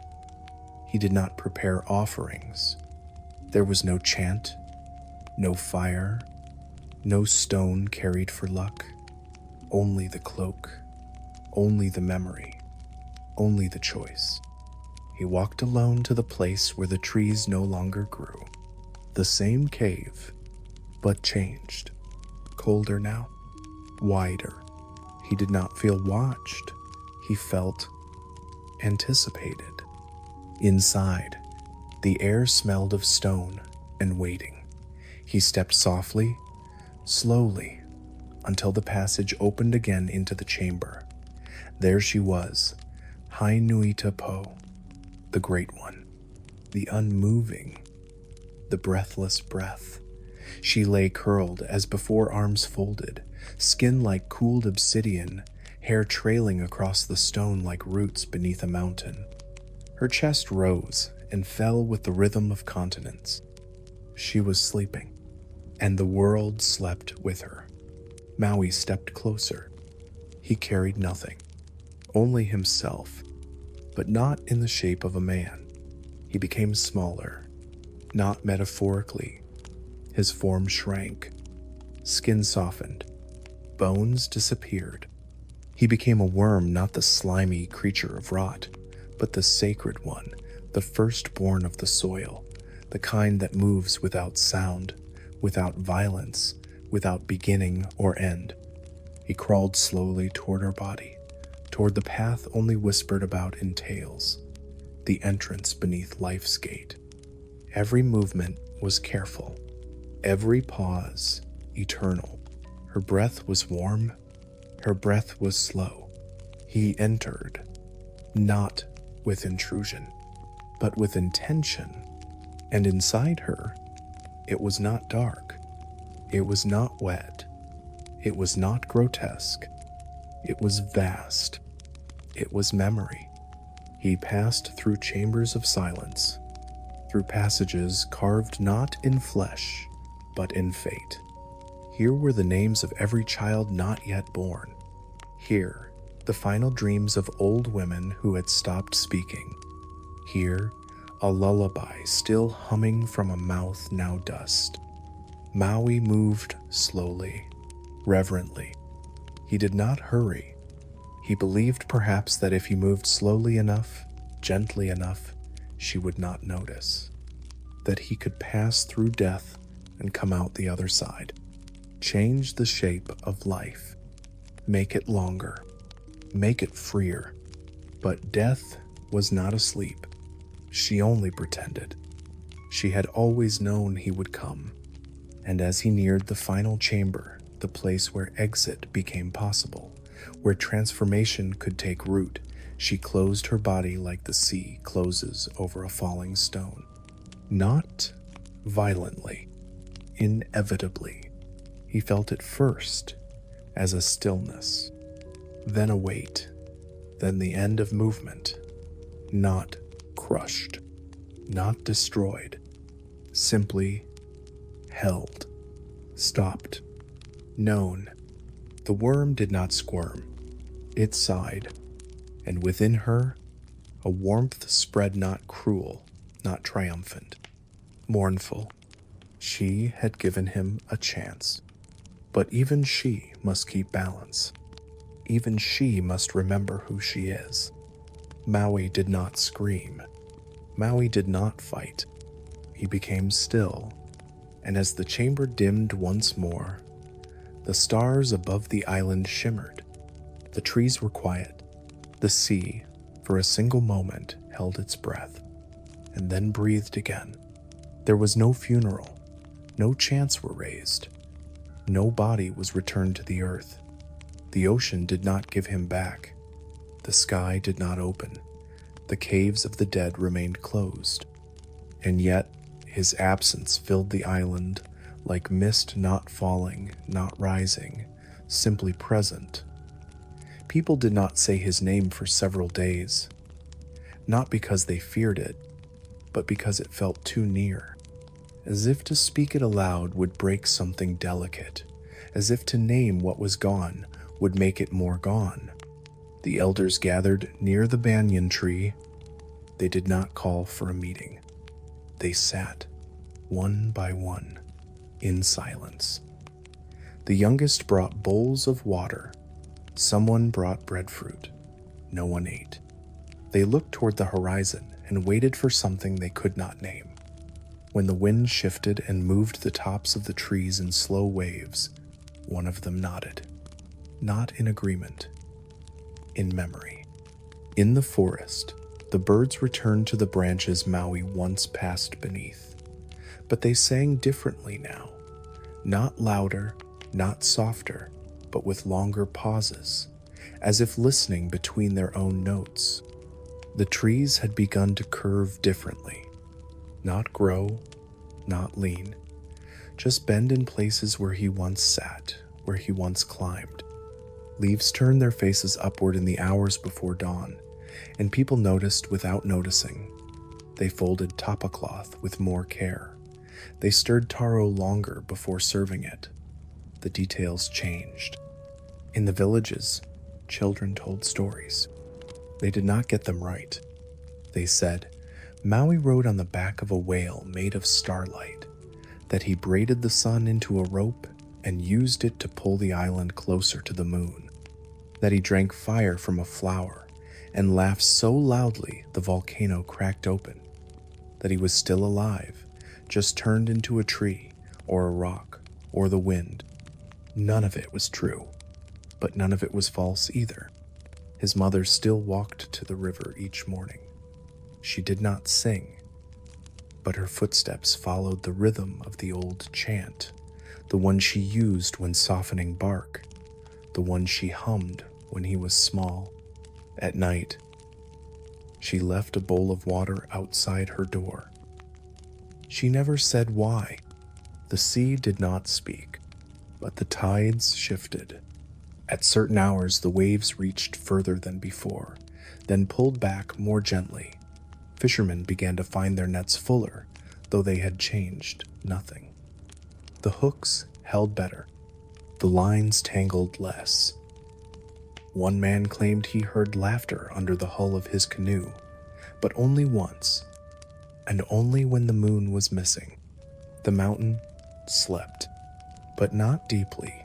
He did not prepare offerings. There was no chant, no fire, no stone carried for luck. Only the cloak, only the memory, only the choice. He walked alone to the place where the trees no longer grew. The same cave, but changed. Colder now, wider. He did not feel watched. He felt anticipated. Inside, the air smelled of stone and waiting. He stepped softly, slowly, until the passage opened again into the chamber. There she was, Hai Nui Tapo, the Great One, the unmoving, the breathless breath. She lay curled as before, arms folded, skin like cooled obsidian, hair trailing across the stone like roots beneath a mountain. Her chest rose and fell with the rhythm of continents. She was sleeping, and the world slept with her. Maui stepped closer. He carried nothing, only himself, but not in the shape of a man. He became smaller, not metaphorically. His form shrank, skin softened, bones disappeared. He became a worm, not the slimy creature of rot, but the sacred one, the firstborn of the soil, the kind that moves without sound, without violence, without beginning or end. He crawled slowly toward her body, toward the path only whispered about in tales, the entrance beneath life's gate. Every movement was careful, every pause eternal. Her breath was warm, her breath was slow. He entered, not with intrusion, but with intention. And inside her, it was not dark, it was not wet, it was not grotesque, it was vast, it was memory. He passed through chambers of silence, through passages carved not in flesh, but in fate. Here were the names of every child not yet born. Here, the final dreams of old women who had stopped speaking. Here, a lullaby still humming from a mouth now dust. Maui moved slowly, reverently. He did not hurry. He believed perhaps that if he moved slowly enough, gently enough, she would not notice. That he could pass through death and come out the other side. Change the shape of life. Make it longer. Make it freer. But death was not asleep. She only pretended. She had always known he would come. And as he neared the final chamber, the place where exit became possible, where transformation could take root, she closed her body like the sea closes over a falling stone. Not violently, inevitably. He felt it first as a stillness, then a weight, then the end of movement. Not crushed, not destroyed, simply held, stopped, known. The worm did not squirm. It sighed, and within her, a warmth spread, not cruel, not triumphant, mournful. She had given him a chance, but even she must keep balance. Even she must remember who she is. Maui did not scream. Maui did not fight. He became still, and as the chamber dimmed once more, the stars above the island shimmered. The trees were quiet. The sea, for a single moment, held its breath, and then breathed again. There was no funeral. No chants were raised. No body was returned to the earth. The ocean did not give him back. The sky did not open. The caves of the dead remained closed. And yet, his absence filled the island like mist, not falling, not rising, simply present. People did not say his name for several days, not because they feared it, but because it felt too near, as if to speak it aloud would break something delicate, as if to name what was gone would make it more gone. The elders gathered near the banyan tree. They did not call for a meeting. They sat, one by one, in silence. The youngest brought bowls of water. Someone brought breadfruit. No one ate. They looked toward the horizon and waited for something they could not name. When the wind shifted and moved the tops of the trees in slow waves, one of them nodded. Not in agreement, in memory. In the forest, the birds returned to the branches Maui once passed beneath. But they sang differently now. Not louder, not softer, but with longer pauses, as if listening between their own notes. The trees had begun to curve differently. Not grow, not lean, just bend in places where he once sat, where he once climbed. Leaves turned their faces upward in the hours before dawn, and people noticed without noticing. They folded tapa cloth with more care. They stirred taro longer before serving it. the details changed. In the villages, children told stories. They did not get them right. They said Maui rode on the back of a whale made of starlight, that he braided the sun into a rope and used it to pull the island closer to the moon, that he drank fire from a flower and laughed so loudly the volcano cracked open, that he was still alive, just turned into a tree or a rock or the wind. None of it was true, but none of it was false either. His mother still walked to the river each morning. She did not sing, but her footsteps followed the rhythm of the old chant, the one she used when softening bark, the one she hummed when he was small. At night, she left a bowl of water outside her door. She never said why. The sea did not speak, but the tides shifted. At certain hours, the waves reached further than before, then pulled back more gently. Fishermen began to find their nets fuller, though they had changed nothing. The hooks held better, the lines tangled less. One man claimed he heard laughter under the hull of his canoe, but only once, and only when the moon was missing. The mountain slept, but not deeply.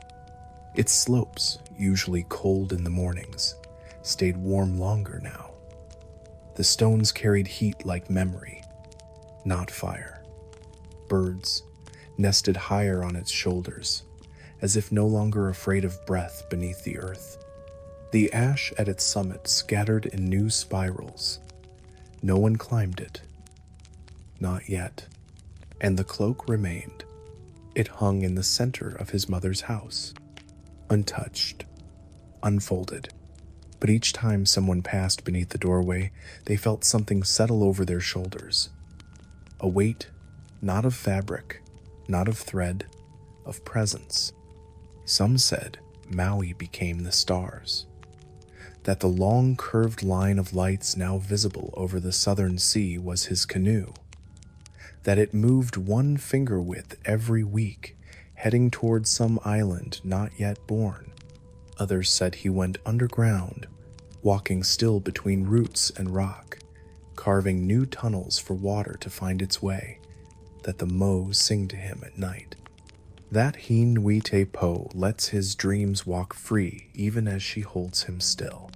Its slopes, usually cold in the mornings, stayed warm longer now. The stones carried heat like memory, not fire. Birds nested higher on its shoulders, as if no longer afraid of breath beneath the earth. The ash at its summit scattered in new spirals. No one climbed it. Not yet. And the cloak remained. It hung in the center of his mother's house, untouched, unfolded. But each time someone passed beneath the doorway, they felt something settle over their shoulders. A weight, not of fabric, not of thread, of presence. Some said Maui became the stars, that the long curved line of lights now visible over the southern sea was his canoe, that it moved one finger width every week, heading toward some island not yet born. Others said he went underground, walking still between roots and rock, carving new tunnels for water to find its way, that the moas sing to him at night. That he Nuite Po lets his dreams walk free even as she holds him still.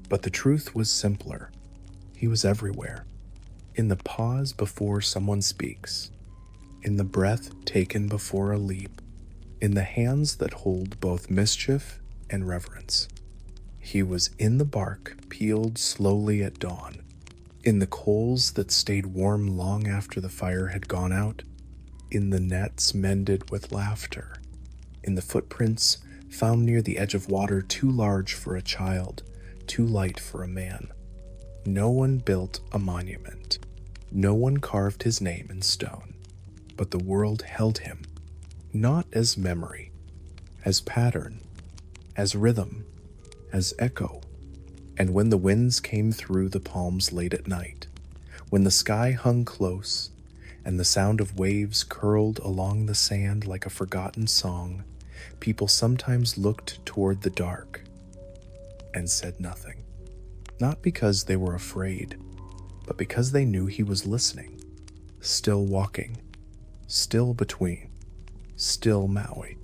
But the truth was simpler. He was everywhere. In the pause before someone speaks, in the breath taken before a leap, in the hands that hold both mischief and reverence. He was in the bark peeled slowly at dawn, in the coals that stayed warm long after the fire had gone out, in the nets mended with laughter, in the footprints found near the edge of water too large for a child, too light for a man. No one built a monument. No one carved his name in stone, but the world held him, not as memory, as pattern, as rhythm, as echo. And when the winds came through the palms late at night, when the sky hung close, and the sound of waves curled along the sand like a forgotten song, people sometimes looked toward the dark and said nothing. Not because they were afraid, but because they knew he was listening, still walking, still between, still Maui.